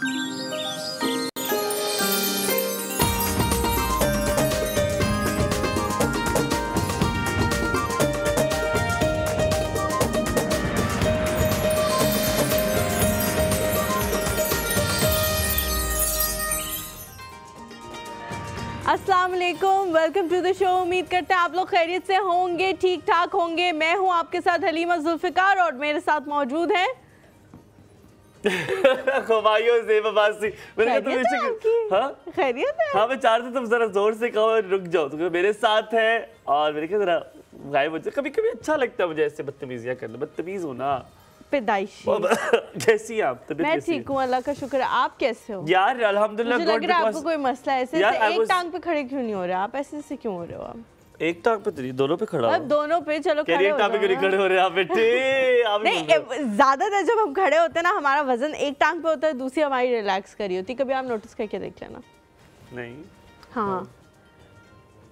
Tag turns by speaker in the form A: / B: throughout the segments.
A: अस्सलाम वालेकुम, welcome to the show. उम्मीद करते हैं आप लोग खैरियत से होंगे, ठीक ठाक होंगे। मैं हूं आपके साथ हलीमा जुल्फिकार और मेरे साथ मौजूद हैं खैरियत है।
B: हाँ, मैं चाह रहा था तुम जरा जोर से कहो, रुक जाओ, तुम मेरे साथ है और मेरे जरा गायब हो जाए। कभी कभी अच्छा लगता है मुझे ऐसे बदतमीजियां करना। बदतमीज हो ना
A: पैदाइशी।
B: कैसी आप?
A: मैं ठीक हूँ, अल्लाह का शुक्र है। आप कैसे हो?
B: यार अल्हम्दुलिल्लाह।
A: मुझे लग रहा है आपको कोई मसला है। ऐसे एक टांग पे खड़े क्यों नहीं हो रहे आप? ऐसे क्यों हो रहे हो आप?
B: एक टांग पे तो नहीं, दोनों पे खड़ा हो।
A: अब दोनों पे चलो खड़े हो
B: टांग पे क्यों खड़े हो रहे आप बेटे?
A: नहीं, ज्यादातर जब हम खड़े होते हैं ना, हमारा वजन एक टांग पे होता है, दूसरी हमारी रिलैक्स करी होती है। कभी आप नोटिस करके देख लेना।
B: नहीं।
A: हाँ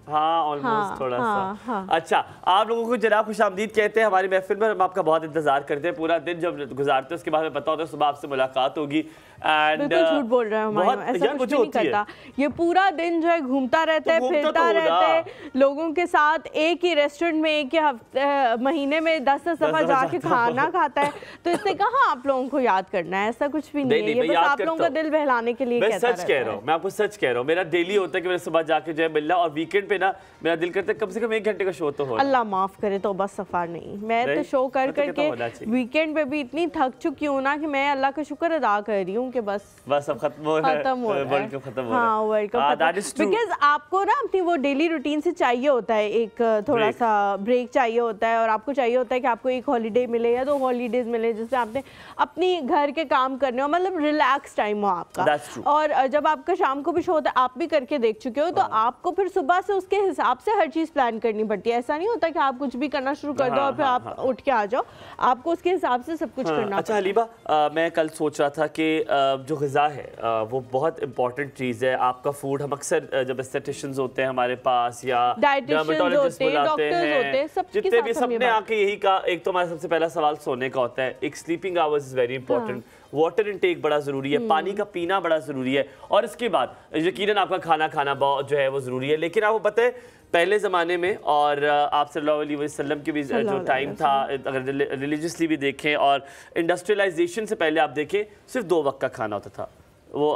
B: हाँ, ऑलमोस्ट थोड़ा सा। अच्छा, आप लोगों को जनाब खुशामदीद कहते हैं हमारी महफिल में। हम आपका बहुत इंतजार करते हैं। पूरा दिन जब गुजारते हैं उसके बाद हमें पता होता है सुबह आपसे मुलाकात होगी।
A: बिल्कुल झूठ बोल रहे हैं, ऐसा कुछ नहीं करता। ये पूरा दिन जो है घूमता रहता है, फिरता रहता है लोगों के साथ। एक ही रेस्टोरेंट में एक ही हफ्ते महीने में 10 दफा जाके खाना खाता है। तो इससे कहाँ आप लोगों को याद करना है? ऐसा कुछ भी नहीं है, ये बस आप लोगों का दिल बहलाने के लिए।
B: मैं सच कह रहा हूँ, मैं आपको सच कह रहा हूँ। मेरा डेली होता है कि मैं सुबह जाके जो है मिलना, और वीकेंड पे ना मेरा दिल करता है कम से कम 1 घंटे का शो तो हो।
A: अल्लाह माफ करे तो बस सफार नहीं। मैं तो शो कर करके वीकेंड पे भी इतनी थक चुकी हूँ ना कि मैं अल्लाह का शुक्र अदा कर रही हूँ कि बस
B: अब खत्म हो रहा है, वर्ल्ड कप खत्म हो रहा है।
A: हाँ, वर्ल्ड कप। बिकॉज आपको ना अपनी वो डेली रूटीन से चाहिए होता है एक थोड़ा सा ब्रेक चाहिए होता है, और आपको चाहिए होता है कि आपको एक हॉलीडे मिले या 2 हॉलीडेज मिले जिससे आपने अपनी घर के काम करने हो, मतलब रिलैक्स टाइम हो आपका। और जब आपका शाम को भी शो होता है, आप भी करके देख चुके हो, तो आपको फिर सुबह से उसके हिसाब से हर चीज प्लान करनी पड़ती है। ऐसा नहीं होता कि आप कुछ भी करना शुरू कर दो और फिर आप उठ के आ जाओ। आपको उसके हिसाब से सब कुछ करना।
B: अच्छा हलीमा, मैं कल सोच रहा था कि जो ग़िज़ा है वो बहुत इंपॉर्टेंट चीज़ है। आपका फूड, हम अक्सर जब एस्थेटिशियंस होते हैं हमारे पास या डर्मेटोलॉजिस्ट बुलाते हैं, जितने भी सबने आके यही कहा, एक तो हमारा सबसे पहला सवाल सोने का होता है। एक sleeping hours is very important. Water intake बड़ा ज़रूरी है, पानी का पीना बड़ा ज़रूरी है, और इसके बाद यकीनन आपका खाना खाना जो है वो ज़रूरी है। लेकिन आपको पता है पहले ज़माने में, और आप सल्लल्लाहु अलैहि वसल्लम के भी जो टाइम था, अगर रिलीजियसली भी देखें और इंडस्ट्रियलाइजेशन से पहले आप देखें, सिर्फ 2 वक्त का खाना होता था। वो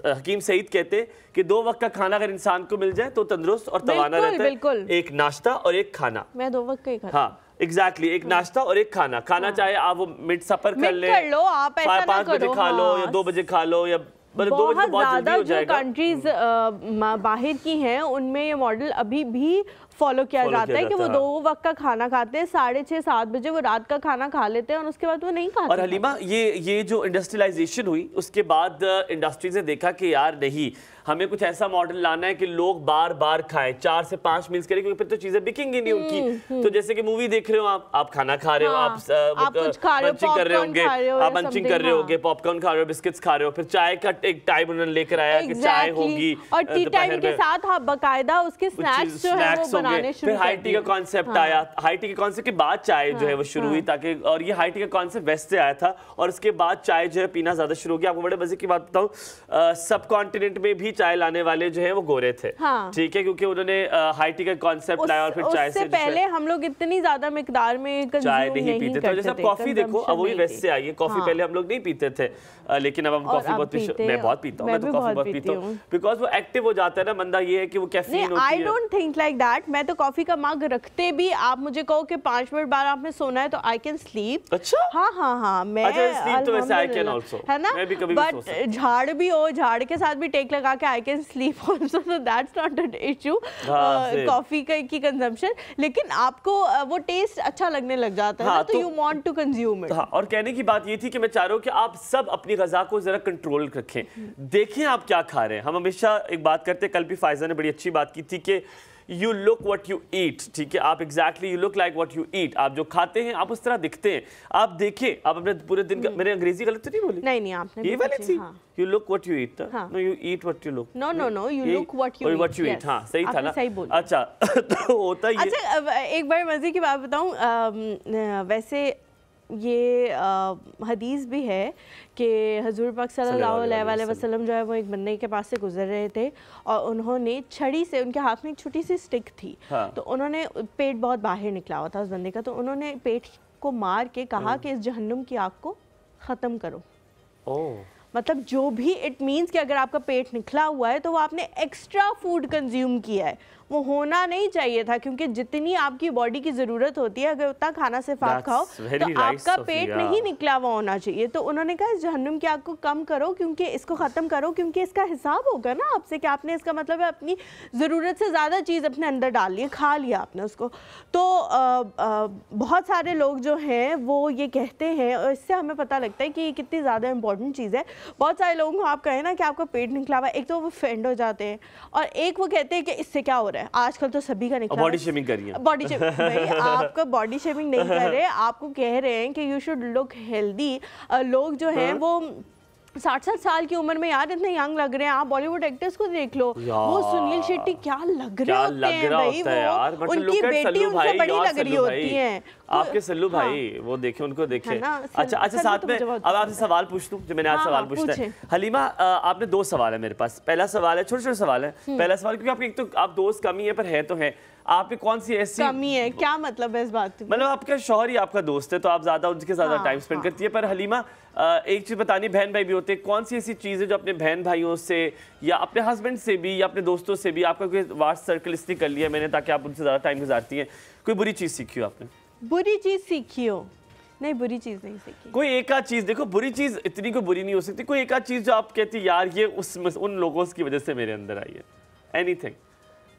B: हकीम सईद कहते हैं कि 2 वक्त का खाना अगर इंसान को मिल जाए तो तंदुरुस्त और तवाना रहता है। एक नाश्ता और एक खाना।
A: मैं 2 वक्त का ही खाता।
B: हाँ एग्जैक्टली, एक नाश्ता और एक खाना। खाना चाहे आप वो मिड सफर कर ले, 5 बजे खा लो या 2 बजे खा लो, या
A: बहुत ज़्यादा जो कंट्रीज बाहर की हैं उनमें ये मॉडल अभी भी फॉलो किया जाता है कि वो 2 वक्त का खाना खाते हैं, 6:30-7 बजे वो रात का खाना खा लेते हैं और उसके बाद वो नहीं खाते।
B: और हलीमा, ये जो इंडस्ट्रियलाइजेशन हुई उसके बाद इंडस्ट्रीज ने देखा कि यार नहीं, हमें कुछ ऐसा मॉडल लाना है कि लोग बार बार खाएं, 4 से 5 मील्स करें, क्योंकि फिर तो चीजें बिकेंगी नहीं उनकी। तो जैसे कि मूवी देख रहे हो आप खाना खा रहे हो, आप
A: कुछ खा रहे हो,
B: मंचिंग कर रहे होंगे, आप मंचिंग कर रहे होगे, पॉपकॉर्न खा रहे हो, बिस्किट्स खा रहे हो, फिर चाय का एक टाइम उन्होंने लेकर आया कि चाय होगी,
A: और टी टाइम के साथ आप बाकायदा उसके स्नैक्स जो है वो बनाने शुरू।
B: फिर हाई टी का कॉन्सेप्ट आया, हाई टी के कॉन्सेप्ट के बाद चाय जो है वो शुरू हुई, ताकि, और ये हाई टी का कॉन्सेप्ट वेस्ट से आया था, और उसके बाद चाय जो है पीना ज्यादा शुरू हो गया। आपको बड़े मजे की बात बताऊं, सब कॉन्टिनेंट में भी चाय लाने वाले जो है वो गोरे थे। ठीक है, क्योंकि उन्होंने हाई टी का कॉन्सेप्ट लाया, और फिर चाय से
A: पहले हम लोग इतनी ज्यादा मिकदार में
B: चाय नहीं पीते थे। जैसे कॉफी देखो, अब वही वेस्ट से आई है। कॉफी पहले हम लोग नहीं पीते थे, लेकिन अब हम कॉफी बहुत, मैं बहुत पीता हूँ, मैं तो कॉफी बहुत पीता हूँ, बिकॉज वो एक्टिव हो जाता है ना बंदा। ये है कि वो कैफीन होती है।
A: I don't think like that. मैं तो कॉफी का मग रखते भी, आप मुझे कहो कि 5 मिनट बाद आपने सोना है तो आई कैन स्लीप।
B: अच्छा,
A: हाँ, मैं
B: स्लीप तो वैसे आई कैन आल्सो,
A: है ना,
B: मैं भी कभी
A: बट झाड़ भी हो, झाड़ के साथ भी टेक लगा के I can sleep also, so that's not an issue coffee की कंजम्पशन। लेकिन आपको वो टेस्ट अच्छा लगने लग जाता है, तो you want to consume it.
B: और कहने की बात ये थी कि मैं चाह रहा हूँ कि आप सब अपनी ग़िज़ा को जरा कंट्रोल रखें, देखें आप क्या खा रहे हैं। हम हमेशा एक बात करते हैं, कल भी फायजा ने बड़ी अच्छी बात की थी कि यू लुक व्हाट यू ईट। ठीक है, आप exactly you look like what you ईट। आप जो खाते हैं आप उस तरह दिखते हैं। आप देखें, आप अपने पूरे दिन का, मैंने अंग्रेजी गलत तो नहीं बोली?
A: नहीं, आपने
B: ये वाली थी, you look what you eat. No, you eat what you look.
A: No, you look what you eat.
B: हाँ, सही था ना,
A: सही बोला।
B: अच्छा तो होता ही।
A: अच्छा, एक बड़े मजे की बात बताऊं, वैसे ये हदीस भी है कि हजूर पाक सल्लल्लाहु अलैहि वसल्लम जो है वो एक बंदे के पास से गुजर रहे थे और उन्होंने छड़ी से, उनके हाथ में एक छोटी सी स्टिक थी, तो उन्होंने, पेट बहुत बाहर निकला हुआ था उस बंदे का, तो उन्होंने पेट को मार के कहा कि इस जहन्नुम की आग को ख़त्म करो। मतलब जो भी इट मीन्स कि अगर आपका पेट निकला हुआ है तो वो आपने एक्स्ट्रा फूड कंज्यूम किया है, वो होना नहीं चाहिए था, क्योंकि जितनी आपकी बॉडी की ज़रूरत होती है अगर उतना खाना सिर्फ आप खाओ तो आपका पेट नहीं निकला हुआ होना चाहिए। तो उन्होंने कहा इस जहन्नुम की आग को कम करो, क्योंकि इसको ख़त्म करो, क्योंकि इसका हिसाब होगा ना आपसे कि आपने, इसका मतलब है अपनी ज़रूरत से ज़्यादा चीज़ अपने अंदर डाल ली, खा लिया आपने उसको। तो बहुत सारे लोग जो हैं वो ये कहते हैं, और इससे हमें पता लगता है कि ये कितनी ज़्यादा इंपॉर्टेंट चीज़ है। बहुत सारे लोगों को आप कहें ना कि आपका पेट निकला हुआ है, एक तो वो फेंड हो जाते हैं और एक वो कहते हैं कि इससे क्या हो रहा है, आजकल तो सभी का निकला,
B: बॉडी शेमिंग करिए,
A: बॉडी शेमिंग। आपका बॉडी शेमिंग नहीं कर रहे, आपको कह रहे हैं कि यू शुड लुक हेल्दी। लोग जो हैं वो 60 साल की उम्र में यार इतने यंग लग रहे हैं, आप बॉलीवुड एक्टर्स को देख लो, वो सुनील शेट्टी क्या लग रहे होते हैं भाई, वो उनकी बेटी उनसे बड़ी लग रही होती है।
B: आपके सल्लू भाई वो देखे, उनको देखे। अच्छा साथ में अब आपसे सवाल पूछ दूं जो मैंने आज सवाल पूछता है। हलीमा, आपने 2 सवाल है मेरे पास। पहला सवाल है, छोटे छोटे सवाल है। पहला सवाल, क्योंकि आपके एक तो आप दोस्त कम ही है पर है तो है, आपकी कौन सी ऐसी
A: कमी है, क्या मतलब है इस बात की?
B: मतलब आपका शौहर ही आपका दोस्त है तो आप ज्यादा उनके ज्यादा टाइम स्पेंड करती है। पर हलीमा, एक चीज बतानी, बहन भाई भी होते हैं, कौन सी ऐसी चीज है जो अपने बहन भाइयों से या अपने हस्बैंड से भी या अपने दोस्तों से भी, आपका कोई वास्ट सर्कल इसलिए कर लिया मैंने ताकि आप उनसे ज्यादा टाइम गुजारती हैं, कोई बुरी चीज सीखी हो आपने?
A: बुरी चीज सीखी हो? नहीं, बुरी चीज नहीं सीखी।
B: कोई एक आध चीज, देखो बुरी चीज इतनी कोई बुरी नहीं हो सकती, कोई एक आध चीज जो आप कहती यार ये उन लोगों की वजह से मेरे अंदर आई है, एनीथिंग।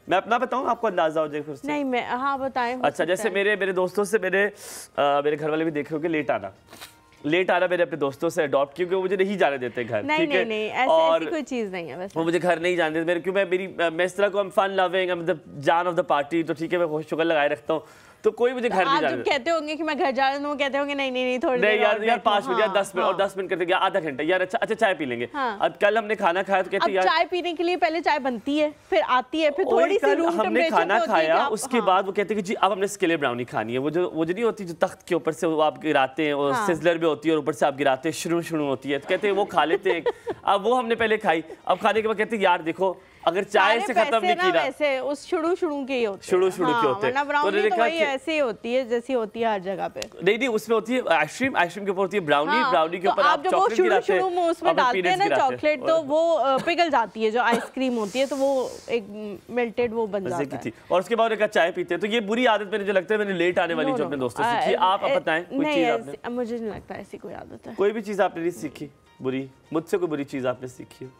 B: मैं अपना बताऊं, आपको अंदाजा हो जाए फिर से?
A: नहीं, मैं, हाँ बताएं।
B: अच्छा, जैसे मेरे दोस्तों से मेरे घर वाले भी देख रहे हो कि लेट आना मेरे अपने दोस्तों से अडॉप्ट, क्योंकि वो मुझे नहीं जाने देते घर।
A: नहीं,
B: ठीक है?
A: नहीं, ऐसी कोई चीज नहीं है वैसे।
B: वो मुझे घर नहीं जाने देते, क्योंकि मैं इस तरह को फन लविंग, जान ऑफ द पार्टी, तो ठीक है मैं शुगर लगाए रखता हूँ, तो कोई मुझे घर नहीं जाने।
A: आप कहते होंगे कि मैं घर जा रहा हूँ, वो कहते होंगे नहीं थोड़ी
B: देर यार 5 मिनट या 10 मिनट और 10 मिनट करते गया, आधा घंटा यार, अच्छा चाय पी लेंगे। अब कल हमने खाना खाया तो कहते यार
A: चाय पीने के लिए पहले चाय बनती है, फिर आती है, फिर थोड़ी सी रूम टेम्परेचर
B: हमने खाना खाया, उसके बाद वो कहते हैं कि जी अब हमने स्केलर ब्राउनी खानी है, वो जो नहीं होती जो तख्त के ऊपर से वो आप गिराते हैं, और सिजलर भी होती है और ऊपर से आप गिराते हैं, शुरू होती है, तो कहते हैं वो खा लेते हैं। अब वो हमने पहले खाई, अब खाने के बाद कहते हैं यार देखो अगर चाय से खत्म नहीं किया,
A: वैसे उस शुरू के होते हैं,
B: शुरू के होते हैं,
A: तो वही ऐसे ही होती है जैसी होती है हर जगह पे।
B: नहीं, उसमें होती है आइसक्रीम के ऊपर होती है ब्राउनी के ऊपर आप चॉकलेट गिराते हैं,
A: शुरू में उसमें डालते हैं ना चॉकलेट, तो वो पिघल जाती है, जो आइसक्रीम होती है तो वो एक मेल्टेड वो बन जाता है, और
B: उसके बाद एक चाय पीते हैं। तो ये बुरी आदत मैंने जो लगता है मैंने लेट आने वाली जो अपने दोस्तों से सीखी, आप बताएं कोई चीज आपने?
A: मुझे नहीं लगता ऐसी कोई आदत है।
B: कोई भी चीज आपने नहीं सीखी बुरी? मुझसे कोई बुरी चीज आपने सीखी?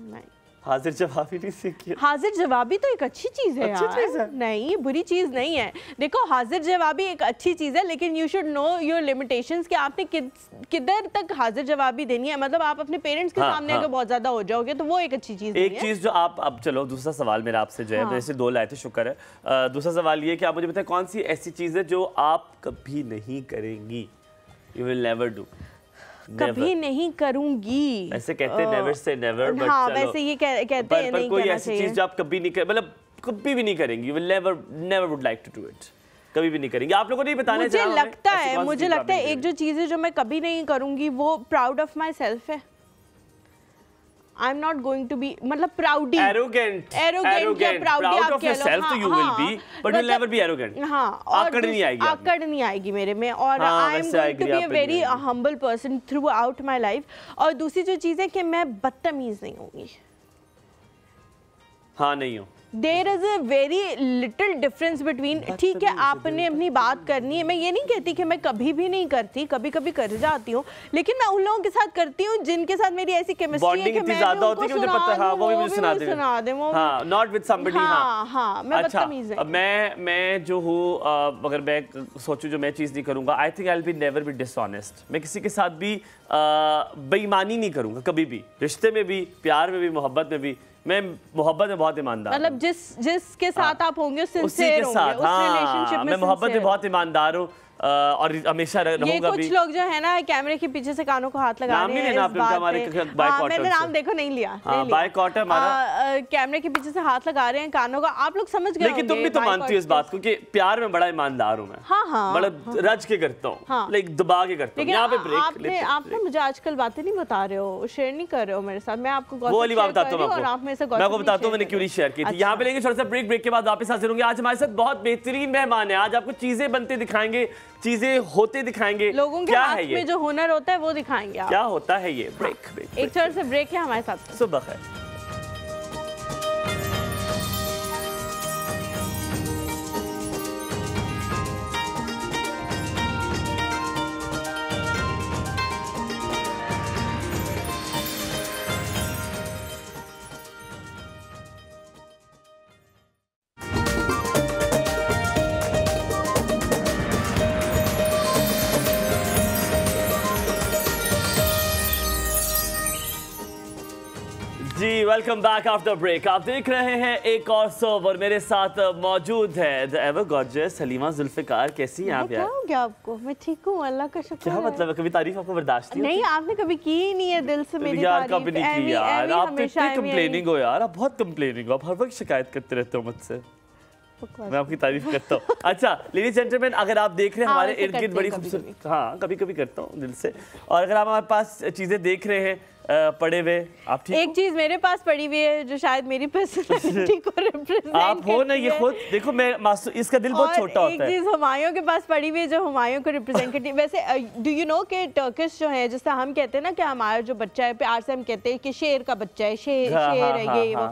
A: नहीं।
B: हाजिर जवाबी नहीं सीखी?
A: हाजिर जवाबी तो एक अच्छी चीज है यार, नहीं बुरी चीज नहीं है। देखो हाजिर जवाबी एक अच्छी चीज है, लेकिन you should know your limitations कि आपने किधर तक हाजिर जवाबी देनी है। मतलब आप अपने पेरेंट्स के सामने अगर बहुत ज्यादा हो जाओगे तो वो एक अच्छी चीज है।
B: एक चीज जो आप, अब चलो दूसरा सवाल मेरा आपसे जो है, वैसे 2 लाए थे, शुक्र है। दूसरा सवाल ये कि आप मुझे बताएं कौन सी ऐसी चीज है जो आप कभी नहीं करेंगी, यू विल नेवर डू?
A: कभी नहीं करूंगी,
B: ऐसे कहते हैं नेवर से नेवर, बट
A: हाँ वैसे ये कहते हैं नहीं,
B: कोई ऐसी चीज जो आप कभी नहीं मतलब कभी भी नहीं करेंगी, you will never would like to do it, कभी भी नहीं करेंगी। आप लोगों को नहीं बताना।
A: मुझे लगता है एक जो चीज है जो मैं कभी नहीं करूंगी वो प्राउड ऑफ माई सेल्फ है। I am not going to be, मतलब प्राउडी,
B: एरोगेंट या प्राउडी आप कह लो, तो you will be but you will never be arrogant.
A: हाँ,
B: आकड़ नहीं आएगी
A: मेरे में, और I am going to be a very humble person throughout my life. और दूसरी जो चीज़ है कि मैं बदतमीज नहीं होंगी।
B: हाँ, नहीं हो।
A: There is a very little difference between, ठीक है आपने अपनी बात करनी है, मैं ये नहीं कहती कि मैं कभी भी नहीं करती, कभी कभी कर जाती हूँ, लेकिन मैं उन लोगों के साथ करती हूँ जिनके साथ मेरी ऐसी केमिस्ट्री है कि मैं उनको सुना दूं,
B: हाँ, नॉट विद समबडी।
A: हाँ, मैं बदतमीज नहीं।
B: मैं जो हूँ, अगर मैं सोचूं जो मैं चीज़ नहीं करूँगा, I think I will be never be dishonest. मैं किसी के साथ भी बेईमानी नहीं करूँगा कभी भी, रिश्ते में भी, प्यार में भी, मोहब्बत में भी। मैं मोहब्बत में बहुत ईमानदार, मतलब
A: जिसके साथ आप होंगे
B: उसी के साथ, हाँ, मैं मोहब्बत में बहुत ईमानदार हूँ। और हमेशा रहूंगा भी।
A: कुछ लोग जो है ना कैमरे के पीछे से कानों को हाथ लगा रहे हैं, मैंने नाम देखो नहीं लिया,
B: बायकॉट है हमारा,
A: कैमरे के पीछे से हाथ लगा रहे हैं कानों का, आप लोग समझ गए।
B: लेकिन तुम भी तो मानती हो इस बात को कि प्यार में बड़ा ईमानदार हूँ मैं, बड़ा रज के करता हूँ, लाइक दबा के करता हूँ। यहाँ पे ब्रेक
A: आपने मुझे आजकल बातें नहीं बता रहे हो, शेयर नहीं कर रहे हो मेरे साथ, मैं आपको
B: वो वाली बात बताता हूँ, मैं आपको बताता हूँ मैंने क्यों नहीं शेयर की थी। यहाँ पे लेंगे छोटा सा ब्रेक, ब्रेक के बाद वापस हाजिर होंगे। आज हमारे साथ बहुत बेहतरीन मेहमान है, आज आपको चीजें बनते दिखाएंगे, चीजें होते दिखाएंगे,
A: लोगों के हाथ में जो हुनर होता है वो दिखाएंगे।
B: क्या होता है ये? ब्रेक
A: एक छोटा सा ब्रेक है हमारे साथ।
B: सुबह खैर। जी वेलकम बैक आफ्टर ब्रेक। आप देख रहे हैं एक और सोब और मेरे साथ मौजूद है the ever gorgeous Haleema Zulfiqar. कैसी हैं आप?
A: क्या हो गया आपको? मैं ठीक हूँ, अल्लाह का शुक्र।
B: क्या मतलब है? कभी तारीफ आपको बर्दाश्त
A: नहीं? आपने कभी की ही नहीं है दिल से मेरी
B: यार, कभी नहीं की यार। आप इतनी कंप्लेनिंग हो यार, आप बहुत कंप्लेनिंग हो, आप हर वक्त शिकायत करते रहते हो मुझसे। मैं आपकी तारीफ करता हूँ। अच्छा लेडीज जेंटलमैन, अगर आप देख रहे हैं हमारे इर्द गिर्द बड़ी खूबसूरत, हाँ कभी कभी करता हूँ दिल से, और अगर आप हमारे पास चीजें देख रहे हैं पड़े हुए, आप ठीक?
A: एक चीज मेरे पास पड़ी हुई है जो शायद मेरी पर्सनालिटी को रिप्रेजेंट
B: आप हो ना, ये खुद देखो, मैं इसका दिल बहुत छोटा होता है।
A: एक चीज हुमायूं के पास पड़ी हुई है जो हुमायूं को रिप्रेजेंट करती है। वैसे डू यू नो कि टर्किश जो है, जैसे हम कहते हैं ना कि हमारा जो बच्चा है, प्यार से हम कहते हैं कि शेर का बच्चा है, शेर है ये वो।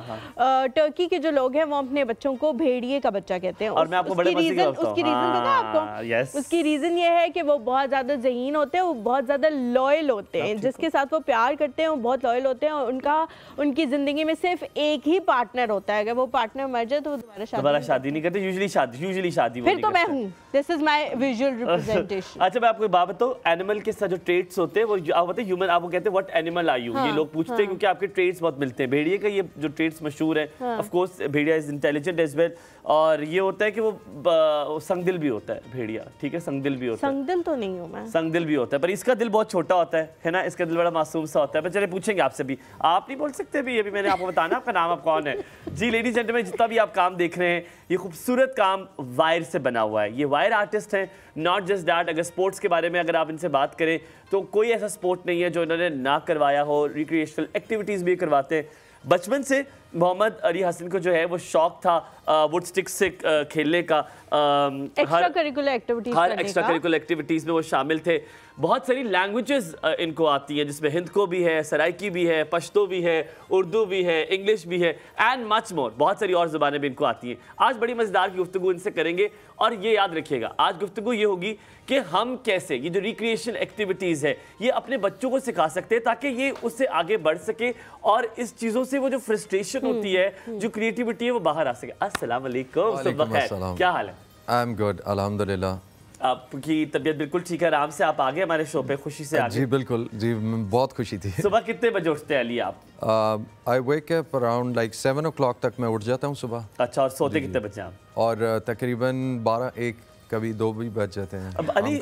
A: टर्की के जो लोग हैं वो अपने बच्चों को भेड़िए का बच्चा कहते हैं।
B: और मैं आपको बड़े मजे से बताता हूं,
A: उसकी रीजन पता है आपको? उसकी रीजन ये है कि वो बहुत ज्यादा ज़हीन होते हैं, वो बहुत ज्यादा लॉयल होते हैं, जिसके साथ वो प्यार करते हैं वो बहुत लॉयल होते हैं, और उनकी जिंदगी में सिर्फ एक ही पार्टनर होता है। अगर वो पार्टनर मर जाए तो वो दोबारा शादी नहीं करते।
B: यूजुअली शादी
A: फिर तो मैं हूँ। This is my visual representation.
B: अच्छा मैं आपको बात बताऊं, एनिमल के साथ जो ट्रेट्स होते हैं वो आप बताते हैं ह्यूमन, आपको कहते हैं व्हाट एनिमल आर यू, ये लोग पूछते हैं क्योंकि आपके ट्रेट्स बहुत मिलते हैं। भेड़िए का ये जो ट्रेट्स मशहूर है, ऑफ कोर्स भेड़िया इज इंटेलिजेंट एज वेल, और ये होता है कि वो संगदिल भी होता है भेड़िया, ठीक है, संगदिल भी होता है।
A: संगदिल तो नहीं हूं मैं।
B: संगदिल भी होता है, पर इसका दिल बहुत छोटा होता है ना, इसका दिल बड़ा मासूम सा होता है। पर चलिए पूछेंगे आपसे भी, आप नहीं बोल सकते भी, अभी मैंने आपको बताना आपका नाम आप कौन है। जी लेडीज जेंटलमैन, जितना भी आप काम देख रहे हैं ये खूबसूरत काम वायर से बना हुआ है। ये वायर आर्टिस्ट हैं, नॉट जस्ट दैट। अगर स्पोर्ट्स के बारे में अगर आप इनसे बात करें तो कोई ऐसा स्पोर्ट नहीं है जो इन्होंने ना करवाया हो, रिक्रिएशनल एक्टिविटीज़ भी करवाते हैं। बचपन से मोहम्मद अली हसन को जो है वो शौक था वुड स्टिक से खेलने का,
A: एक्स्ट्रा करिकुलर
B: एक्टिविटीज़ में वो शामिल थे। बहुत सारी लैंग्वेजेस इनको आती हैं, जिसमें हिंद को भी है, सराइकी भी है, पश्तो भी है, उर्दू भी है, इंग्लिश भी है, एंड मच मोर। बहुत सारी और ज़ुबानें भी इनको आती हैं। आज बड़ी मज़ेदार की गुफ्तगू इनसे करेंगे, और ये याद रखिएगा आज गुफ्तगू ये होगी कि हम कैसे ये जो रिक्रिएशन एक्टिविटीज़ है ये अपने बच्चों को सिखा सकते हैं ताकि ये उससे आगे बढ़ सके, और इस चीज़ों से वो जो फ्रस्ट्रेशन होती है, जो क्रिएटिविटी है, वो बाहर आ सके। अस्सलाम वालेकुम, क्या हाल है?
C: आई एम गुड अल्हम्दुलिल्लाह।
B: आपकी तबीयत बिल्कुल ठीक है? आराम से आप आ गए हमारे शो पे, खुशी से आ गए?
C: जी बिल्कुल, जी बहुत खुशी थी।
B: सुबह कितने बजे उठते हैं अली आप?
C: I wake up around like 7 o'clock तक मैं उठ जाता हूँ सुबह।
B: अच्छा, और सोते कितने बजे आप?
C: और तकरीबन 12-1 कभी 2 भी बज जाते हैं।
B: अब अली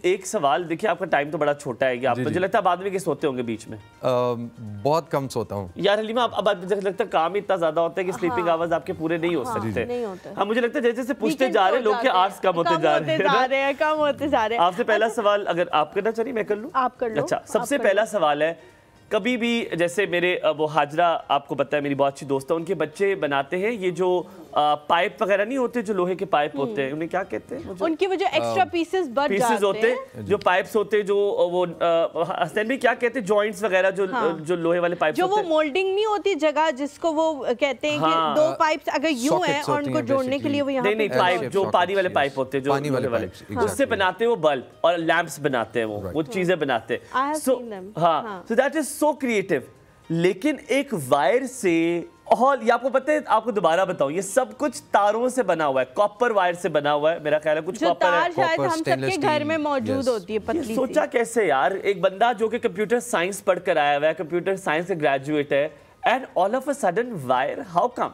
B: एक सवाल, देखिए आपका टाइम तो बड़ा छोटा है कि आप, मुझे लगता है बाद में के सोते होंगे बीच में?
C: बहुत कम सोता हूँ
B: यार हलीमा, अब लगता है काम इतना ज्यादा होता है कि स्लीपिंग आवर्स आपके पूरे नहीं हो सकते। हाँ मुझे लगता है जैसे जैसे पूछते जा रहे हैं लोग के आवर्स कम होते जा रहे हैं। आपसे पहला सवाल अगर आप करना चाहिए मैं कर लूँ?
A: आप कर लो।
B: अच्छा, सबसे पहला सवाल है, कभी भी जैसे मेरे वो हाजरा आपको पता है मेरी बहुत अच्छी दोस्त है, उनके बच्चे बनाते हैं ये जो पाइप वगैरह नहीं होते, जो लोहे के पाइप होते हैं, उन्हें क्या कहते हैं?
A: उनके वो जो एक्स्ट्रा पीसेस होते हैं,
B: जो पाइप्स होते हैं, जो वो हसन भी क्या कहते हैं, जॉइंट्स वगैरह जो लोहे वाले पाइप्स
A: होते हैं, जो वो मोल्डिंग नहीं होती जगह जिसको वो कहते हैं कि 2 पाइप्स अगर यूं हैं और उनको जोड़ने के लिए वो यहाँ
B: नहीं पाइप, जो पानी वाले पाइप होते हैं, जो पानी वाले, उससे बनाते हैं वो बल्ब और लैंप्स बनाते हैं, वो चीजें बनाते हैं। So that is so creative. लेकिन एक वायर से, और ये आपको पता है, आपको दोबारा बताऊं, ये सब कुछ तारों से बना हुआ है, कॉपर वायर से बना हुआ है, मेरा ख्याल है कुछ कॉपर है,
A: शायद हम सबके घर में मौजूद होती है पतली सी।
B: सोचा कैसे यार, एक बंदा जो कि कंप्यूटर साइंस पढ़कर आया हुआ है, कंप्यूटर साइंस से ग्रेजुएट है, and all of a sudden wire, how come?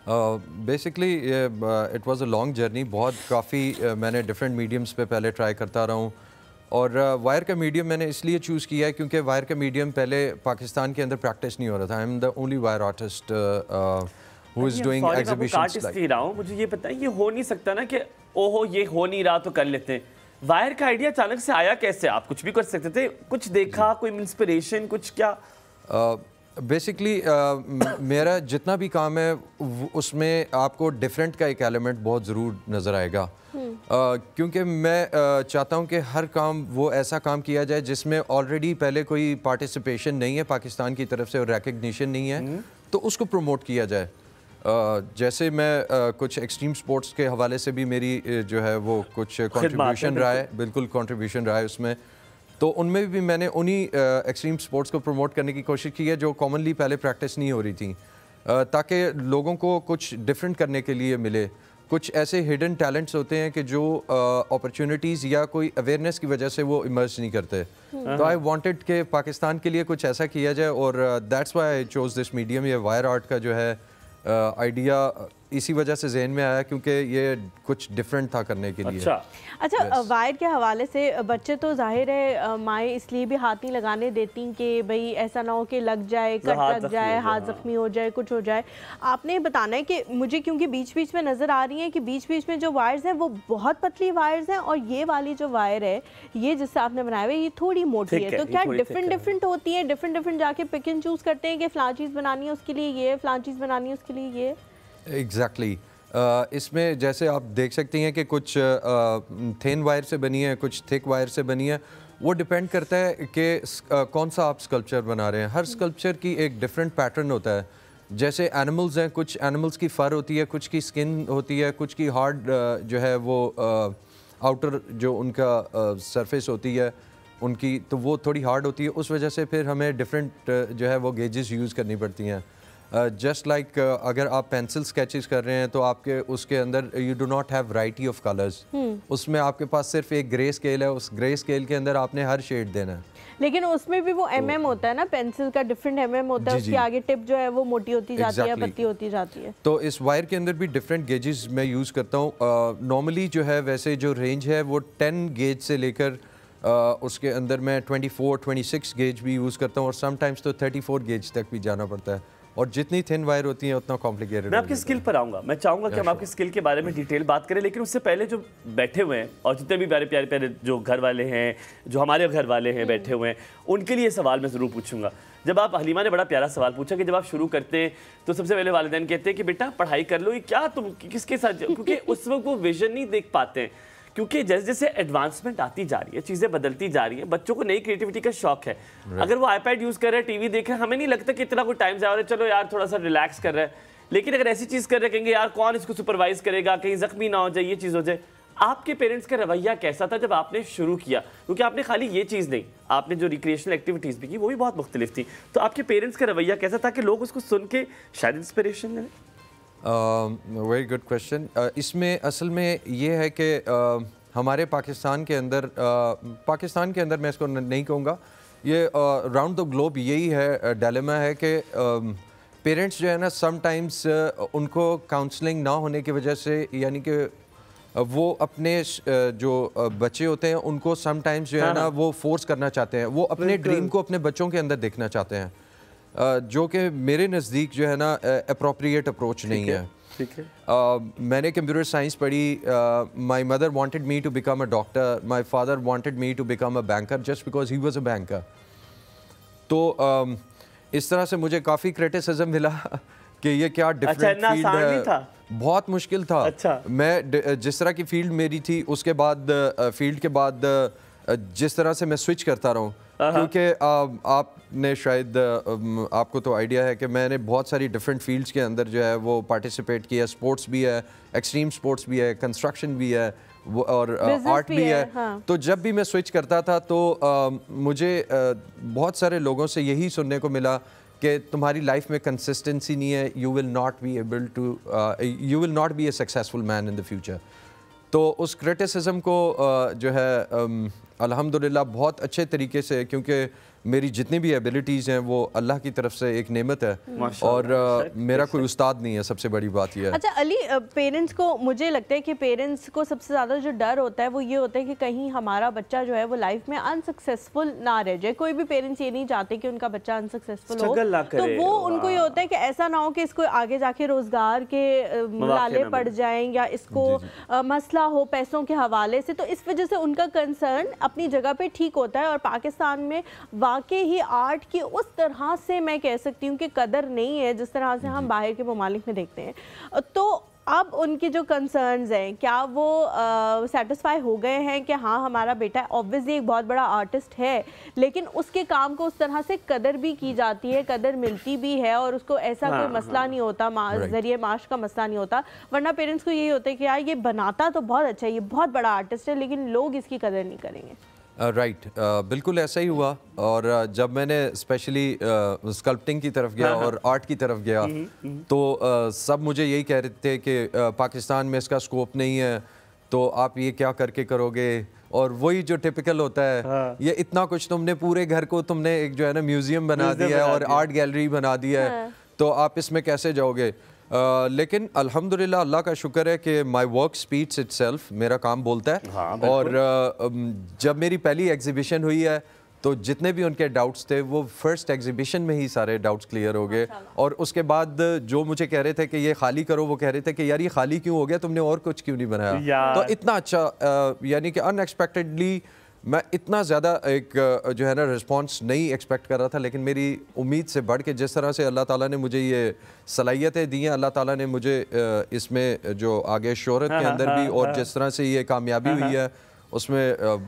C: Basically it was a long journey, बहुत काफ़ी मैंने डिफरेंट मीडियम्स पे पहले ट्राई करता रहा हूँ। और वायर का मीडियम मैंने इसलिए चूज़ किया है क्योंकि वायर का मीडियम पहले पाकिस्तान के अंदर प्रैक्टिस नहीं हो रहा था। I am the only wire artist who is doing exhibitions.
B: मुझे ये पता है, ये हो नहीं सकता ना कि ओहो ये हो नहीं रहा तो कर लेते हैं। वायर का आइडिया अचानक से आया कैसे? आप कुछ भी कर सकते थे, कुछ देखा, कोई इंस्पिरेशन, कुछ क्या?
C: बेसिकली मेरा जितना भी काम है उसमें आपको डिफरेंट का एक एलिमेंट बहुत ज़रूर नज़र आएगा। क्योंकि मैं चाहता हूँ कि हर काम वो ऐसा काम किया जाए जिसमें ऑलरेडी पहले कोई पार्टिसिपेशन नहीं है पाकिस्तान की तरफ से और रिकग्निशन नहीं है, तो उसको प्रमोट किया जाए। जैसे मैं कुछ एक्सट्रीम स्पोर्ट्स के हवाले से भी मेरी जो है वो कुछ कंट्रीब्यूशन रहा है, बिल्कुल कंट्रीब्यूशन रहा है उसमें। तो उनमें भी मैंने उन्हीं एक्सट्रीम स्पोर्ट्स को प्रमोट करने की कोशिश की है जो कॉमनली पहले प्रैक्टिस नहीं हो रही थी, ताकि लोगों को कुछ डिफरेंट करने के लिए मिले। कुछ ऐसे हिडन टैलेंट्स होते हैं कि जो अपॉर्चुनिटीज़ या कोई अवेयरनेस की वजह से वो इमर्ज नहीं करते। तो आई वांटेड कि पाकिस्तान के लिए कुछ ऐसा किया जाए, और that's why I chose this medium. ये वायर आर्ट का जो है आइडिया इसी वजह से जहन में आया क्योंकि ये कुछ डिफरेंट था करने के लिए।
A: अच्छा वायर के हवाले से बच्चे तो जाहिर है माएँ इसलिए भी हाथ नहीं लगाने देती कि भाई ऐसा ना हो कि लग जाए, कट लग जाए, हाथ जख्मी हो जाए, कुछ हो जाए। आपने बताना है कि मुझे, क्योंकि बीच बीच में नज़र आ रही है कि बीच बीच में जो वायर्स हैं वो बहुत पतली वायर्स हैं, और ये वाली जो वायर है ये जिससे आपने बनाया हुआ है ये थोड़ी मोटी है। तो क्या डिफरेंट होती है, डिफरेंट जाके पिक एंड चूज़ करते हैं कि फ़लाँ चीज़ बनानी है उसके लिए ये, फ़लाँ चीज़ बनानी है उसके लिए ये?
C: एग्जैक्टली इसमें जैसे आप देख सकती हैं कि कुछ थिन वायर से बनी है, कुछ थिक वायर से बनी है। वो डिपेंड करता है कि कौन सा आप स्कल्पचर बना रहे हैं। हर स्कल्पचर की एक डिफरेंट पैटर्न होता है। जैसे एनिमल्स हैं, कुछ एनिमल्स की फर होती है, कुछ की स्किन होती है, कुछ की हार्ड जो है वो आउटर जो उनका सरफेस होती है उनकी, तो वो थोड़ी हार्ड होती है। उस वजह से फिर हमें डिफरेंट जो है वो गेजेस यूज़ करनी पड़ती हैं। जस्ट लाइक अगर आप पेंसिल स्केचेस कर रहे हैं तो आपके उसके अंदर you do not have variety of colours. उसमें आपके पास सिर्फ एक ग्रे स्केल है, उस ग्रे स्केल के अंदर आपने हर शेड देना है।
A: लेकिन उसमें भी वो mm होता है ना, पेंसिल का डिफरेंट mm होता है, उसकी आगे टिप जो है वो मोटी होती जाती है, पतली होती जाती है।
C: तो इस वायर के अंदर भी डिफरेंट गेजेस मैं यूज़ करता हूँ। नॉर्मली जो है वैसे जो रेंज है वो 10 गेज से लेकर उसके अंदर मैं 24-26 गेज भी यूज़ करता हूँ, और समटाइम्स तो 34 गेज तक भी जाना पड़ता है। और जितनी थिन वायर होती है उतना कॉम्प्लिकेटेड।
B: मैं आपकी स्किल पर आऊँगा, मैं चाहूँगा कि हम आपकी स्किल के बारे में डिटेल बात करें, लेकिन उससे पहले जो बैठे हुए हैं और जितने भी प्यारे प्यारे जो घर वाले हैं, जो हमारे घर वाले हैं बैठे हुए हैं, उनके लिए सवाल मैं ज़रूर पूछूंगा। जब आप, हलीमा ने बड़ा प्यारा सवाल पूछा कि जब आप शुरू करते हैं तो सबसे पहले वालिदैन कहते हैं कि बेटा पढ़ाई कर लो, ये क्या तुम किसके साथ, क्योंकि उस वक्त वो विजन नहीं देख पाते हैं। क्योंकि जैसे जैसे एडवांसमेंट आती जा रही है, चीज़ें बदलती जा रही है, बच्चों को नई क्रिएटिविटी का शौक है। अगर वो आईपैड यूज़ कर रहे हैं, टीवी देख रहे हैं, हमें नहीं लगता कि इतना कोई टाइम जा रहा है, चलो यार थोड़ा सा रिलैक्स कर रहा है। लेकिन अगर ऐसी चीज़ कर रहे हैं, कहेंगे यार कौन इसको सुपरवाइज करेगा, कहीं जख्मी ना हो जाए, ये चीज़ हो जाए। आपके पेरेंट्स का रवैया कैसा था जब आपने शुरू किया? क्योंकि आपने खाली ये चीज़ नहीं, आपने जो रिक्रिएशनल एक्टिविटीज़ भी की वो भी बहुत मुख्तलिफ थी। तो आपके पेरेंट्स का रवैया कैसा था कि लोग उसको सुन के शायद इंस्पिरेशन लें?
C: Very good question. इसमें असल में ये है कि हमारे पाकिस्तान के अंदर मैं इसको नहीं कहूँगा, ये राउंड द ग्लोब यही है, डायलेमा है कि पेरेंट्स जो है ना समटाइम्स उनको काउंसलिंग ना होने की वजह से, यानी कि वो अपने जो बच्चे होते हैं उनको समटाइम्स जो है ना वो फोर्स करना चाहते हैं, वो अपने ड्रीम को अपने बच्चों के अंदर देखना चाहते हैं, जो कि मेरे नज़दीक जो है ना अप्रोप्रिएट अप्रोच नहीं है। मैंने कंप्यूटर साइंस पढ़ी। My mother wanted me to become a doctor, my father wanted me to become a banker just because he was a banker. तो इस तरह से मुझे काफ़ी क्रिटिसिज्म मिला कि ये क्या डिफरेंट फील्ड है, बहुत मुश्किल था। मैं जिस तरह की फील्ड मेरी थी उसके बाद फील्ड के बाद जिस तरह से मैं स्विच करता रहूँ, क्योंकि आपने शायद आपको तो आइडिया है कि मैंने बहुत सारी डिफरेंट फील्ड्स के अंदर जो है वो पार्टिसिपेट किया। स्पोर्ट्स भी है, एक्सट्रीम स्पोर्ट्स भी है, कंस्ट्रक्शन भी है, और आर्ट भी है। तो जब भी मैं स्विच करता था तो मुझे बहुत सारे लोगों से यही सुनने को मिला कि तुम्हारी लाइफ में कंसिस्टेंसी नहीं है, you will not be A successful man in the future. तो उस क्रिटिसिज्म को जो है अल्हम्दुलिल्लाह बहुत अच्छे तरीके से, क्योंकि मेरी जितनी भी एबिलिटीज़ हैं वो अल्लाह की तरफ से एक नेमत है और मेरा कोई उस्ताद नहीं है, सबसे बड़ी बात यह है।
A: अच्छा अली, पेरेंट्स को, मुझे लगता है कि पेरेंट्स को सबसे ज़्यादा जो डर होता है वो ये होता है कि कहीं हमारा बच्चा जो है वो लाइफ में अनसक्सेसफुल ना रह जाए। कोई भी पेरेंट्स ये नहीं चाहते कि उनका बच्चा अनसक्सेसफुल हो, तो वो उनको ये होता है कि ऐसा ना हो कि इसको आगे जाके रोज़गार के लाले पड़ जाएँ या इसको मसला हो पैसों के हवाले से। तो इस वजह से उनका कंसर्न अपनी जगह पे ठीक होता है। और पाकिस्तान में वाकई ही आर्ट की उस तरह से मैं कह सकती हूँ कि कदर नहीं है जिस तरह से हम बाहर के ममालिक में देखते हैं। तो अब उनके जो कंसर्न्स हैं, क्या वो सेटिस्फाई हो गए हैं कि हाँ हमारा बेटा ऑब्वियसली एक बहुत बड़ा आर्टिस्ट है, लेकिन उसके काम को उस तरह से कदर भी की जाती है, कदर मिलती भी है और उसको ऐसा कोई मसला नहीं होता, जरिए माश का मसला नहीं होता। वरना पेरेंट्स को यही होता है कि यार ये बनाता तो बहुत अच्छा है, ये बहुत बड़ा आर्टिस्ट है, लेकिन लोग इसकी कदर नहीं करेंगे।
C: राइट, बिल्कुल ऐसा ही हुआ। और जब मैंने स्पेशली स्कल्पटिंग की तरफ गया और आर्ट की तरफ गया तो सब मुझे यही कह रहे थे कि पाकिस्तान में इसका स्कोप नहीं है, तो आप ये क्या करके करोगे। और वही जो टिपिकल होता है, ये इतना कुछ तुमने पूरे घर को तुमने एक जो है ना म्यूजियम बना दिया है और आर्ट गैलरी बना दिया है, तो आप इसमें कैसे जाओगे। लेकिन अल्हम्दुलिल्लाह अल्लाह का शुक्र है कि माय वर्क स्पीक्स इटसेल्फ, मेरा काम बोलता है। और जब मेरी पहली एग्जीबिशन हुई है तो जितने भी उनके डाउट्स थे वो फर्स्ट एग्जीबिशन में ही सारे डाउट्स क्लियर हो गए। और उसके बाद जो मुझे कह रहे थे कि ये खाली करो, वो कह रहे थे कि यार ये खाली क्यों हो गया, तुमने और कुछ क्यों नहीं बनाया। तो इतना अच्छा यानी कि अनएक्सपेक्टेडली मैं इतना ज़्यादा एक जो है ना रिस्पांस नहीं एक्सपेक्ट कर रहा था, लेकिन मेरी उम्मीद से बढ़ के जिस तरह से अल्लाह ताला ने मुझे ये सलाहियतें दी हैं, अल्लाह ताला ने मुझे इसमें जो आगे शोहरत के अंदर भी और जिस तरह से ये कामयाबी हुई है उसमें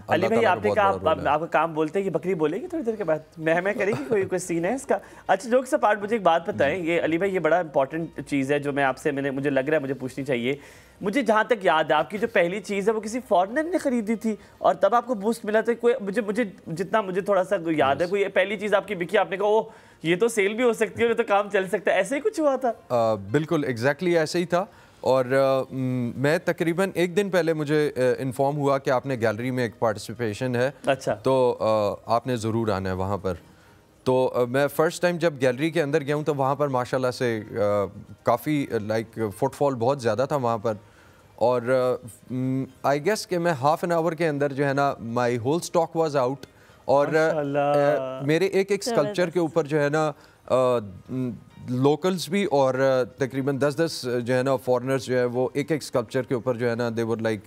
B: अली भाई आपने कहा आपका काम बोलते हैं कि बकरी बोलेगी थोड़ी देर के बाद मैं करेगी कोई सीन है इसका। अच्छा जोक से पार्ट मुझे एक बात बताएं, ये अली भाई ये बड़ा इंपॉर्टेंट चीज़ है जो मैं आपसे मुझे लग रहा है मुझे पूछनी चाहिए। मुझे जहाँ तक याद है आपकी जो पहली चीज़ है वो किसी फॉरेनर ने खरीदी थी और तब आपको बूस्ट मिला था। कोई मुझे जितना मुझे थोड़ा सा याद है, कोई पहली चीज़ आपकी बिकी, आपने कहा ओ ये तो सेल भी हो सकती है, ये तो काम चल सकता है, ऐसे ही कुछ हुआ था?
C: बिल्कुल एग्जैक्टली ऐसे ही था। और मैं तकरीबन एक दिन पहले मुझे इन्फॉर्म हुआ कि आपने गैलरी में एक पार्टिसिपेशन है।
B: अच्छा।
C: तो आपने ज़रूर आना है वहाँ पर। तो मैं फ़र्स्ट टाइम जब गैलरी के अंदर गया हूँ तो वहाँ पर माशाल्लाह से काफ़ी फुटफॉल बहुत ज़्यादा था वहाँ पर। और आई गेस कि मैं हाफ एन आवर के अंदर जो है ना my whole stock was out. और मेरे एक स्कल्पचर के ऊपर जो है ना लोकल्स भी और तकरीबन 10-10 जो है ना फॉरेनर्स जो है वो एक स्कल्पचर के ऊपर जो है ना दे वर लाइक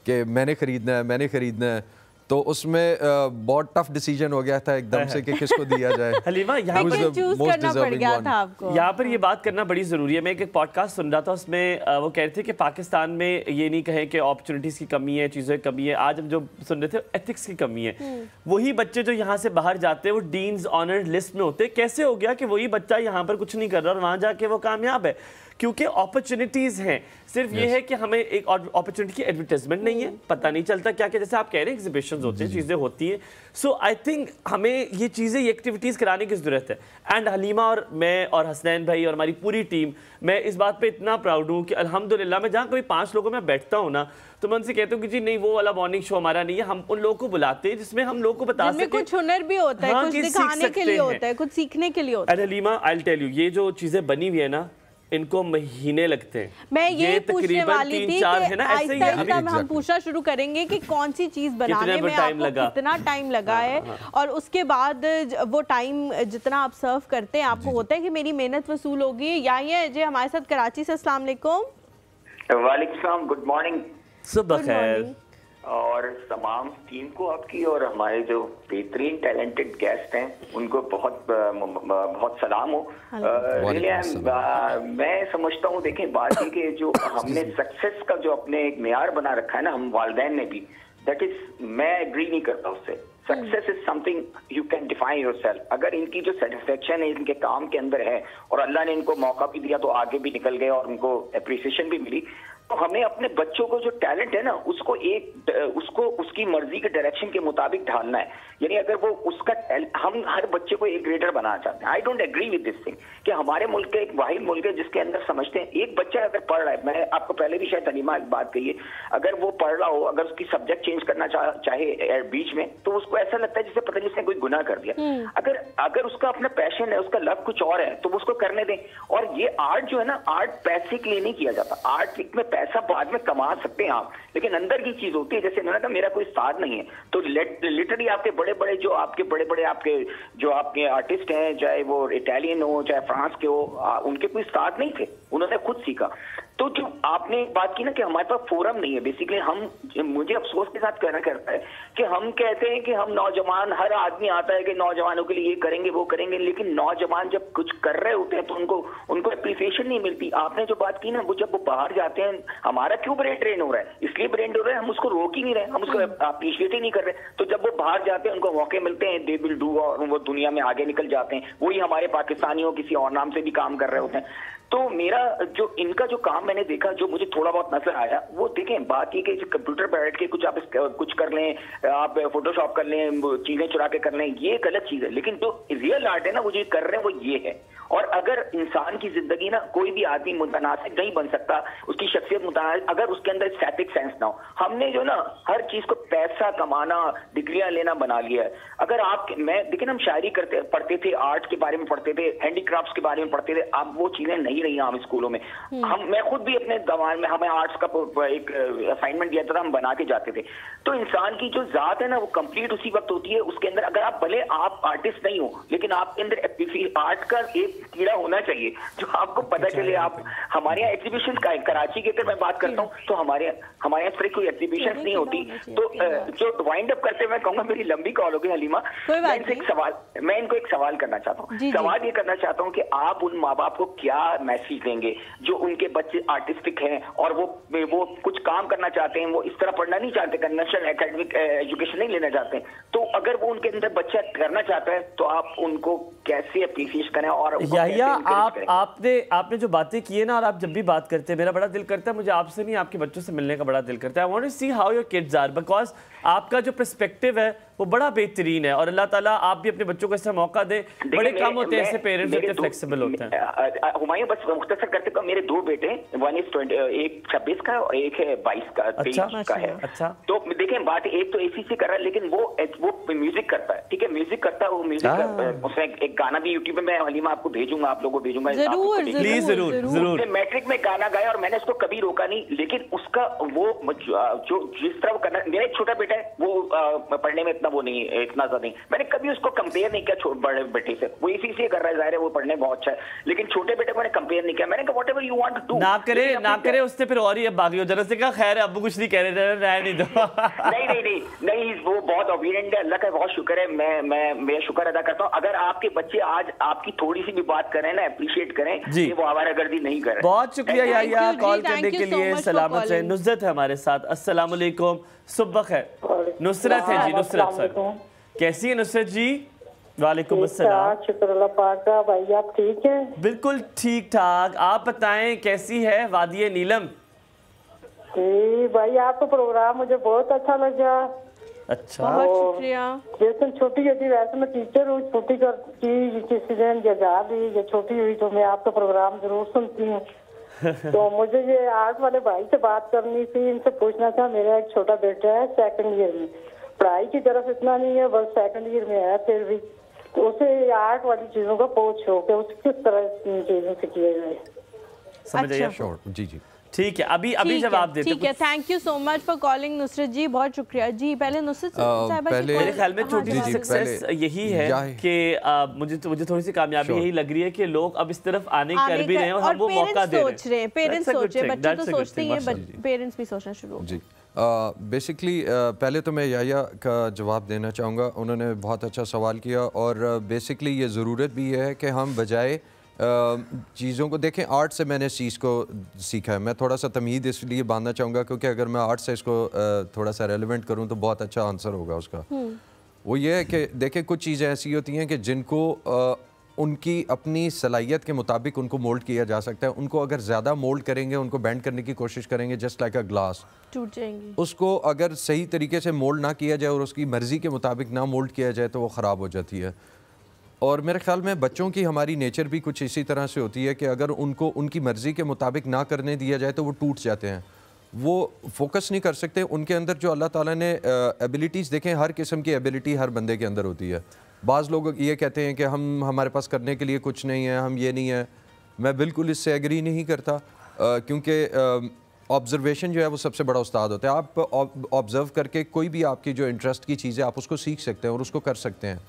C: कि मैंने ख़रीदना है। तो उसमें बहुत टफ डिसीजन हो गया था एकदम से कि किसको दिया जाए।
B: हलीमा यहाँ पर चूज करना पड़ गया था आपको। यहाँ पर ये बात करना बड़ी ज़रूरी है। मैं एक पॉडकास्ट सुन रहा था, उसमें वो कह रहे थे कि पाकिस्तान में ये नहीं कहें कि अपॉर्चुनिटीज़ की कमी है, चीज़ों की कमी है। आज हम जो सुन रहे थे एथिक्स की कमी है। वही बच्चे जो यहाँ से बाहर जाते हैं वो डीन्स ऑनर लिस्ट में होते। कैसे हो गया कि वही बच्चा यहाँ पर कुछ नहीं कर रहा और वहाँ जाके वो कामयाब है? क्योंकि अपॉर्चुनिटीज़ हैं। सिर्फ ये है कि हमें एक अपॉर्चुनिटी की एडवर्टाइजमेंट नहीं है, पता नहीं चलता क्या क्या, जैसे आप कह रहे हैं एग्जीबिशंस होते हैं, चीज़ें होती हैं। सो आई थिंक हमें ये चीज़ें, ये एक्टिविटीज़ कराने की ज़रूरत है। एंड हलीमा और मैं और हसनैन भाई और हमारी पूरी टीम, मैं इस बात पे इतना प्राउड हूँ कि अल्हम्दुलिल्लाह मैं जहाँ कभी 5 लोगों में बैठता हूँ ना, तो मैं उनसे कहता हूँ कि जी नहीं वो वाला मॉर्निंग शो हमारा नहीं है। हम उन लोगों को बुलाते हैं जिसमें हम लोगों को बता सकें,
A: कुछ हुनर भी होता है, कुछ दिखाने के लिए होता है, कुछ सीखने के लिए होता है।
B: Haleema I will tell you, ये जो चीज़ें बनी हुई है ना, इनको महीने लगते हैं।
A: मैं ये पूछने वाली थी कि
B: आहिस्ता
A: हम पूछना शुरू करेंगे कि कौन सी चीज बनाने में आपको कितना टाइम लगा है और उसके बाद वो टाइम जितना आप सर्व करते हैं आपको होता है कि मेरी मेहनत वसूल होगी। या ये जो हमारे साथ कराची से, अस्सलाम वालेकुम।
D: वालेकुम सलाम, गुड मॉर्निंग।
B: सुबह खैर।
D: और तमाम टीम को आपकी और हमारे जो बेहतरीन टैलेंटेड गेस्ट हैं उनको बहुत बहुत सलाम हो। मैं समझता हूँ, देखें बात ये कि जो हमने सक्सेस का जो अपने एक मेयार बना रखा है ना, हम वालिदैन ने भी, दैट इज, मैं एग्री नहीं करता उससे। Success is something you can define yourself. अगर इनकी जो सेटिस्फेक्शन है इनके काम के अंदर है और अल्लाह ने इनको मौका भी दिया तो आगे भी निकल गए और उनको अप्रिसिएशन भी मिली, तो हमें अपने बच्चों को जो टैलेंट है ना उसको उसकी मर्जी के डायरेक्शन के मुताबिक ढालना है। यानी अगर वो उसका हम हर बच्चे को एक ग्रेडर बनाना चाहते हैं। I don't agree with this thing कि हमारे मुल्क का एक वाहिद मुल्क है जिसके अंदर समझते हैं एक बच्चा अगर पढ़ रहा है, मैंने आपको पहले भी शायद हलीमा एक बात कही है, अगर वो पढ़ रहा हो, अगर उसकी सब्जेक्ट चेंज करना चाहे बीच में, तो उसको ऐसा लगता है जैसे पता नहीं उसने कोई गुनाह कर दिया। अगर उसका अपना पैशन है, उसका लव कुछ और है, तो उसको करने दें। और ये आर्ट जो है ना, आर्ट पैसे के लिए नहीं किया जाता। आर्ट में पैसा बाद में कमा सकते हैं आप, लेकिन अंदर की चीज होती है। जैसे मैंने कहा मेरा कोई साथ नहीं है, तो लिटरली आपके बड़े बड़े जो आपके आर्टिस्ट हैं, चाहे वो इटालियन हो चाहे फ्रांस के हो, उनके कोई साथ नहीं थे, उन्होंने खुद सीखा। तो जो आपने बात की ना कि हमारे पास फोरम नहीं है, बेसिकली मुझे अफसोस के साथ कहना करता है कि हम कहते हैं कि हम नौजवान, हर आदमी आता है कि नौजवानों के लिए ये करेंगे वो करेंगे, लेकिन नौजवान जब कुछ कर रहे होते हैं तो उनको एप्रिसिएशन नहीं मिलती। आपने जो बात की ना, वो जब वो बाहर जाते हैं, हमारा क्यों ब्रेन ड्रेन हो रहा है? इसलिए ब्रेन ड्रेन हो रहा है, हम उसको रोक ही नहीं रहे, हम उसको अप्रिशिएट ही नहीं कर रहे। तो जब वो बाहर जाते हैं, उनको मौके मिलते हैं, दे विल डू, और वो दुनिया में आगे निकल जाते हैं। वही हमारे पाकिस्तानियों किसी और नाम से भी काम कर रहे होते हैं। तो मेरा जो इनका जो काम मैंने देखा, जो मुझे थोड़ा बहुत नजर आया, वो देखें बात ये कि कंप्यूटर पर बैठ के कुछ कर लें, आप फोटोशॉप कर लें, चीजें चुरा के कर लें, ये गलत चीज है। लेकिन जो रियल आर्ट है ना, वो जो कर रहे हैं वो ये है। और अगर इंसान की जिंदगी ना, कोई भी आदमी मुतनासिब नहीं बन सकता, उसकी शख्सियत मुतनासिब, अगर उसके अंदर स्टैटिक सेंस ना हो। हमने जो ना हर चीज को पैसा कमाना, डिग्रियां लेना बना लिया है। अगर देखिए ना, हम शायरी पढ़ते थे, आर्ट के बारे में पढ़ते थे, हैंडीक्राफ्ट्स के बारे में पढ़ते थे, अब वो चीजें नहीं रही हम स्कूलों में। मैं खुद भी अपने दौरान में, हमें आर्ट्स का एक असाइनमेंट दिया था, हम बना के जाते थे। तो इंसान की जो जात है ना, वो कंप्लीट उसी वक्त होती है। उसके अंदर अगर आप भले आप आर्टिस्ट नहीं हो, लेकिन आपके अंदर आर्ट का एक कीड़ा होना चाहिए जो आपको पता चले। आप हमारे यहाँ एग्जीबिशन का, कराची की अगर मैं बात करता हूँ, तो हमारे यहाँ इस तरह कोई एग्जीबिशन नहीं होती। तो जो वाइंड अप करते हुए मैं कहूंगा, मेरी लंबी कॉल हो गई हलीमा, मैं इनको एक सवाल करना चाहता हूँ। सवाल ये करना चाहता हूँ कि आप उन माँ बाप को क्या मैसेज देंगे जो उनके बच्चे आर्टिस्टिक हैं और वो कुछ काम करना चाहते हैं, वो इस तरह पढ़ना नहीं चाहते, कन्वेंशनल एकेडमिक एजुकेशन नहीं लेना चाहते, तो अगर वो उनके अंदर बच्चा करना चाहता है, तो आप उनको कैसे अप्रिशिएट करें? और
B: या आपने जो बातें की है ना, और आप जब भी बात करते हैं, मेरा बड़ा दिल करता है, मुझे आपसे नहीं आपके बच्चों से मिलने का बड़ा दिल करता है। I want to see how your kids are, because आपका जो पर्सपेक्टिव है वो बड़ा बेहतरीन है। और अल्लाह ताला आप भी अपने बच्चों को ऐसा मौका दे। बड़े कम होते हैं ऐसे पेरेंट्स जो फ्लेक्सिबल होते हैं।
D: हुमायूं, बस मुख्तसर करते को, मेरे दो बेटे, एक 26 का और एक है 22 का, 23 का है।
B: अच्छा,
D: तो देखें बात, एक तो ACC कर रहा है, लेकिन वो म्यूजिक करता है, ठीक है, म्यूजिक करता है, वो म्यूजिक उसने एक गाना भी यूट्यूब पे, मैं हलीमा आपको भेजूंगा, आप लोगों को भेजूंगा,
B: प्लीज जरूर।
D: मैट्रिक में गाना गाया और मैंने उसको कभी रोका नहीं, लेकिन उसका वो जो जिस तरह वो करना, मेरा एक छोटा बेटा है, वो पढ़ने में इतना वो नहीं, इतना ज्यादा नहीं, मैंने कभी उसको कंपेयर नहीं किया बड़े बेटे से। वो ACC कर रहा है, जाहिर है वो पढ़ने बहुत अच्छा है, लेकिन छोटे बेटे को मैंने कंपेयर नहीं किया। मैंने कहा whatever you want to do,
B: ना करे उससे फिर और ही अब बागी हो जाना। से कहा खैर अब्बू कुछ नहीं कह रहे, रह नहीं दो।
D: नहीं, वो बहुत ओबीडिएंट है, अल्लाह का बहुत शुक्र है, मैं शुक्र अदा करता हूँ। अगर आपके बच्चे आज आपकी थोड़ी सी भी बात करें ना, अप्रिशिएट करें, कि वो आवारागर्दी नहीं कर रहे।
B: बहुत शुक्रिया याया कॉल करने के लिए। सलामत रहे। नुसरत है हमारे साथ। अस्सलाम वालेकुम, सुबह खैर। नुसरत है जी, नुसरत सर, कैसी है नुसरत जी? वालेकुम अस्सलाम।
E: शुक्र अल्लाह पाक का। भाई आप ठीक है?
B: बिल्कुल ठीक ठाक। आप बताएं कैसी है वादिये नीलम?
E: जी भाई, आपका प्रोग्राम मुझे बहुत अच्छा लगा।
B: अच्छा,
A: बहुत शुक्रिया।
E: जैसे छोटी होती, वैसे मैं टीचर हूँ, छोटी करती किसी दिन जा दी, जब छोटी हुई तो मैं आपका प्रोग्राम जरूर सुनती हूँ। तो मुझे ये आर्ट वाले भाई से बात करनी थी, इनसे पूछना था। मेरा एक छोटा बेटा है, 2nd ईयर में, पढ़ाई की तरफ इतना नहीं है, बस 2nd ईयर में है, फिर भी तो उसे आर्ट वाली चीजों का बहुत शौक है, उसे किस तरह चीजों से किया जाए?
B: समझ आइए?
C: जी
B: ठीक है, अभी जवाब देते हैं।
A: ठीक है, thank you so much for calling Nusrat ji, बहुत शुक्रिया जी। पहले नुसरत साहिबा,
B: मेरे ख्याल में छोटी सी सक्सेस यही है कि मुझे थोड़ी सी कामयाबी यही लग रही है कि लोग अब इस तरफ आने कर भी रहे हैं और हम वो मौका दे रहे हैं।
A: पेरेंट्स सोच रहे हैं, बच्चे तो सोचते ही हैं, पेरेंट्स भी सोचना शुरू
C: जी। बेसिकली पहले तो मैं याया का जवाब देना चाहूँगा। उन्होंने बहुत अच्छा सवाल किया और बेसिकली ये ज़रूरत भी है कि हम बजाय चीज़ों को देखें। आर्ट से मैंने इस चीज़ को सीखा है। मैं थोड़ा सा तमीद इसलिए बांधना चाहूँगा क्योंकि अगर मैं आर्ट से इसको थोड़ा सा रेलेवेंट करूँ तो बहुत अच्छा आंसर होगा उसका। वो ये है कि देखें कुछ चीज़ें ऐसी होती हैं कि जिनको उनकी अपनी सलाहियत के मुताबिक उनको मोल्ड किया जा सकता है। उनको अगर ज़्यादा मोल्ड करेंगे, उनको बेंड करने की कोशिश करेंगे, जस्ट लाइक अ ग्लास,
A: टूट जाएंगे।
C: उसको अगर सही तरीके से मोल्ड ना किया जाए और उसकी मर्ज़ी के मुताबिक ना मोल्ड किया जाए तो वो ख़राब हो जाती है। और मेरे ख्याल में बच्चों की हमारी नेचर भी कुछ इसी तरह से होती है कि अगर उनको उनकी मर्ज़ी के मुताबिक ना करने दिया जाए तो वो टूट जाते हैं, वो फोकस नहीं कर सकते। उनके अंदर जो अल्लाह ताला ने एबिलिटीज़, देखें हर किस्म की एबिलिटी हर बंदे के अंदर होती है। बाज़ लोग ये कहते हैं कि हमारे पास करने के लिए कुछ नहीं है, हम ये नहीं है। मैं बिल्कुल इससे एग्री नहीं करता, क्योंकि ऑब्जर्वेशन जो है वो सबसे बड़ा उस्ताद होता है। आप ऑब्ज़र्व करके कोई भी आपकी जो इंटरेस्ट की चीज़ है आप उसको सीख सकते हैं और उसको कर सकते हैं।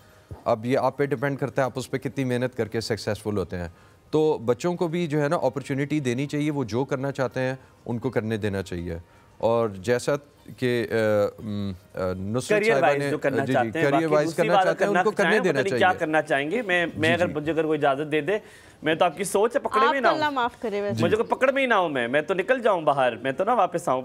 C: अब ये आप पे डिपेंड करता है आप उस पर कितनी मेहनत करके सक्सेसफुल होते हैं। तो बच्चों को भी जो है ना अपॉर्चुनिटी देनी चाहिए, वो जो करना चाहते हैं उनको करने देना चाहिए। और जैसा कि नुसरत साहिबा ने करियर वाइज करना चाहते हैं उनको करने देना चाहिए।
B: क्या करना चाहेंगे, मैं अगर मुझे कोई इजाजत दे दे, मैं तो आपकी सोच है पकड़े में ना हूं,
A: माफ करे वैसे
B: मुझे को पकड़ में ही ना हूं, मैं तो निकल जाऊं बाहर, मैं तो ना वापस आऊं।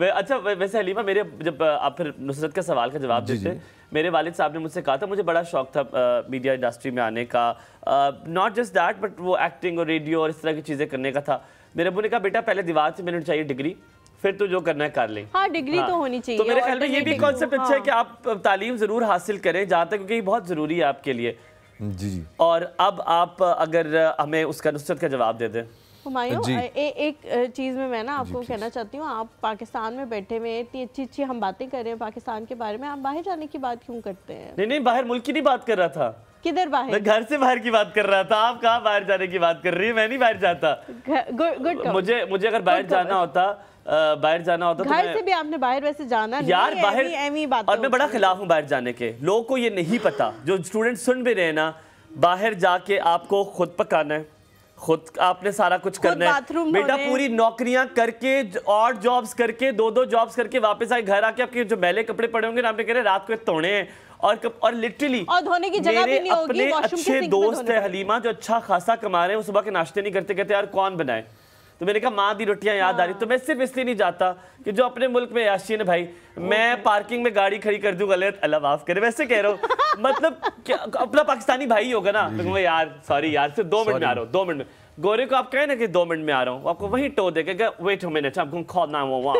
B: अच्छा वैसे हलीमा, मेरे जब आप फिर नुसरत के सवाल का जवाब देते, मेरे वालिद साहब ने मुझसे कहा था, मुझे बड़ा शौक था मीडिया इंडस्ट्री में आने का, नॉट जस्ट दैट बट वो एक्टिंग और रेडियो और इस तरह की चीज़ें करने का था। मेरे अब्बू ने कहा बेटा पहले दीवार से मिलनी चाहिए डिग्री, फिर तू जो करना है कर ले।
A: हाँ, डिग्री तो होनी चाहिए।
B: तो मेरे ख्याल में ये भी कॉन्सेप्ट अच्छा है कि आप तालीम ज़रूर हासिल करें जहाँ तक, क्योंकि ये बहुत ज़रूरी है आपके लिए।
C: जी।
B: और अब आप अगर हमें उसका नुसरत का जवाब दे दें।
A: हुमायूं, एक चीज़ में मैं ना आपको कहना चाहती हूँ, आप पाकिस्तान में बैठे हुए इतनी अच्छी हम बातें कर रहे हैं पाकिस्तान के बारे में, आप बाहर जाने की बात क्यों करते हैं?
B: नहीं, बाहर मुल्क की नहीं बात कर रहा था।
A: किधर बाहर?
B: मैं घर से बाहर की बात कर रहा था। आप कहाँ बाहर जाने की बात कर रही है? मैं नहीं बाहर जाता।
A: गुड।
B: मुझे अगर बाहर जाना होता तो
A: घर से भी आपने बाहर वैसे जाना नहीं
B: यार, बाहर
A: एमी बात।
B: और मैं बड़ा खिलाफ हूँ बाहर जाने के। लोगों को ये नहीं पता, जो स्टूडेंट सुन भी रहे ना, बाहर जाके आपको खुद पकाना है, खुद आपने सारा कुछ करना है बेटा। पूरी नौकरियां करके और जॉब्स करके, दो जॉब्स करके वापस आए घर आके आपके जो मैले कपड़े पड़े होंगे ना, आपने कह रहे रात को तोड़े हैं और लिटरली
A: और धोने की जगह भी नहीं होगी।
B: मेरे अपने अच्छे दोस्त है हलीमा जो अच्छा खासा कमा रहे हैं, वो सुबह के नाश्ते नहीं करते, कहते यार कौन बनाए। तो मैंने कहा माँ दी रोटियां याद आ रही। तो मैं सिर्फ इसलिए नहीं जाता कि जो अपने मुल्क में याशी है भाई, मैं पार्किंग में गाड़ी खड़ी कर दूं, गलत अल्लाह माफ करे, वैसे कह रहा हूँ मतलब अपना पाकिस्तानी भाई होगा ना, तो यार सॉरी यार सिर्फ 2 मिनट में आ रहा हूँ, 2 मिनट में। गोरे को आप कहें ना कि 2 मिनट में आ रहा हूँ, आपको वही टो देगा, वेट अ मिनट आपको कॉल ना वो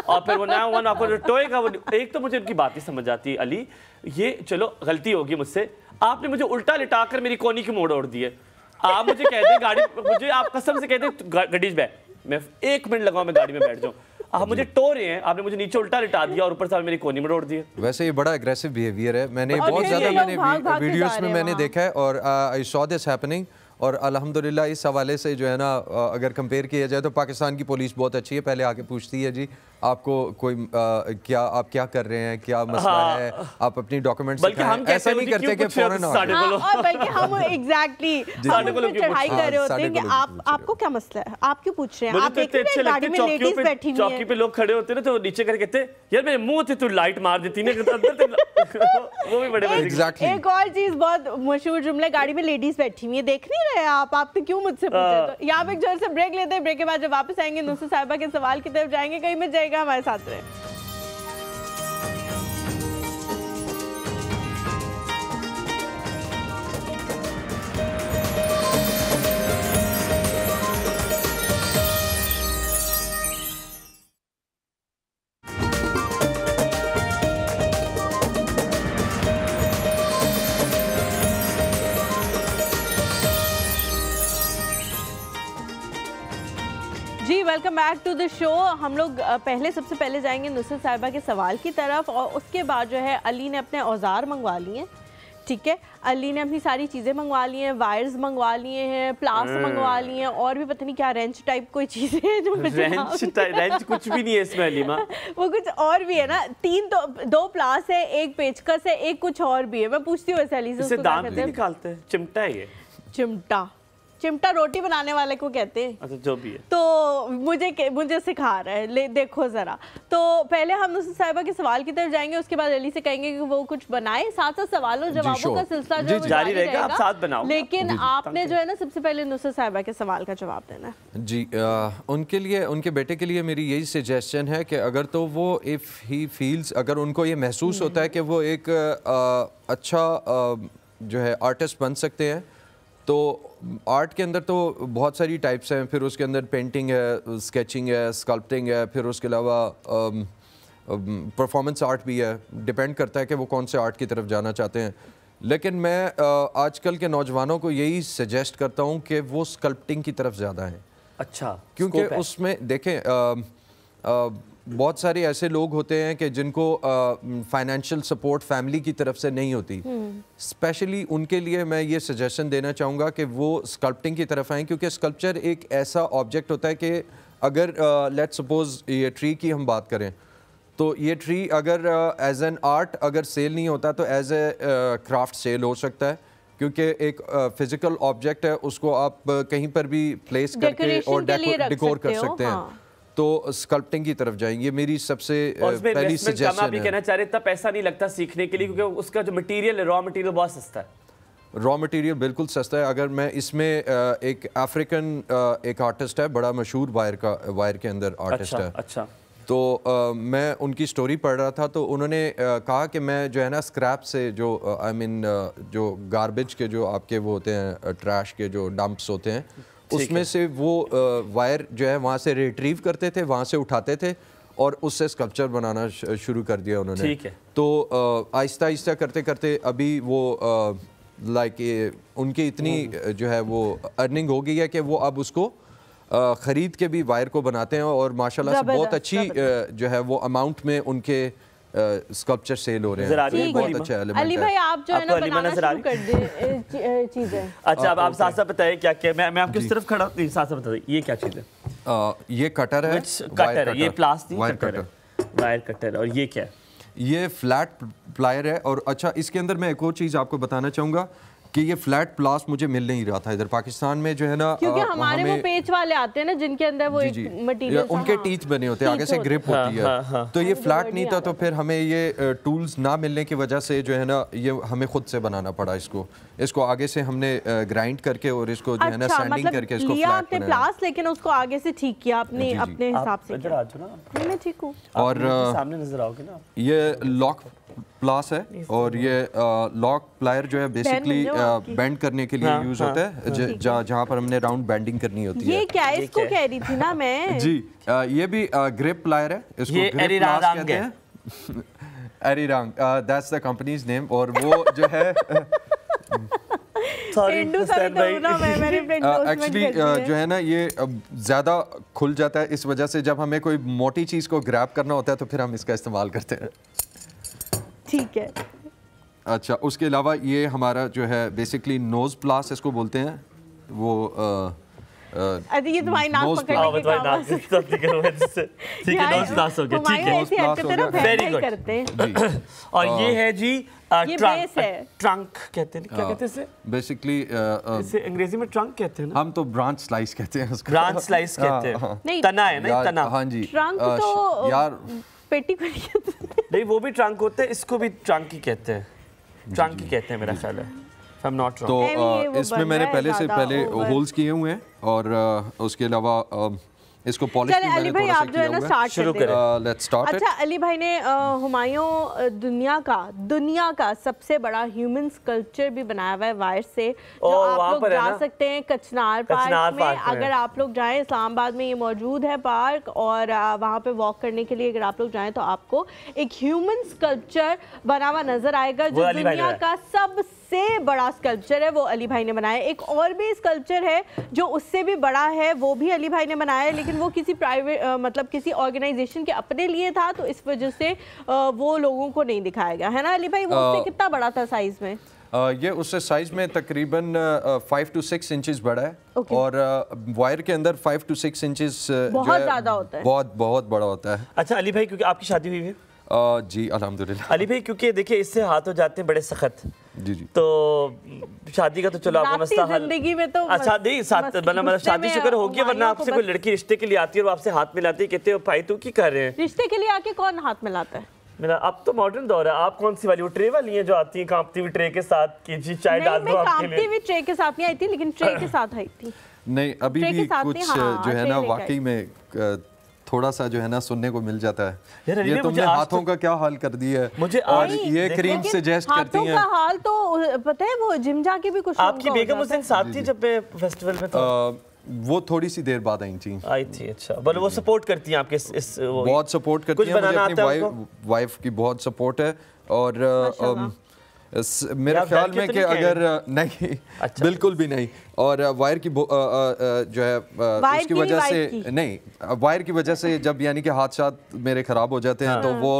B: और फिर वो ना आपको जो टोएगा वो। एक तो मुझे उनकी बात ही समझ आती है, अली ये चलो गलती होगी मुझसे, आपने मुझे उल्टा लिटाकर मेरी कोनी की मोड़ ओढ़ दी है। आप मुझे कहते गाड़ी, मुझे आप कसम से कहते गाड़ी बैठ, मैं 1 मिनट लगाऊं मैं गाड़ी में बैठ जाऊं, आप मुझे टो रहे हैं, आपने मुझे नीचे उल्टा लिटा दिया और ऊपर से मेरी कोनी में ओढ़ दी है।
C: वैसे ये बड़ा एग्रेसिव बिहेवियर है, मैंने बहुत ज़्यादा वीडियोस में मैंने देखा है और आई सॉ दिस हैपनिंग। और अल्हम्दुलिल्लाह इस हवाले से जो है ना, अगर कंपेयर किया जाए तो पाकिस्तान की पुलिस बहुत अच्छी है। पहले आके पूछती है जी आपको कोई क्या, आप क्या कर रहे हैं, क्या मसला है, आप अपनी डॉक्यूमेंट्स दिखाएं। ऐसा नहीं करते कि फौरन
A: और बल्कि हम एग्जैक्टली चढ़ाई कर रहे होते हैं कि आपको क्या मसला है, आप क्यों पूछ रहे हैं। आप देख रहे हैं गाड़ी में लेडीज बैठी हुई हैं,
B: चौकी पे लोग खड़े होते हैं तो नीचे करके कहते यार मेरे मुंह से तू लाइट मार देती ना, वो भी बड़े मजे।
A: एक और चीज बहुत मशहूर जुमला, गाड़ी में लेडीज बैठी हुई है, देख नहीं रहे आप तो क्यों मुझसे पूछे। तो यहाँ पे जोर से ब्रेक लेते हैं, ब्रेक के बाद जब वापस आएंगे नुसरत साहिबा के सवाल की तरफ जाएंगे, कहीं में जाएगा, हमारे साथ रहे। जी welcome back to the show. हम लोग सबसे पहले जाएंगे नुसरत साहिबा के सवाल की तरफ और उसके बाद जो है अली ने अपने औजार मंगवा लिए हैं, ठीक है। अली ने अपनी सारी चीज़ें मंगवा ली हैं, वायर्स मंगवा लिए हैं, प्लास मंगवा लिए हैं और भी पता नहीं क्या रेंच टाइप कोई चीज़ें हैं जो
B: रेंच कुछ भी नहीं है इसमें अलीमा,
A: वो कुछ और भी है ना। 2 प्लास है, 1 पेचकस है, एक कुछ और भी है। मैं पूछती हूँ अली से,
B: दांत नहीं निकालते हैं, चिमटा है ये,
A: चिमटा रोटी बनाने वाले को कहते हैं।
B: अच्छा जो भी है।
A: तो मुझे सिखा रहा है, देखो जरा। तो पहले हम नुसरत साहिबा के सवाल की तरफ जाएंगे, उसके बाद अली से कहेंगे कि वो कुछ बनाए, साथ साथ सवालों जवाबों का सिलसिला जो
B: जारी रहेगा, आप साथ बनाओ।
A: लेकिन आपने जो है ना सबसे पहले नुसरत साहिबा के सवाल का जवाब देना है।
C: जी उनके लिए, उनके बेटे के लिए मेरी यही सजेशन है कि अगर तो वो इफ़ ही फील्स, अगर उनको ये महसूस होता है कि वो एक अच्छा जो है आर्टिस्ट बन सकते हैं। तो आर्ट के अंदर तो बहुत सारी टाइप्स हैं, फिर उसके अंदर पेंटिंग है, स्केचिंग है, स्कल्पटिंग है, फिर उसके अलावा परफॉर्मेंस आर्ट भी है। डिपेंड करता है कि वो कौन से आर्ट की तरफ जाना चाहते हैं। लेकिन मैं आजकल के नौजवानों को यही सजेस्ट करता हूँ कि वो स्कल्पटिंग की तरफ ज़्यादा हैं।
B: अच्छा,
C: क्योंकि उसमें देखें बहुत सारे ऐसे लोग होते हैं कि जिनको फाइनेंशियल सपोर्ट फैमिली की तरफ से नहीं होती। स्पेशली उनके लिए मैं ये सजेशन देना चाहूँगा कि वो स्कल्पटिंग की तरफ आएँ, क्योंकि स्कल्पचर एक ऐसा ऑब्जेक्ट होता है कि अगर लेट्स सपोज ये ट्री की हम बात करें, तो ये ट्री अगर एज एन आर्ट अगर सेल नहीं होता तो एज ए क्राफ्ट सेल हो सकता है, क्योंकि एक फिजिकल ऑब्जेक्ट है, उसको आप कहीं पर भी प्लेस करके और डेकोर कर सकते हैं। हाँ। तो स्कल्पटिंग की तरफ जाएंगे, मेरी सबसे पहली सजेशन है।
B: आप ये कहना चाह रहे इतना पैसा नहीं लगता सीखने के लिए, क्योंकि उसका जो मटेरियल है, रॉ मटेरियल बहुत सस्ता है।
C: रॉ मटेरियल बिल्कुल सस्ता है। अगर मैं इसमें एक अफ्रीकन एक आर्टिस्ट है, बड़ा मशहूर वायर के अंदर आर्टिस्ट है।
B: अच्छा।
C: तो मैं उनकी स्टोरी पढ़ रहा था, तो उन्होंने कहा कि मैं जो है ना स्क्रैप से जो जो गार्बेज के जो आपके वो होते हैं, ट्रैश के जो डंप्स होते हैं, उसमें से वो वायर जो है वहाँ से रिट्रीव करते थे, वहाँ से उठाते थे और उससे स्कल्पचर बनाना शुरू कर दिया उन्होंने।
B: ठीक है।
C: तो आहिस्ता आहिस्ता करते करते अभी वो लाइक उनकी इतनी जो है वो अर्निंग हो गई है कि वो अब उसको ख़रीद के भी वायर को बनाते हैं और माशाल्लाह से बहुत अच्छी जो है वो अमाउंट में उनके स्कल्पचर सेल हो रहे हैं। बहुत अच्छा एलिमेंट है।
A: अली भाई आप जो है ना बनाना शुरू कर दे चीजें।
B: अच्छा, अब आप साथ साथ बताइए क्या क्या। मैं आपकी उस तरफ खड़ा हूं, साथ साथ बताइए ये क्या चीज़ है।
C: ये कटर है।
B: कटर है, ये plastic wire cutter. Wire cutter. और ये क्या है?
C: ये फ्लैट प्लायर है। और अच्छा, इसके अंदर मैं एक और चीज़ आपको बताना चाहूँगा कि ये फ्लैट प्लास मुझे मिल नहीं रहा था इधर पाकिस्तान में, जो है ना,
A: क्योंकि हमारे वो पेच वाले आते हैं ना जिनके अंदर वो एक मटेरियल,
C: उनके टीथ बने होते हैं, आगे से ग्रिप होती है। तो ये फ्लैट नहीं था, तो फिर हमें ये टूल्स ना मिलने की वजह से जो है ना, ये हमें खुद से बनाना पड़ा। इसको आगे से हमने ग्राइंड करके और इसको जो है ना सैंडिंग करके इसको फ्लैट बनाया।
A: प्लास, लेकिन उसको आगे से ठीक किया अपने हिसाब से।
B: इधर आ जाओ ना,
A: मैं ठीक हूँ।
C: और
B: सामने नजर आओगे ना।
C: ये लॉक प्लास है और ये लॉक प्लायर जो है बेसिकली बेंड करने के लिए यूज होता है, जहाँ पर हमने राउंड बेंडिंग करनी होती है।
A: ये क्या है? इसको कह रही थी ना मैं
C: जी। ये भी ग्रिप प्लायर है, इसको ग्रिप प्लास कहते हैं। एरीरांग, दैट्स द कंपनीज नेम। और वो जो है एक्चुअली जो है ना, ये ज़्यादा खुल जाता है, इस वजह से जब हमें कोई मोटी चीज़ को ग्रैब करना होता है तो फिर हम इसका इस्तेमाल करते हैं।
A: ठीक है।
C: अच्छा, उसके अलावा ये हमारा जो है बेसिकली नोज प्लास इसको बोलते हैं। वो
A: अरे ये तुम्हारी नाक पकड़ने की काम है।
B: ठीक है, नोज प्लास हो गया। ठीक है,
C: नोज प्लास हो गया।
B: Very good. और ये है जी
A: ट्रंक है।
B: ट्रंक कहते हैं, क्या कहते हैं इसे?
C: बेसिकली
B: इसे अंग्रेजी में ट्रंक कहते हैं ना।
C: हम तो ब्रांच स्लाइस कहते हैं उसको।
B: ब्रांच स्लाइस कहते हैं। तना है ना, तना।
C: हाँ जी।
A: ट्रंक तो
C: यार
A: पेटी को
B: नहीं, वो भी ट्रंक होते हैं, इसको भी ट्रंक ही कहते हैं। ट्रंक ही कहते हैं मेरा ख्याल है। I'm not wrong.
C: तो इसमें मैंने पहले होल्स किए हुए हैं और उसके अलावा इसको पॉलिश भी मैंने थोड़ा सा किया हुआ है।
B: शुरू करें।
C: Let's start.
A: अच्छा, अली भाई ने हुमायूं दुनिया का सबसे बड़ा ह्यूमन स्कल्पचर भी बनाया हुआ है वायर से, जो आप लोग जा सकते हैं कचनार पार्क में। अगर आप लोग जाएं, इस्लामाबाद में ये मौजूद है पार्क, और वहाँ पे वॉक करने के लिए अगर आप लोग जाएं तो आपको एक ह्यूमन स्कल्पचर बना हुआ नजर आएगा, जो दुनिया का सबसे बड़ा स्कल्पचर है, वो अली भाई ने बनाया है। एक और भी स्कल्पचर है जो उससे भी बड़ा है, वो भी अली भाई ने बनाया है, लेकिन वो किसी प्राइवेट मतलब किसी ऑर्गेनाइजेशन के अपने लिए था, तो इस वजह से वो लोगों को नहीं दिखाया गया, है ना अली भाई? वो उससे कितना बड़ा था साइज में?
C: ये उससे साइज में तकरीबन 5 to 6 इंचेस बड़ा है। और वायर के अंदर 5 to 6 इंचेस
A: बहुत ज्यादा होता है,
C: बहुत बड़ा होता है।
B: अच्छा अली भाई, क्योंकि आपकी शादी हुई है?
C: जी अल्हम्दुलिल्लाह।
B: अली भाई, क्योंकि देखिए इससे हाथ हो जाते हैं बड़े सख्त।
C: जी।
B: तो शादी का तो चलो आपको मसला हल।
A: जिंदगी में तो
B: अच्छा नहीं, मतलब शादी शुक्र होगी, वरना आपसे कोई लड़की रिश्ते के लिए आती है और आपसे हाथ मिलाती है, कहते हो भाई तू क्या कर रहे हैं?
A: रिश्ते के लिए आके कौन हाथ मिलाता है?
B: मेरा अब तो मॉडर्न दौर है। आप कौन सी वाली, वो ट्रे वाली हैं जो आती हैं कांपती हुई ट्रे के साथ कि जी चाय डाल दो आपके लिए?
A: कांपती हुई ट्रे के साथ नहीं आई थी, लेकिन ट्रे के साथ आई थी।
C: नहीं, अभी भी कुछ जो है ना वाकई में थोड़ा सा जो है ना सुनने को मिल जाता है।
B: ये
C: तुमने हाथों का क्या हाल कर दिया है मुझे, और ये क्रीम सजेस्ट करती हैं।
A: हाथों का हाल तो पता है, वो जिम जाके भी कुछ
B: आपकी बेगम उस दिन साथ थी जब फेस्टिवल में? तो
C: वो थोड़ी सी देर बाद आई थी। अच्छा, बोलो वो सपोर्ट करती हैं आपके इस बहुत सपोर्ट करती हैं। मुझे अपनी वाइफ की बहुत सपोर्ट है, और मेरे ख्याल में कि अगर नहीं, अच्छा, बिल्कुल भी नहीं, और वायर की जो है उसकी वजह से नहीं, वायर की वजह से जब यानी कि हाथ साथ मेरे ख़राब हो जाते हैं तो वो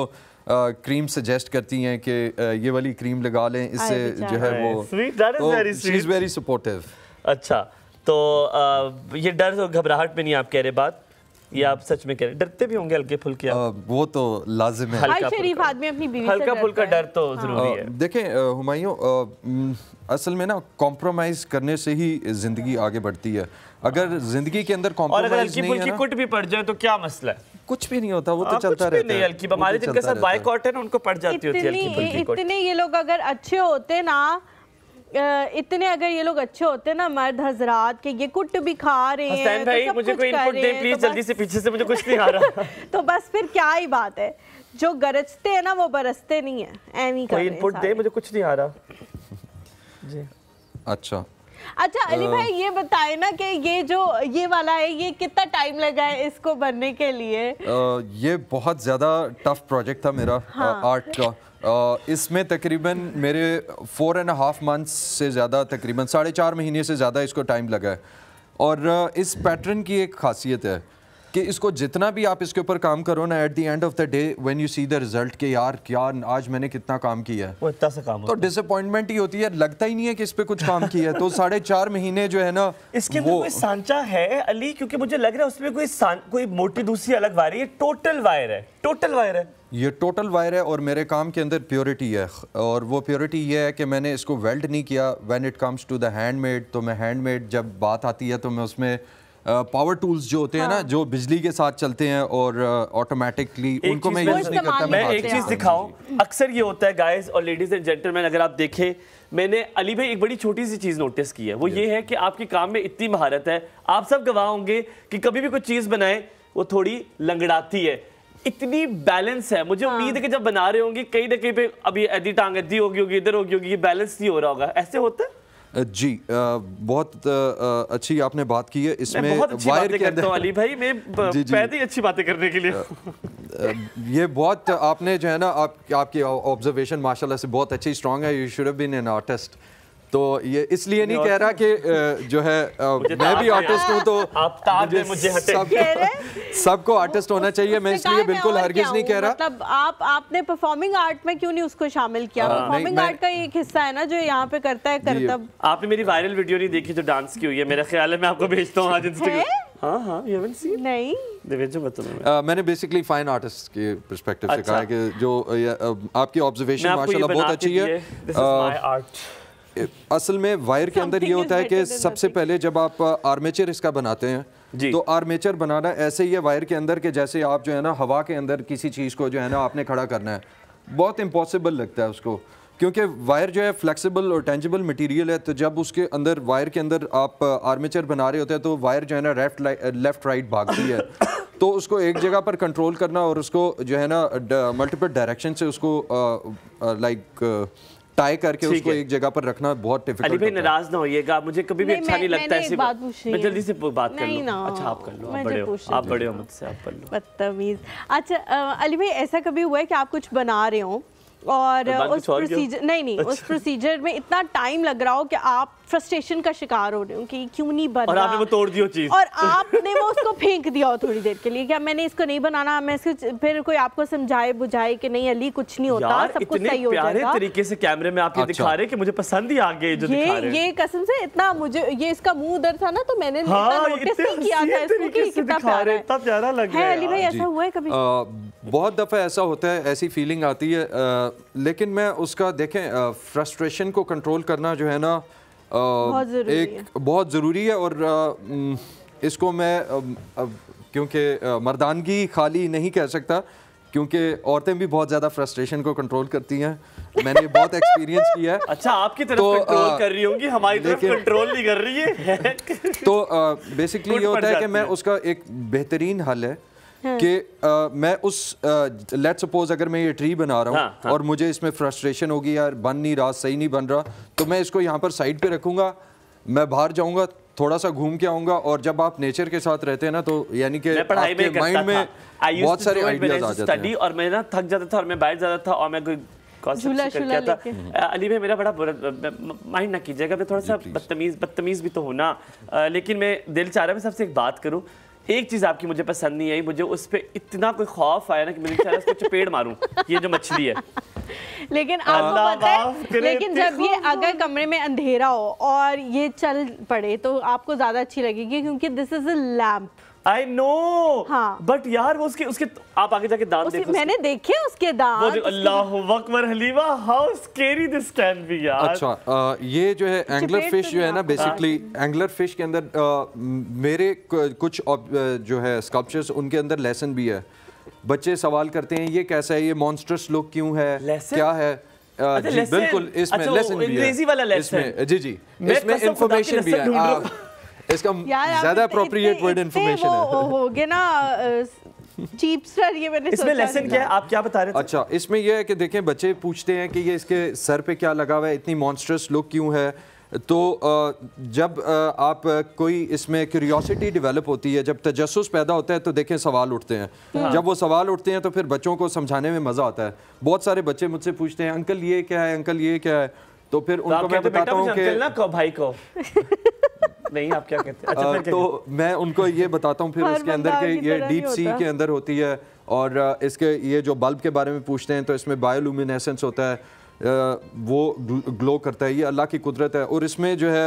C: क्रीम सजेस्ट करती हैं कि ये वाली क्रीम लगा लें, इससे जो है वो शी इज़ वेरी सपोर्टिव।
B: अच्छा, तो ये डर और घबराहट में नहीं आप कह रहे बात, ये आप सच में कह रहे? डरते भी होंगे हल्के फुल्के? वो तो लाजिम है,
A: शरीफ आदमी अपनी बीवी से
B: हल्का फुल्का डर तो जरूरी है।
C: देखें हुमायूं, असल में ना कॉम्प्रोमाइज करने से ही जिंदगी आगे बढ़ती है। अगर जिंदगी के अंदर कॉम्प्रोमाइज नहीं है ना,
B: कुट भी पड़ जाए तो क्या मसला है?
C: कुछ भी नहीं होता, वो तो चलता रहता है।
B: हल्की हमारे जिनके साथ बायकॉट है ना, उनको पड़ जाती होती है हल्की फुल्की कुट।
A: इतने ये लोग अगर अच्छे होते ना, इतने अगर ये लोग अच्छे होते ना मर्द हजरात के, ये कुट भी खा रहे हैं,
B: हसनैन भाई मुझे कोई इनपुट दे प्लीज, जल्दी से, पीछे से मुझे कुछ नहीं आ रहा।
A: तो बस फिर क्या ही बात है, जो गरजते हैं ना वो बरसते नहीं है, एवी
B: कोई इनपुट दे, मुझे कुछ नहीं आ रहा जी।
C: अच्छा
A: अली भाई ये बताए ना कि ये वाला है, ये कितना टाइम लगा है इसको बनने के लिए?
C: ये बहुत ज़्यादा टफ प्रोजेक्ट था मेरा, आर्ट का। इसमें तकरीबन मेरे 4.5 मंथ्स से ज़्यादा, तकरीबन 4.5 महीने से ज़्यादा इसको टाइम लगा है। और इस पैटर्न की एक खासियत है कि इसको जितना भी आप इसके ऊपर काम करो ना, at the end of the day when you see the result कि यार क्या आज मैंने कितना काम किया है,
B: वो इतना सा काम
C: तो डिसअपॉइंटमेंट ही होती है, लगता ही नहीं है कि इस पे कुछ काम किया है। तो 4.5 महीने जो है ना,
B: इसके अंदर कोई सांचा है अली? क्योंकि मुझे लग रहा है उसमें कोई मोटी दूसरी अलग वायर है, ये टोटल वायर है, टोटल वायर है,
C: ये टोटल वायर है। और मेरे काम के अंदर प्योरिटी है, और वो प्योरिटी ये है कि मैंने इसको वेल्ड नहीं किया। When it comes to the handmade, तो मैं हैंडमेड जब बात आती है तो मैं उसमें पावर टूल्स जो होते हैं ना, जो बिजली के साथ चलते हैं और ऑटोमेटिकली उनको मैं यूज नहीं करता।
B: मैं एक चीज दिखाऊं, अक्सर ये होता है गाइस और लेडीज एंड जेंटलमैन, अगर आप देखें, मैंने अली भाई एक बड़ी छोटी सी चीज नोटिस की है, वो ये है कि आपके काम में इतनी महारत है, आप सब गवाह होंगे कि कभी भी कोई चीज बनाए वो थोड़ी लंगड़ाती है, इतनी बैलेंस है। मुझे उम्मीद है कि जब बना रहे होंगे कहीं ना कहीं पे अभी आधी टांग इधर होगी, इधर होगी, ये बैलेंस नहीं हो रहा होगा, ऐसे होता है?
C: जी बहुत अच्छी आपने बात की है। इसमें
B: वायर के अंदर अली भाई मैं पैदा ही अच्छी बातें करने के लिए
C: ये बहुत आपने जो है ना, आपकी ऑब्जर्वेशन माशाल्लाह से बहुत अच्छी स्ट्रांग है। You should have been an artist. तो ये इसलिए नहीं कह रहा कि जो है मैं भी आर्टिस्ट हूँ, तो आप सबको आर्टिस्ट होना चाहिए, मैं इसलिए बिल्कुल हरगिज नहीं कह रहा।
A: मतलब आपने परफॉर्मिंग आर्ट में क्यों नहीं उसको शामिल किया? परफॉर्मिंग आर्ट का एक हिस्सा है ना जो यहाँ पे करता है करतब।
B: आपने मेरी वायरल वीडियो नहीं देखी जो डांस की हुई है? मेरा ख्याल है मैं आपको भेजता हूँ आज इंस्टाग्राम। हाँ, you haven't seen?
A: नहीं,
C: मैंने बेसिकली फाइन आर्टिस्ट के पर्सपेक्टिव से कहा है कि जो आपकी ऑब्जर्वेशन माशाल्लाह बहुत अच्छी है। असल में वायर के अंदर ये होता है कि सबसे पहले जब आप आर्मेचर इसका बनाते हैं, तो आर्मेचर बनाना ऐसे ही है वायर के अंदर के जैसे आप जो है ना हवा के अंदर किसी चीज़ को जो है ना आपने खड़ा करना है, बहुत इम्पॉसिबल लगता है उसको, क्योंकि वायर जो है फ्लेक्सिबल और टेंजिबल मटेरियल है। तो जब उसके अंदर वायर के अंदर आप आर्मेचर बना रहे होते हैं तो वायर जो है ना लेफ्ट राइट भागती है, तो उसको एक जगह पर कंट्रोल करना और उसको जो है ना मल्टीपल डायरेक्शन से उसको टाई करके उसको एक जगह पर रखना बहुत डिफिकल्ट।
B: अली भाई नाराज ना होइएगा, मुझे कभी भी अच्छा नहीं लगता ऐसी बात। मैं जल्दी से बात कर लूं। अच्छा आप कर लो, आप बड़े हो मुझसे, आप कर लो।
A: बदतमीज। अच्छा अली भाई ऐसा कभी हुआ है कि आप कुछ बना रहे हो और उस प्रोसीजर उस प्रोसीजर में इतना टाइम लग रहा हो कि आप फ्रस्ट्रेशन का शिकार हो रहे हो कि क्यों नहीं बन रहा,
B: और आपने वो तोड़ दिया चीज,
A: और आपने वो उसको फेंक दिया हो थोड़ी देर के लिए, क्या मैंने इसको नहीं बनाना, मैं इसको फिर कोई आपको समझाए बुझाए कि नहीं अली कुछ नहीं होता, सब कुछ सही हो जाएगा।
B: प्यारे तरीके से कैमरे में आप ये दिखा रहे कि मुझे पसंद ही आ गया जो दिखा रहे हैं।
A: ये कसम से इतना मुझे ये इसका मुंह उधर था ना, तो मैंने नोटिस नहीं किया था इसको कि कितना
B: प्यारा लग रहा है।
A: अली भाई ऐसा हुआ है कभी?
C: बहुत दफ़ा ऐसा होता है, ऐसी फीलिंग आती है, लेकिन मैं उसका देखें फ्रस्ट्रेशन को कंट्रोल करना जो है ना बहुत ज़रूरी है। और इसको मैं क्योंकि मर्दानगी खाली नहीं कह सकता, क्योंकि औरतें भी बहुत ज़्यादा फ्रस्ट्रेशन को कंट्रोल करती हैं, मैंने बहुत एक्सपीरियंस किया है।
B: अच्छा आपकी तरफ कंट्रोल कर रही होंगी, हमारी तरफ कंट्रोल नहीं कर रही है।
C: तो बेसिकली ये होता है कि मैं उसका एक बेहतरीन हल है कि मैं उस लेट्स सपोज अगर मैं ये ट्री बना रहा हूँ और मुझे इसमें फ्रस्ट्रेशन होगी, यार बन नहीं रहा, सही नहीं बन रहा, तो मैं इसको यहाँ पर साइड पे रखूँगा, मैं बाहर जाऊँगा, थोड़ा सा घूम के आऊँगा। और जब आप नेचर के साथ रहते हैं ना, तो यानी कि आपके माइंड में बहुत सारे आइडियाज आ जाते हैं।
B: और मैं ना थक जाता था और मैं बैठ जाता था और मैं कोई अली भाई मेरा बड़ा माइंड ना कीजिएगा, मैं थोड़ा सा बदतमीज भी तो हूँ ना, लेकिन मैं दिल चाह रहा है मैं सबसे एक बात करूँ। एक चीज आपकी मुझे पसंद नहीं आई, मुझे उस पे इतना कोई खौफ आया ना कि मैंने उसको चपेट मारूं, ये जो मछली है।
A: लेकिन आपको पता है, लेकिन जब ये अगर कमरे में अंधेरा हो और ये चल पड़े तो आपको ज्यादा अच्छी लगेगी, क्योंकि this is a lamp.
B: I know, हाँ। बट यार वो उसके आप आगे जाके दांत देखो,
A: मैंने देखे उसके दांत।
B: अल्लाह अकबर Halima, how scary this can be यार।
C: अच्छा, ये जो है एंगलर फिश जो है ना, बेसिकली एंगलर फिश के अंदर मेरे कुछ जो है स्कल्पचर्स, उनके अंदर लेसन भी है। बच्चे सवाल करते हैं ये कैसा है, ये मॉन्स्टरस लुक क्यों है, क्या है। जी बिल्कुल, इसमें लेसन भी है,
B: अंग्रेजी वाला लेसन।
C: जी इसमें इंफॉर्मेशन भी है। इसका ज्यादा अप्रोप्रिएट वर्ड इंफॉर्मेशन है।
A: हो गया ना चीपस्टर, ये मैंने
B: इसमें लेसन क्या है, आप क्या बता रहे थे?
C: अच्छा, इसमें यह है कि देखें, बच्चे पूछते हैं कि ये इसके सर पे क्या लगा हुआ है, इतनी मॉन्स्टरस लुक क्यों है। तो जब आप कोई इसमें क्यूरियोसिटी डेवलप होती है, जब तजस्सुस पैदा होता है, तो देखें सवाल उठते हैं। जब वो सवाल उठते हैं तो फिर बच्चों को समझाने में मज़ा आता है। बहुत सारे बच्चे मुझसे पूछते हैं अंकल ये क्या है, अंकल ये क्या है, तो फिर उनको मैं बताता हूँ कि
B: भाई को नहीं, आप क्या कहते हैं? अच्छा,
C: तो मैं उनको ये बताता हूँ फिर उसके अंदर के ये डीप सी के अंदर होती है, और इसके ये जो बल्ब के बारे में पूछते हैं तो इसमें बायोलुमिनेसेंस होता है, वो ग्लो करता है, ये अल्लाह की कुदरत है। और इसमें जो है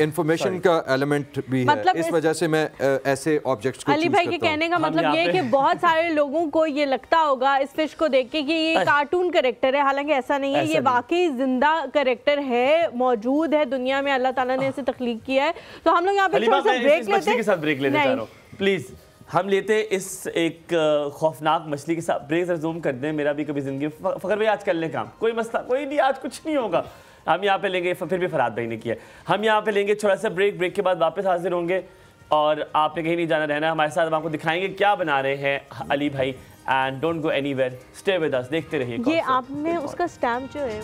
C: इंफॉर्मेशन का एलिमेंट भी है, मतलब इस वजह से मैं ऐसे ऑब्जेक्ट्स को
A: अली भाई के कहने का मतलब ये है कि बहुत सारे लोगों को ये लगता होगा इस फिश को देख के कि ये कार्टून कैरेक्टर है, हालांकि ऐसा नहीं है, ये वाकई जिंदा कैरेक्टर है, मौजूद है दुनिया में, अल्लाह ताला ने इसे तख्लीक किया है। तो हम लोग यहाँ पे थोड़ा सा ब्रेक लेते हैं,
B: के साथ ब्रेक लेने जा रहा हूं, प्लीज हम लेते इस एक खौफनाक मछली के साथ ब्रेक। जूम कर दें, मेरा भी कभी जिंदगी फखर भाई आज कर लें काम, कोई मसला कोई नहीं, आज कुछ नहीं होगा। हम यहाँ पे लेंगे, फिर भी फरहाद भाई ने किया, हम यहाँ पे लेंगे थोड़ा सा ब्रेक, ब्रेक के बाद वापस हाजिर होंगे और आपने कहीं नहीं जाना, रहना हमारे साथ। हम आपको दिखाएंगे क्या बना रहे हैं अली भाई, and don't go anywhere, stay with us, देखते रहिए।
A: ये आपने उसका स्टैम्प जो है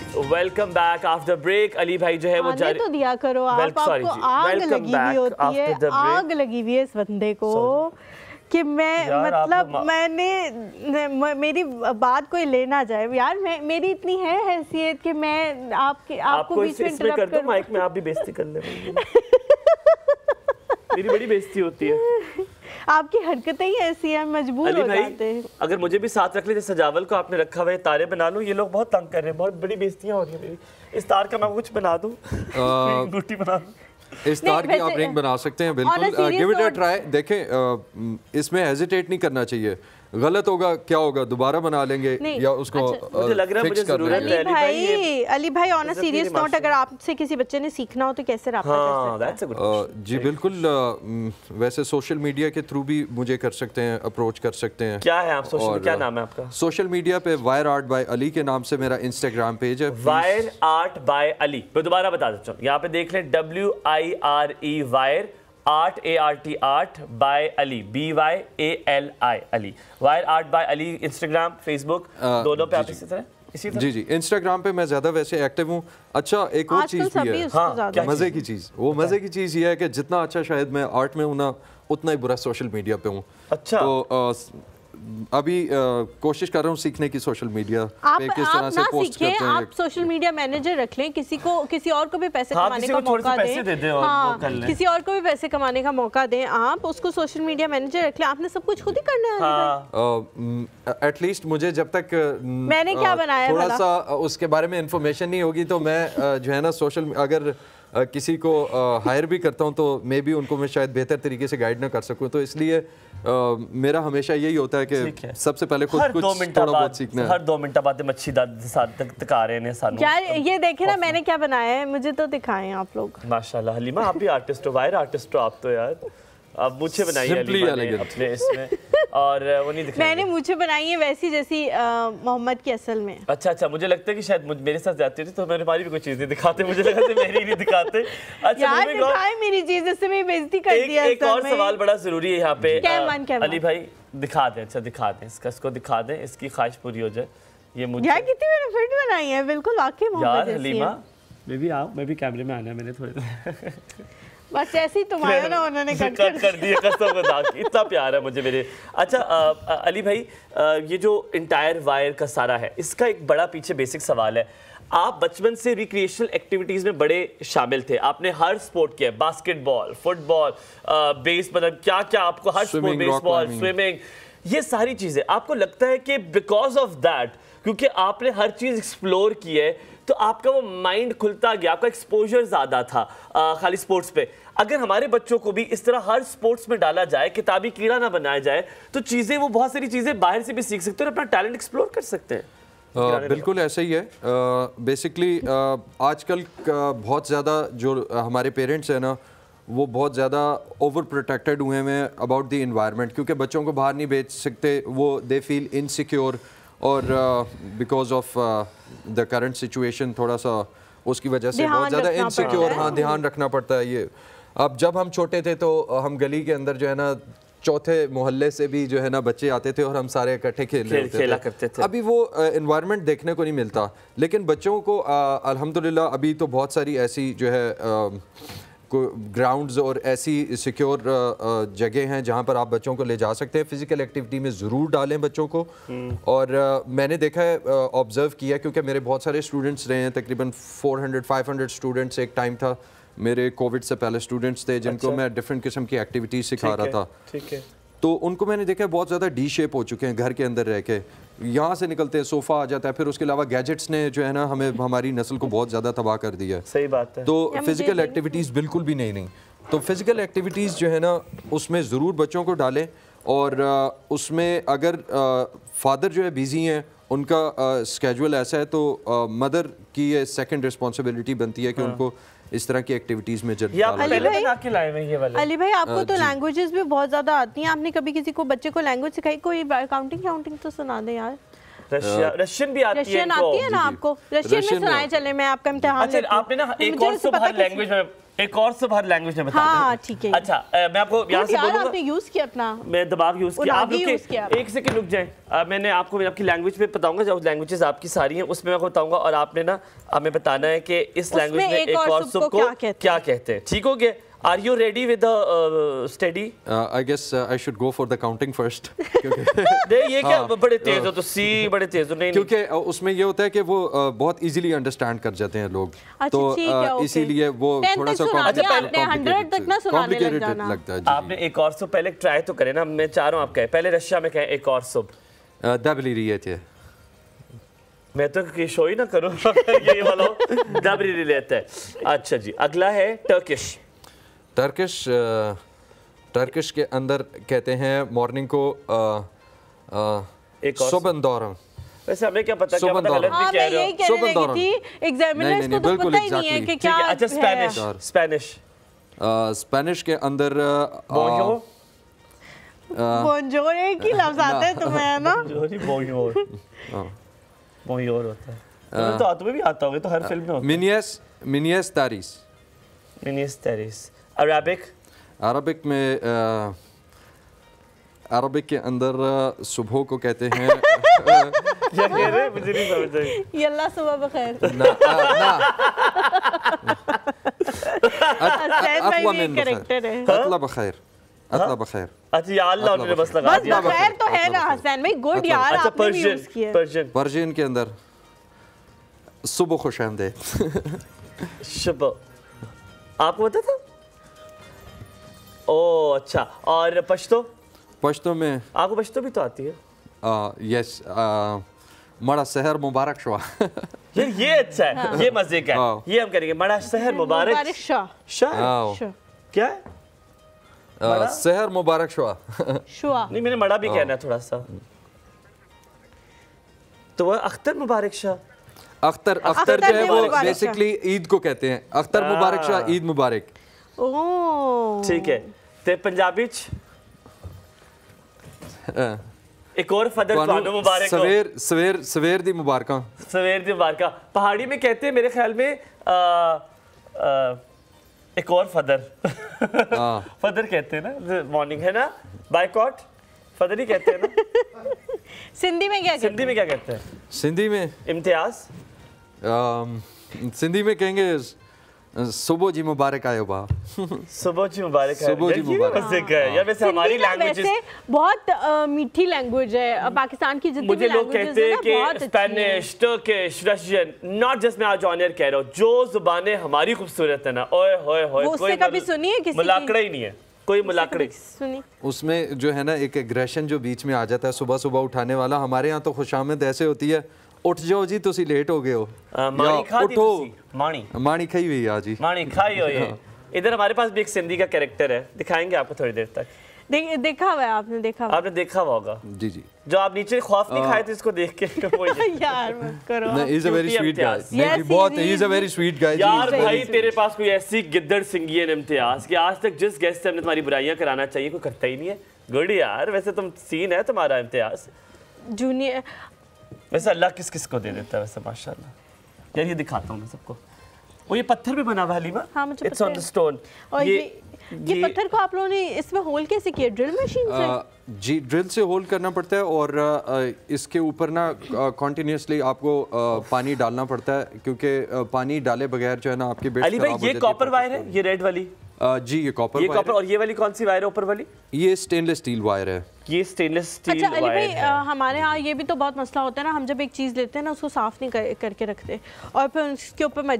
A: वो
B: welcome back after break. Ali भाई जो है वो
A: जारी तो दिया करो आप, आपको आग लगी हुई होती है, आग लगी हुई है इस बंदे को कि मैं मतलब मैंने मेरी बात कोई ले ना जाए यार, मेरी इतनी है हैसियत कि मैं आपको बीच में इंटरप्ट कर दूं।
B: माइक में आप भी बेइज्जती कर ले मेरी बड़ी बेइज्जती होती है।
A: आपकी हरकतें ही ऐसी हैं, मजबूर हो जाते हैं।
B: अगर मुझे भी साथ रख ले, जैसे सजावल को आपने रखा हुआ है, तारे बना लूं, ये लोग बहुत तंग कर रहे हैं, बहुत बड़ी बेइज्जतियां हो रही है मेरी। इस तार का मैं कुछ बना दूं, बूटी बना दूं,
C: इस तार की आप रिंग बना सकते हैं, बिल्कुल गिव इट अ ट्राई। देखें, इसमें हेजिटेट नहीं करना चाहिए, गलत होगा क्या होगा, दोबारा बना लेंगे या उसको
B: मुझे लग रहा है मुझे जरूरत है।
A: अली भाई ऑन अ सीरियस नोट, अगर आपसे किसी बच्चे ने सीखना हो तो कैसे राब्ता कर सकते
C: हैं? जी बिल्कुल, वैसे सोशल मीडिया के थ्रू भी मुझे कर सकते हैं, अप्रोच कर सकते हैं।
B: क्या है आप सोशल, क्या नाम है आपका?
C: सोशल मीडिया पे वायर आर्ट बाय अली के नाम से मेरा इंस्टाग्राम पेज है,
B: वायर आर्ट बाय अली। मैं दोबारा बता देता हूँ, यहाँ पे देख लें, WIRE wire art ART by Ali BYALI Ali, wire art by Ali. Instagram, Facebook दोनों पे आप इसी तरह
C: जी इंस्टाग्राम पे मैं ज्यादा वैसे एक्टिव हूँ। अच्छा, एक और चीज भी है, हाँ, मजे की चीज, वो मजे की चीज ये है कि जितना अच्छा शायद मैं आर्ट में हूँ ना, उतना ही बुरा सोशल मीडिया पे हूँ।
B: अच्छा,
C: तो अभी कोशिश कर रहा हूँ सीखने की सोशल मीडिया पे किस तरह से पोस्ट करते हैं।
A: आप सोशल मीडिया मैनेजर रख लें, किसी और को भी पैसे कमाने का मौका दें, हाँ, किसी और को भी पैसे कमाने का मौका दें, आप उसको सोशल मीडिया मैनेजर रख लें। आपने सब कुछ खुद ही करना है।
C: एटलीस्ट मुझे जब तक
A: मैंने क्या बनाया
C: थोड़ा सा उसके बारे में इंफॉर्मेशन नहीं होगी, तो मैं जो है ना सोशल, अगर किसी को हायर भी करता हूँ तो मे बी उनको मैं शायद बेहतर तरीके से गाइड ना कर सकूँ, तो इसलिए मेरा हमेशा यही होता है कि सबसे पहले खुद कुछ थोड़ा बहुत सीखना है।
B: हर 2 मिनट बाद मच्छी दिखा रहे हैं सानू।
A: यार ये देखे ना मैंने क्या बनाया है, मुझे तो दिखाएं आप लोग।
B: माशाल्लाह हलीमा, आप भी आर्टिस्ट हो, वायर आर्टिस्ट हो आप तो यार। अब मुझे बनाई है हलीमा ने अपने इसमें, और वो नहीं दिखाई।
A: मैंने मुझे बनाई है वैसी जैसी मोहम्मद की असल में।
B: अच्छा, मुझे लगता है कि शायद मेरे साथ जाती थी तो मेरे हमारी भी कोई चीज़ नहीं दिखाते, मुझे लगा कि मेरी नहीं दिखाते। अच्छा
A: यार दिखाए मेरी चीज़, इससे मेरी बेइज्जती कर दिया।
B: एक और सवाल बड़ा जरूरी है यहाँ पे,
A: अली
B: भाई दिखा दें, अच्छा दिखा दें इसको दिखा दें, इसकी ख्वाहिश पूरी हो जाए। ये मुझे
A: यार कितनी मैंने फिट बनाई है, बिल्कुल वाकई मोहम्मद जैसी है।
B: हलीमा मैं भी आओ, मैं भी कैमरे में आना है मैंने थोड़े
A: बस ऐसे ही तुम्हारा ना उन्होंने कट
B: कर दिए, कसम खुदा की, इतना प्यार है मुझे मेरे। अच्छा अली भाई, ये जो इंटायर वायर का सारा है, इसका एक बड़ा पीछे बेसिक सवाल है। आप बचपन से रिक्रिएशनल एक्टिविटीज़ में बड़े शामिल थे, आपने हर स्पोर्ट किया, बास्केटबॉल, फुटबॉल, बेस, मतलब क्या क्या आपको हर स्पोर्ट, बेसबॉल, स्विमिंग, ये सारी चीज़ें। आपको लगता है कि बिकॉज ऑफ दैट, क्योंकि आपने हर चीज़ एक्सप्लोर की है, तो आपका वो माइंड खुलता गया, आपका एक्सपोजर ज़्यादा था खाली स्पोर्ट्स पे। अगर हमारे बच्चों को भी इस तरह हर स्पोर्ट्स में डाला जाए, किताबी कीड़ा ना बनाया जाए, तो चीज़ें वो बहुत सारी चीज़ें बाहर से भी सीख सकते हैं और अपना टैलेंट एक्सप्लोर कर सकते हैं।
C: बिल्कुल ऐसा ही है। बेसिकली आजकल बहुत ज़्यादा जो हमारे पेरेंट्स हैं ना, वो बहुत ज़्यादा ओवर प्रोटेक्टेड हुए हैं अबाउट द इन्वायरमेंट, क्योंकि बच्चों को बाहर नहीं भेज सकते, वो दे फील इनसिक्योर, और because of the current situation थोड़ा सा उसकी वजह से बहुत ज़्यादा इनसिक्योर, हाँ ध्यान रखना पड़ता है। ये अब जब हम छोटे थे तो हम गली के अंदर जो है ना, चौथे मोहल्ले से भी जो है ना बच्चे आते थे और हम सारे इकट्ठे खेला करते थे। अभी वो एनवायरनमेंट देखने को नहीं मिलता, लेकिन बच्चों को अल्हम्दुलिल्लाह अभी तो बहुत सारी ऐसी जो है ग्राउंड्स और ऐसी सिक्योर जगह हैं जहां पर आप बच्चों को ले जा सकते हैं। फिजिकल एक्टिविटी में ज़रूर डालें बच्चों को। और मैंने देखा है, ऑब्ज़र्व किया, क्योंकि मेरे बहुत सारे स्टूडेंट्स रहे हैं, तकरीबन 400-500 स्टूडेंट्स एक टाइम था मेरे कोविड से पहले स्टूडेंट्स थे जिनको मैं डिफरेंट किस्म की एक्टिविटीज़ सिखा रहा था।
B: ठीक है।
C: तो उनको मैंने देखा बहुत ज़्यादा डी शेप हो चुके हैं घर के अंदर रह के, यहाँ से निकलते हैं सोफ़ा आ जाता है, फिर उसके अलावा गैजेट्स ने जो है ना हमें हमारी नस्ल को बहुत ज़्यादा तबाह कर दिया है।
B: सही बात है।
C: तो फिज़िकल एक्टिविटीज़ बिल्कुल भी नहीं। तो फिज़िकल एक्टिविटीज़ जो है ना उसमें ज़रूर बच्चों को डालें, और उसमें अगर फादर जो है बिज़ी हैं, उनका स्केड्यूल ऐसा है, तो मदर की ये सेकंड रिस्पॉन्सिबिलिटी बनती है कि उनको इस तरह की एक्टिविटीज में
B: अली भाई, आपको तो लैंग्वेजेस भी बहुत ज्यादा आती हैं, आपने कभी किसी को बच्चे को लैंग्वेज सिखाई? कोई काउंटिंग तो सुना दे यार। रशियन भी आती है? रशियन आती है ना आपको? रशियन में सुनाए चले, मैं आपका इम्तिहान लेती हूं। आपने ना एक और सब हर लैंग्वेज में बता दें। हाँ ठीक है। अच्छा मैं आपको यहाँ से बोलूँगा, आपने यूज किया अपना, मैं दिमाग यूज किया। आप एक सेकंड रुक जाएं, मैंने आपको आपकी लैंग्वेज में बताऊंगा, जो लैंग्वेजेस आपकी सारी हैं उसमें मैं आपको बताऊंगा, और आपने ना हमें बताना है कि इस लैंग्वेज में एक और सुप को क्या कहते हैं। ठीक हो गया? Are you ready with the study?
C: I guess I should go for the counting first.
B: नहीं ये क्या बड़े तेज हो तो सी बड़े तेज हो? नहीं
C: क्योंकि उसमें ये होता है कि वो बहुत इजीली अंडरस्टैंड कर जाते हैं लोग, तो इसीलिए वो थोड़ा सा कॉम्प्लिकेटेड लगता है।
B: आपने एक और सुप पहले ट्राई तो करें ना, मैं चाह रहा हूँ आप कहें पहले रशिया में कहें एक और सुप।
C: दबली रही थे,
B: मैं तो शो ही ना करूँ ये वाला दबली रही लेता है। अच्छा जी, अगला है टर्किश।
C: टर्किश के अंदर कहते हैं मॉर्निंग को सुबह दौरान।
B: वैसे हमें क्या पता, क्या पता गलत भी कह रहे हो।
C: सुबह दौरान
A: एग्जामिनर्स को तो पता ही नहीं है कि क्या।
B: अच्छा
C: स्पेनिश के अंदर
A: बोंजोर एक ही लफ्ज आता है तुम्हें ना?
B: बोंजोर होता है तो तुम्हें भी आता होगा, तो हर फिल्म में होता है।
C: मिनियस तारिस। अरबिक में अरबिक के अंदर सुबह को कहते हैं
B: क्या कह रहे हैं मुझे नहीं समझ आई।
A: यल्ला सुबह बखैर।
C: अतला बखैर।
B: अच्छा या अल्लाह उन्होंने बस लगा दिया।
A: बस बखैर तो है ना हसन भाई, गुड यार आपने भी यूज किया।
C: पर्शियन के अंदर सुबह खुशामदीद।
B: सुबह आपको पता था? ओह अच्छा। और पश्तो
C: में
B: आपको पश्तो भी तो आती है?
C: यस, मड़ा शहर मुबारक शुआ।
B: यार ये अच्छा है, ये मजे का है, ये हम करेंगे। मड़ा शहर मुबारक शाह क्या है?
C: शहर मुबारक शुआ।
B: नहीं मैंने मड़ा भी कहना है थोड़ा सा। तो वह अख्तर मुबारक शाह।
C: अख्तर जो है वो बेसिकली ईद को कहते हैं। अख्तर मुबारक शाह, ईद मुबारक।
B: ठीक है। ते पंजाबी एक और फदर ਤੁਹਾਨੂੰ मुबारक हो।
C: सवेर दी मुबारका।
B: सवेर दी मुबारका। पहाड़ी में कहते हैं मेरे ख्याल में एक और फदर फदर कहते हैं ना, मॉर्निंग है ना, बाइकॉट फदर ही कहते हैं ना।
A: सिंधी में क्या कहते हैं?
B: सिंधी में क्या कहते हैं?
C: सिंधी में
B: इम्तियाज।
C: सिंधी में कहेंगे सुबह जी मुबारक आयो बा।
B: सुबह जी मुबारक आयो।
C: सुबह जी मुबारक।
B: यार वैसे हमारी लैंग्वेज
A: बहुत मीठी लैंग्वेज है पाकिस्तान की। जितनी
B: मुझे लोग कहते हैं कि Spanish, Turkish, Russian, not just मैं आज ऑनर कह रहा हूँ, जो जुबानें हमारी खूबसूरत है ना, ओए होए होए,
A: कोई कभी सुनी है किसी
B: मुलाकड़ा ही नहीं है, कोई मुलाकड़ी
A: सुनी।
C: उसमें जो है ना एक एग्रेशन जो बीच में आ जाता है, सुबह सुबह उठाने वाला। हमारे यहाँ तो खुशामद ऐसे होती है, उठ जाओ जी तुसी लेट हो गए हो,
B: उठो
C: मानी खाई हुई आज जी,
B: मानी खाई हो। ये इधर हमारे पास भी एक सिंधी का कैरेक्टर है, दिखाएंगे आपको थोड़ी देर तक।
A: देखा हुआ है आपने? आपने
B: देखा हुआ होगा
C: जी जी।
B: जो आप नीचे खौफ नहीं खाए थे इसको देख के।
A: यार मत करो।
C: नहीं, he's a very sweet guy। नहीं बहुत, he is a very sweet guy।
B: यार भाई तेरे पास कोई ऐसी गिद्दड़ सिंगी है इम्तियाज कि आज तक जिस गेस्ट से हमने तुम्हारी बुराइयां कराना चाहिए कोई करता ही नहीं है। गुड यार, वैसे तुम सीन है तुम्हारा इम्तियाज।
A: जूनियर
B: वैसे अल्लाह किस किस को दे देता है वैसे माशाल्लाह। यार ये दिखाता हूँ मैं सबको। वो ये पत्थर पे बना हुआ हलीमा।
A: हाँ, मुझे
B: इट्स ऑन द स्टोन।
A: और ये पत्थर को आप लोगों ने इसमें होल कैसे किया? ड्रिल मशीन से?
C: जी, ड्रिल से होल करना पड़ता है और इसके ऊपर ना कॉन्टिन्यूसली आपको पानी डालना पड़ता है, क्योंकि पानी डाले बगैर जो है ना आपकी बेड
B: अली भाई ये कॉपर वायर है, ये रेड वाली?
C: जी ये कॉपर वायर।
B: और ये वाली कौन सी वायर है ऊपर वाली?
C: ये स्टेनलेस स्टील वायर है।
B: ये स्टेनलेस स्टील
A: अच्छा अली भाई, हमारे यहाँ ये भी तो बहुत मसला होता है ना, हम जब एक चीज़ लेते हैं ना उसको साफ़ नहीं करके रखते और फिर उसके ऊपर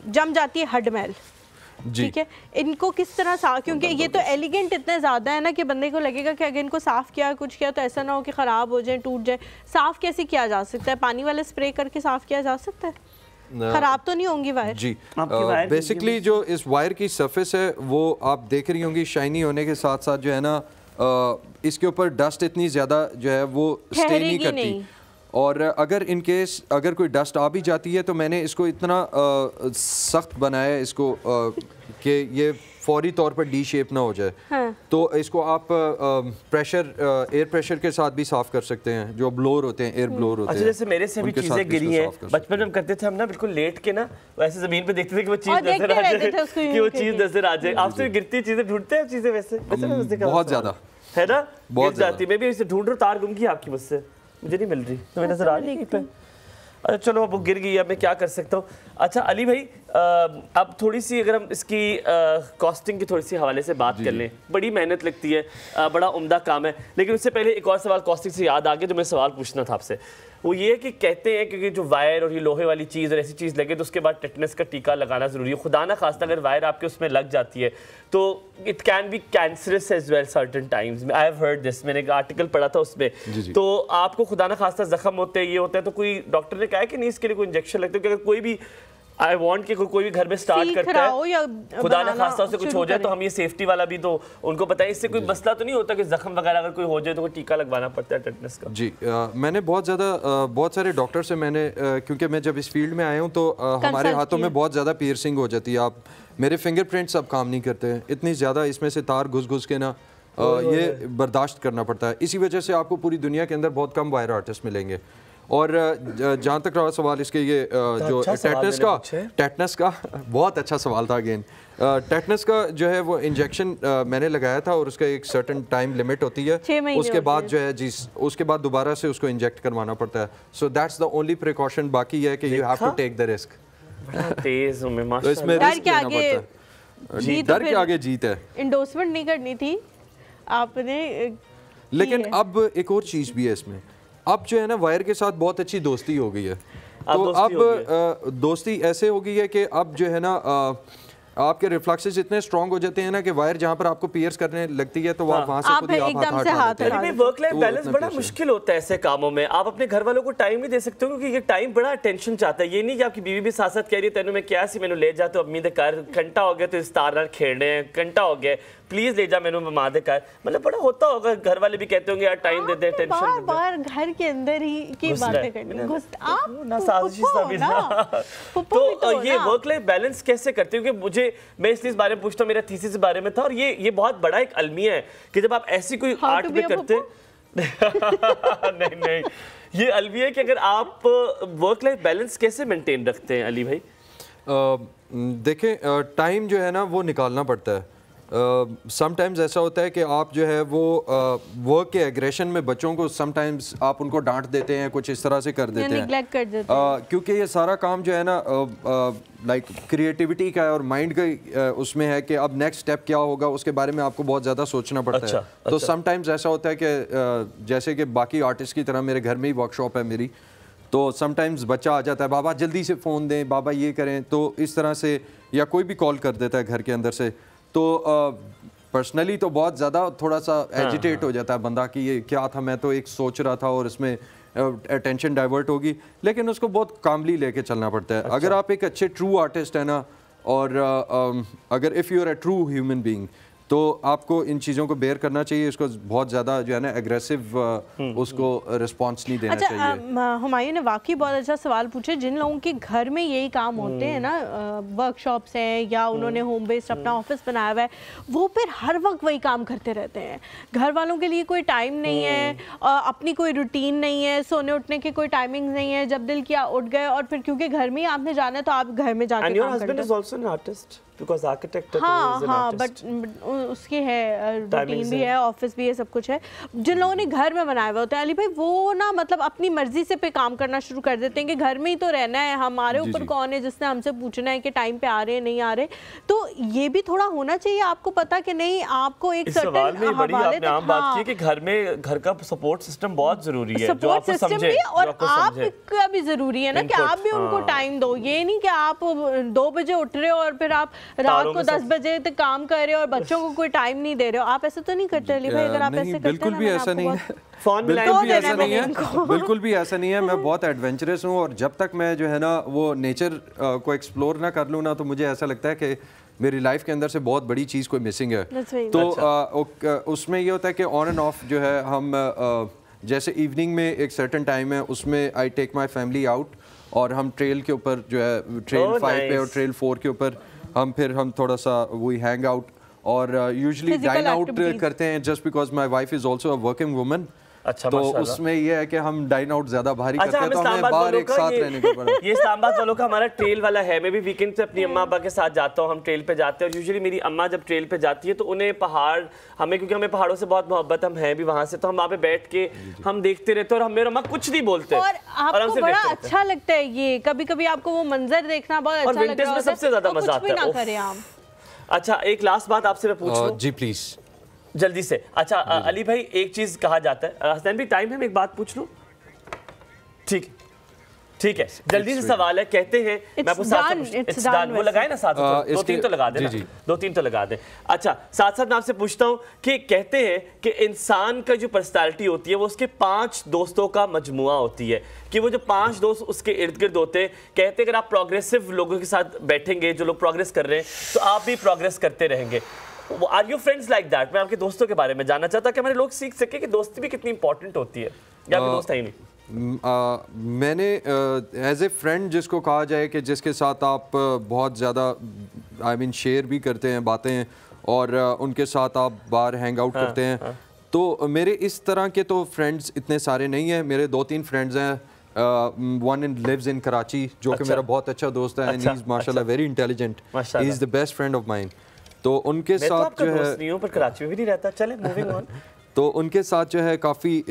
A: जम जाती है हड मैल। ठीक है, इनको किस तरह साफ, क्योंकि ये तो एलिगेंट इतने ज़्यादा है ना कि बंदे को लगेगा कि अगर इनको साफ़ किया कुछ किया तो ऐसा ना हो कि ख़राब हो जाए, टूट जाए। साफ़ कैसे किया जा सकता है? पानी वाले स्प्रे करके साफ़ किया जा सकता है? खराब तो नहीं होंगी वायर?
C: जी बेसिकली जो इस वायर की सरफेस है वो आप देख रही होंगी शाइनी होने के साथ साथ जो है ना इसके ऊपर डस्ट इतनी ज़्यादा जो है वो स्टे नहीं करती। और अगर इन केस अगर कोई डस्ट आ भी जाती है तो मैंने इसको इतना सख्त बनाया है इसको कि ये फौरी तौर पर डी शेप ना हो जाए। हाँ। तो इसको आप एयर प्रेशर के साथ भी साफ कर सकते हैं, जो ब्लोअर होते हैं, एयर ब्लोअर होते हैं।
B: अच्छा जैसे मेरे से भी चीजें गिरी हैं, बचपन में करते थे हम ना, बिल्कुल लेट के ना वैसे जमीन पे देखते थे कि वो चीज नजर आ जाए, कि वो चीज नजर आ जाए। आपसे गिरती चीजें ढूंढते हैं चीजें वैसे
C: बहुत ज्यादा
B: है ना, बहुत जाती। मैं भी इसे ढूंढ रहा, तार गुम गई आपकी मुझसे, मुझे नहीं मिल रही, तुम्हें नजर आ रही है? अच्छा चलो अब वो गिर गई, अब मैं क्या कर सकता हूँ। अच्छा अली भाई अब थोड़ी सी अगर हम इसकी कॉस्टिंग की थोड़ी सी हवाले से बात कर लें, बड़ी मेहनत लगती है, बड़ा उम्दा काम है, लेकिन उससे पहले एक और सवाल कॉस्टिंग से याद आ गया जो मैं सवाल पूछना था आपसे। वो ये कि कहते हैं कि जो वायर और ये लोहे वाली चीज़ और ऐसी चीज़ लगे तो उसके बाद टेटनस का टीका लगाना ज़रूरी है। खुदा ना खास्ता अगर वायर आपके उसमें लग जाती है तो it can be cancerous as well certain times. I have heard this, मैंने एक आर्टिकल पढ़ा था उसमें। तो आपको खुदा ना खास्ता जख्म होते हैं, ये होता है, तो कोई डॉक्टर ने कहा है कि नहीं इसके लिए कोई इंजेक्शन लगता है? क्योंकि अगर कोई भी आई वांट कि कोई भी घर में स्टार्ट करता है, खुदा ना खास्ता उससे कुछ हो जाए तो हम ये सेफ्टी वाला भी तो उनको बताएं, इससे कोई मसला तो नहीं होता कि जख्म वगैरह अगर कोई हो जाए तो कोई टीका लगवाना पड़ता है टेटनस का? जी
C: मैंने बहुत सारे डॉक्टर से मैंने क्योंकि मैं जब इस फील्ड में आया हूँ तो हमारे हाथों में बहुत ज़्यादा पियर्सिंग हो जाती है। आप मेरे फिंगरप्रिंट्स अब काम नहीं करते हैं, इतनी ज़्यादा इसमें से तार घुस घुस के ना ये बर्दाश्त करना पड़ता है। इसी वजह से आपको पूरी दुनिया के अंदर बहुत कम वायर आर्टिस्ट मिलेंगे। और जहाँ तक रहा सवाल इसके ये जो टेटनस का बहुत अच्छा सवाल था अगेन। टेटनस का जो है वो इंजेक्शन मैंने लगाया था और उसका एक सर्टेन टाइम लिमिट होती है, उसके बाद जो है जी उसके बाद दोबारा से उसको इंजेक्ट करवाना पड़ता है। So that's the only precaution. बाकी ये है कि you have to take the risk.
B: तेज हूं मैं
C: तो
B: माशाल्लाह।
C: इसमें रिस्क लेना पड़ता है, डर के आगे जीत है।
A: इंडोर्समेंट नहीं करनी थी आपने,
C: लेकिन अब एक और चीज़ भी है इसमें, अब जो है ना वायर के साथ बहुत अच्छी दोस्ती हो गई है। तो अब दोस्ती ऐसे हो गई है कि अब जो है ना आपके रिफ्लेक्सेस इतने स्ट्रांग हो जाते हैं ना कि वायर जहाँ पर आपको पियर्स करने लगती है तो वहाँ से खुद ही आप हाथ
B: हटा लेते हैं। वर्क लाइफ बैलेंस बड़ा मुश्किल होता है ऐसे कामों में। आप अपने घर वालों को टाइम नहीं दे सकते हो क्योंकि ये टाइम बड़ा अटेंशन चाहता है। ये नहीं कि आपकी बीवी भी साथ साथ कह रही है तेनू मैं क्या सी मैनू ले जा तो अम्मी दे घर घंटा हो गया तो इस तार नाल खेलने हैं, घंटा हो गया प्लीज ले जा मैनू मां दे घर। मतलब बड़ा होता होगा, घर वाले भी कहते होंगे यार टाइम दे दे, टेंशन दे दे।
A: बार घर के अंदर ही की बातें करनी आप
B: ना साजिश सा भी ना। तो ये वर्क लाइफ बैलेंस कैसे करते हो? क्योंकि मुझे मैं इसलिए इस बारे में पूछता हूँ, मेरा थीसिस इस बारे में था और ये बहुत बड़ा एक अलमिया है कि जब आप ऐसी कोई आर्ट में करते नहीं ये अलमिया है कि अगर आप वर्क लाइफ बैलेंस कैसे मेंटेन रखते हैं अली भाई?
C: देखें टाइम जो है ना वो निकालना पड़ता है। समटाइम्स ऐसा होता है कि आप जो है वो वर्क के एग्रेशन में बच्चों को समटाइम्स आप उनको डांट देते हैं, कुछ इस तरह से कर देते हैं,
A: नेग्लेक्ट कर देते हैं।
C: क्योंकि ये सारा काम जो है ना लाइक क्रिएटिविटी का है और माइंड का उसमें है कि अब नेक्स्ट स्टेप क्या होगा उसके बारे में आपको बहुत ज़्यादा सोचना पड़ता है। तो समटाइम्स ऐसा होता है कि जैसे कि बाकी आर्टिस्ट की तरह मेरे घर में ही वर्कशॉप है मेरी, तो समटाइम्स बच्चा आ जाता है बाबा जल्दी से फ़ोन दें, बाबा ये करें, तो इस तरह से, या कोई भी कॉल कर देता है घर के अंदर से, तो पर्सनली तो बहुत ज़्यादा थोड़ा सा एजिटेट हो जाता है बंदा कि ये क्या था, मैं तो एक सोच रहा था और इसमें अटेंशन डाइवर्ट होगी, लेकिन उसको बहुत कामली लेके चलना पड़ता है। अगर आप एक अच्छे ट्रू आर्टिस्ट है ना, और अगर if you are a true human being, तो आपको इन चीज़ों को बेयर करना चाहिए, इसको बहुत ज़्यादा जो है ना एग्रेसिव उसको रिस्पॉन्स नहीं देना चाहिए।
A: हुमायूं ने वाकई बहुत अच्छा सवाल पूछे। जिन लोगों के घर में यही काम होते हैं ना, वर्कशॉप्स हैं या उन्होंने होम बेस्ड अपना ऑफिस बनाया हुआ है, वो फिर हर वक्त वही काम करते रहते हैं। घर वालों के लिए कोई टाइम नहीं है, अपनी कोई रूटीन नहीं है, सोने उठने की कोई टाइमिंग नहीं है, जब दिल किया उठ गए, और फिर क्योंकि घर में ही आपने जाना है तो आप घर में जाके काम करते हैं।
B: Because architect
A: हाँ, बट उसकी है रूटीन भी है, ऑफिस भी है, सब कुछ है। जिन लोगों ने घर में बनाए हुए होते हैं अली भाई, वो ना मतलब अपनी मर्जी से पे काम करना शुरू कर देते हैं कि घर में ही तो रहना है, हमारे ऊपर कौन है जिसने हमसे पूछना है कि टाइम पे आ रहे हैं नहीं आ रहे। तो ये भी थोड़ा होना चाहिए आपको पता कि नहीं, आपको एक
B: सवाल में बड़ी आपने आम बात की कि घर में घर का सपोर्ट सिस्टम बहुत जरूरी है, जो आपको समझे,
A: और आपका भी जरूरी है ना कि आप भी उनको टाइम दो। ये नहीं कि आप 2 बजे उठ रहे हो और फिर आप रात को 10 बजे तक काम कर रहे हो और बच्चों को कोई टाइम नहीं दे रहे हो। आप ऐसे तो नहीं करते अली भाई? अगर आप ऐसे करते
C: बिल्कुल भी ऐसा नहीं है, बिल्कुल भी ऐसा नहीं है। मैं बहुत एडवेंचरस हूँ और जब तक मैं जो है ना वो नेचर को एक्सप्लोर ना कर लूँ ना, तो मुझे ऐसा लगता है कि मेरी लाइफ के अंदर से बहुत बड़ी चीज़ कोई मिसिंग है। तो उसमें ये होता है कि ऑन एंड ऑफ जो है हम जैसे इवनिंग में एक सर्टेन टाइम है, उसमें I take my family out और हम ट्रेल के ऊपर जो है ट्रेल 5 पे और ट्रेल 4 के ऊपर हम थोड़ा सा वही हैंग आउट और यूजुअली डाइन आउट करते हैं, just because my wife is also a working woman.
B: अच्छा,
C: तो उसमें ये है कि हम डाइन आउट ज्यादा भारी करते हैं, तो हमें बाहर एक साथ रहने को पड़ा।
B: ये इस्लामाबाद वालों का हमारा ट्रेल वाला है। मैं भी वीकेंड पे अपनी अम्मा अब्बा के साथ जाता हूँ, हम ट्रेल पे जाते हैं। और यूजुअली मेरी अम्मा जब ट्रेल पे जाती है तो उन्हें पहाड़, हमें क्योंकि हमें पहाड़ों से बहुत मोहब्बत, हम हैं भी वहाँ से, तो हम वहाँ पे बैठ के हम देखते रहते हैं और मेरी अम्मा कुछ नहीं बोलते
A: और आपको बड़ा अच्छा लगता है ये। कभी कभी आपको वो मंजर देखना बहुत अच्छा लगता है।
B: और विंटर्स में सबसे ज्यादा मजा आता है। अच्छा, एक लास्ट बात आपसे मैं पूछ लूं?
C: जी प्लीज,
B: जल्दी से। अच्छा अली भाई, एक चीज कहा जाता है, हसनैन भी टाइम है, मैं एक बात पूछ लूं? ठीक है, जल्दी से सवाल है। कहते हैं मैं आपको साथ वो लगाए ना, साथ 2-3 तो लगा देना, 2-3 तो लगा दे। अच्छा, साथ मैं आपसे पूछता हूं कि कहते हैं कि इंसान का जो पर्सनालिटी होती है वो उसके 5 दोस्तों का मजमुआ होती है, कि वो जो 5 दोस्त उसके इर्द गिर्द होते हैं। कहते हैं अगर आप प्रोग्रेसिव लोगों के साथ बैठेंगे, जो लोग प्रोग्रेस कर रहे हैं, तो आप भी प्रोग्रेस करते रहेंगे। Are you friends like that? मैं आपके दोस्तों के बारे में जानना चाहता कि हमारे लोग सीख सके कि दोस्ती भी कितनी इंपॉर्टेंट होती है। या आपके दोस्त है ही नहीं?
C: मैंने एज ए फ्रेंड जिसको कहा जाए कि जिसके साथ आप बहुत ज़्यादा आई मीन शेयर भी करते हैं बातें, और उनके साथ आप बाहर हैंग आउट करते हैं, तो मेरे इस तरह के तो फ्रेंड्स इतने सारे नहीं हैं। मेरे 2-3 फ्रेंड्स हैं। One in lives in Karachi, जो कि मेरा बहुत अच्छा दोस्त है, एंड ही इज माशाल्लाह very intelligent, he is the best friend of mine. तो उनके साथ जो है,
B: पर कराची में भी नहीं रहता। चले मूविंग ऑन।
C: तो उनके साथ जो है काफ़ी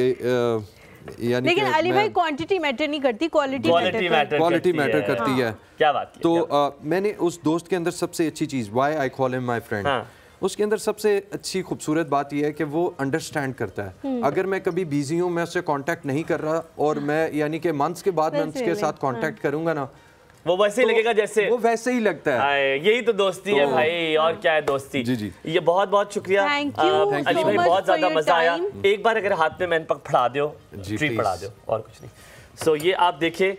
A: लेकिन अली भाई क्वांटिटी मैटर नहीं करती, क्वालिटी
C: मैटर करती है।
B: क्या बात है?
C: तो मैंने उस दोस्त के अंदर सबसे अच्छी चीज़, why I call him my friend, उसके अंदर सबसे अच्छी खूबसूरत बात यह है कि वो अंडरस्टैंड करता है। अगर मैं कभी बिजी हूँ, मैं उससे कांटेक्ट नहीं कर रहा, और मैं यानी कि मंथ्स के बाद मैं उसके साथ कांटेक्ट करूँगा ना,
B: वो वैसे ही लगेगा जैसे
C: वो वैसे ही लगता है।
B: यही तो दोस्ती है भाई, और क्या है दोस्ती।
C: जी जी,
B: ये बहुत बहुत शुक्रिया अली भाई, बहुत ज्यादा मजा आया। एक बार अगर हाथ में मैन पक फड़ा दो, ट्रीट पड़ा दो, और कुछ नहीं। सो ये आप देखें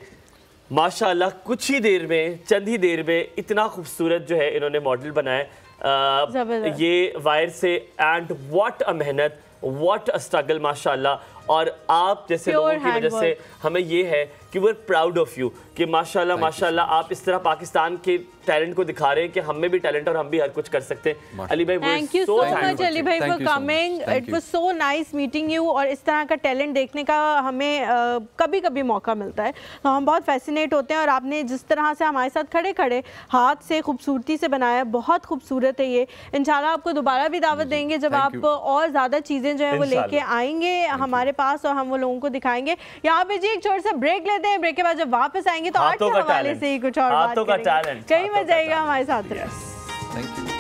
B: माशाल्लाह, कुछ ही देर में, चंद ही देर में इतना खूबसूरत जो है इन्होंने मॉडल बनाया ये वायर से। एंड व्हाट अ मेहनत, व्हाट अ स्ट्रगल माशाल्लाह। और आप जैसे लोगों की वजह से हमें ये है कि we are proud of you कि माशाल्लाह माशाल्लाह आप इस तरह पाकिस्तान के टैलेंट को दिखा रहे हैं कि हम में भी टैलेंट और हम भी हर कुछ कर सकते हैं। अली भाई,
A: thank you so much Ali भाई for coming, it was so nice meeting you. और इस तरह का टैलेंट देखने का हमें कभी कभी मौका मिलता है तो हम बहुत फैसिनेट होते हैं। और आपने जिस तरह से हमारे साथ खड़े खड़े हाथ से खूबसूरती से बनाया, बहुत खूबसूरत है ये। इंशाल्लाह आपको दोबारा भी दावत देंगे जब आप और ज़्यादा चीज़ें जो है वो लेके आएंगे हमारे पास और हम वो लोगों को दिखाएंगे। यहाँ पे जी एक छोटा सा ब्रेक लेते हैं, ब्रेक के बाद जब वापस आएंगे तो आर्ट के हवाले से ही कुछ और बात करेंगे। कहीं मत जाएगा, हमारे साथ रहिए।
C: Thank you.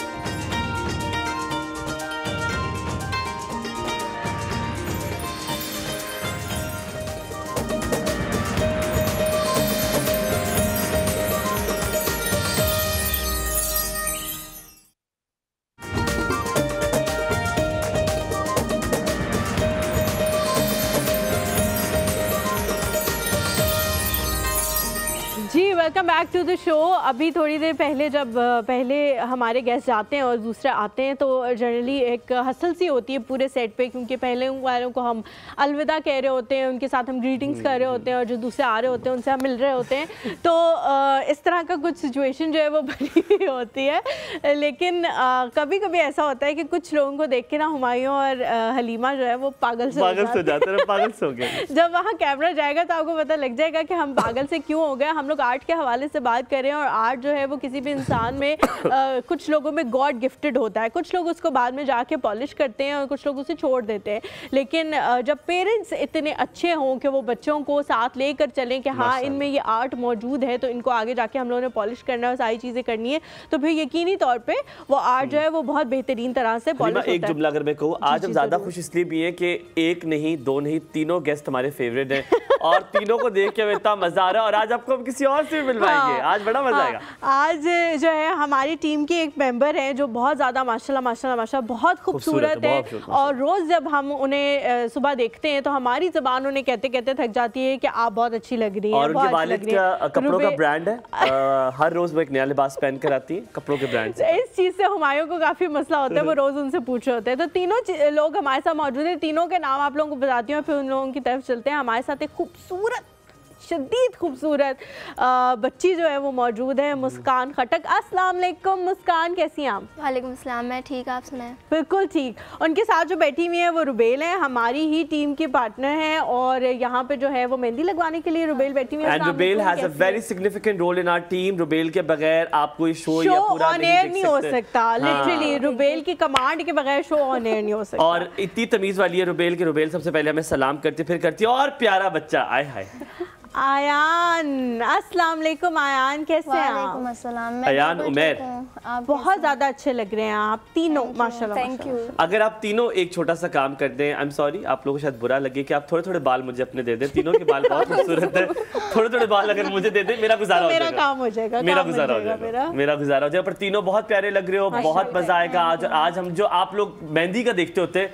A: Welcome back to the show. अभी थोड़ी देर पहले जब पहले हमारे गेस्ट जाते हैं और दूसरे आते हैं तो जनरली एक हसल सी होती है पूरे सेट पे, क्योंकि पहले वालों को हम अलविदा कह रहे होते हैं, उनके साथ हम ग्रीटिंग्स कर रहे होते हैं और जो दूसरे आ रहे होते हैं उनसे हम मिल रहे होते हैं। तो इस तरह का कुछ सिचुएशन जो है वो बनी हुई होती है। लेकिन कभी कभी ऐसा होता है कि कुछ लोगों को देख के ना हुमायूं और हलीमा जो है वो पागल से हो गए। जब वहाँ कैमरा जाएगा तो आपको पता लग जाएगा कि हम पागल से क्यों हो गए। हम लोग आर्ट के हवाले से बात करें और आर्ट जो है वो किसी भी इंसान में कुछ लोगों में गॉड गिफ्टेड होता है। कुछ लोग उसको बाद में जाके पॉलिश करते हैं और कुछ लोग उसे छोड़ देते हैं। लेकिन जब पेरेंट्स इतने अच्छे हों कि वो बच्चों को साथ लेकर चलें कि हाँ इनमें ये आर्ट मौजूद है तो इनको आगे जाके हम लोगों ने पॉलिश करना है, सारी चीज़ें करनी है, तो फिर यकीनी तौर पे वो आर्ट जो है वो बहुत बेहतरीन तरह से पॉलिश होता है।
B: एक जुमला अगर मैं कहूँ, आज हम ज़्यादा खुश इसलिए भी हैं कि एक नहीं, दो नहीं, तीनों गेस्ट हमारे फेवरेट हैं और तीनों को देख के हमें इतना मजा आ रहा है। और आज आपको हम किसी और से भी मिलवाएंगे। आज बड़ा मजा आएगा।
A: आज जो है हमारी टीम की एक मेंबर है जो बहुत ज़्यादा माशाल्लाह बहुत खूबसूरत है और रोज़ जब हम उन्हें सुबह देखते हैं तो हमारी ज़बान उन्हें कहते कहते थक जाती है कि आप बहुत अच्छी लग रही हैं।
B: और उनके वालिद का कपड़ों का ब्रांड है, हर रोज़ वो एक नया लिबास पहन कर आती है कपड़ों के ब्रांड से।
A: इस चीज़ से हुमायूं को काफ़ी मसला होता है, वो रोज़ उनसे पूछ रहे होते हैं। तो तीनों लोग हमारे साथ मौजूद हैं, तीनों के नाम आप लोगों को बताती हूँ फिर उन लोगों की तरफ चलते हैं। हमारे साथ एक खूबसूरत शदीद खूबसूरत बच्ची जो है वो मौजूद है, मुस्कान खटक। अस्सलाम वालेकुम मुस्कान, कैसी हैं आप?
F: वालेकुम अस्सलाम, मैं ठीक, आप सुनाएं?
A: बिल्कुल ठीक। उनके साथ जो बैठी हुई है वो रुबेल है, हमारी ही टीम की पार्टनर है और यहाँ पे जो है वो मेहंदी लगवाने के लिए रुबेल बैठी हुई है।
B: And Rubel has a very significant role in our team. Rubel के बगैर आपको शो या पूरा
A: ऑन एयर नहीं हो सकता। लिटरली रुबेल की कमांड के बगैर शो ऑन एयर नहीं हो सकता।
B: और इतनी तमीज वाली है रुबेल के रुबेल सबसे पहले हमें सलाम करती फिर करती है। और प्यारा बच्चा, आय हाय
A: आयान, अस्सलाम वालेकुम आयान, कैसे हैं आप?
F: वालेकुम अस्सलाम,
B: आयान उमैर,
A: बहुत ज़्यादा अच्छे लग रहे हैं आप तीनों माशाल्लाह।
F: Thank you.
B: अगर आप तीनों एक छोटा सा काम कर दें, आई एम सॉरी आप लोगों को शायद बुरा लगे कि आप थोड़े थोड़े बाल मुझे अपने दे दें। तीनों के बाल बहुत खूबसूरत है, थोड़े थोड़े बाल अगर मुझे दे दें मेरा गुजारा हो जाएगा,
A: मेरा काम हो जाएगा,
B: मेरा गुजारा हो जाएगा, मेरा गुजारा हो जाएगा। पर तीनों बहुत प्यारे लग रहे हो, बहुत मजा आएगा आज। आज हम जो आप लोग मेहंदी का देखते होते हैं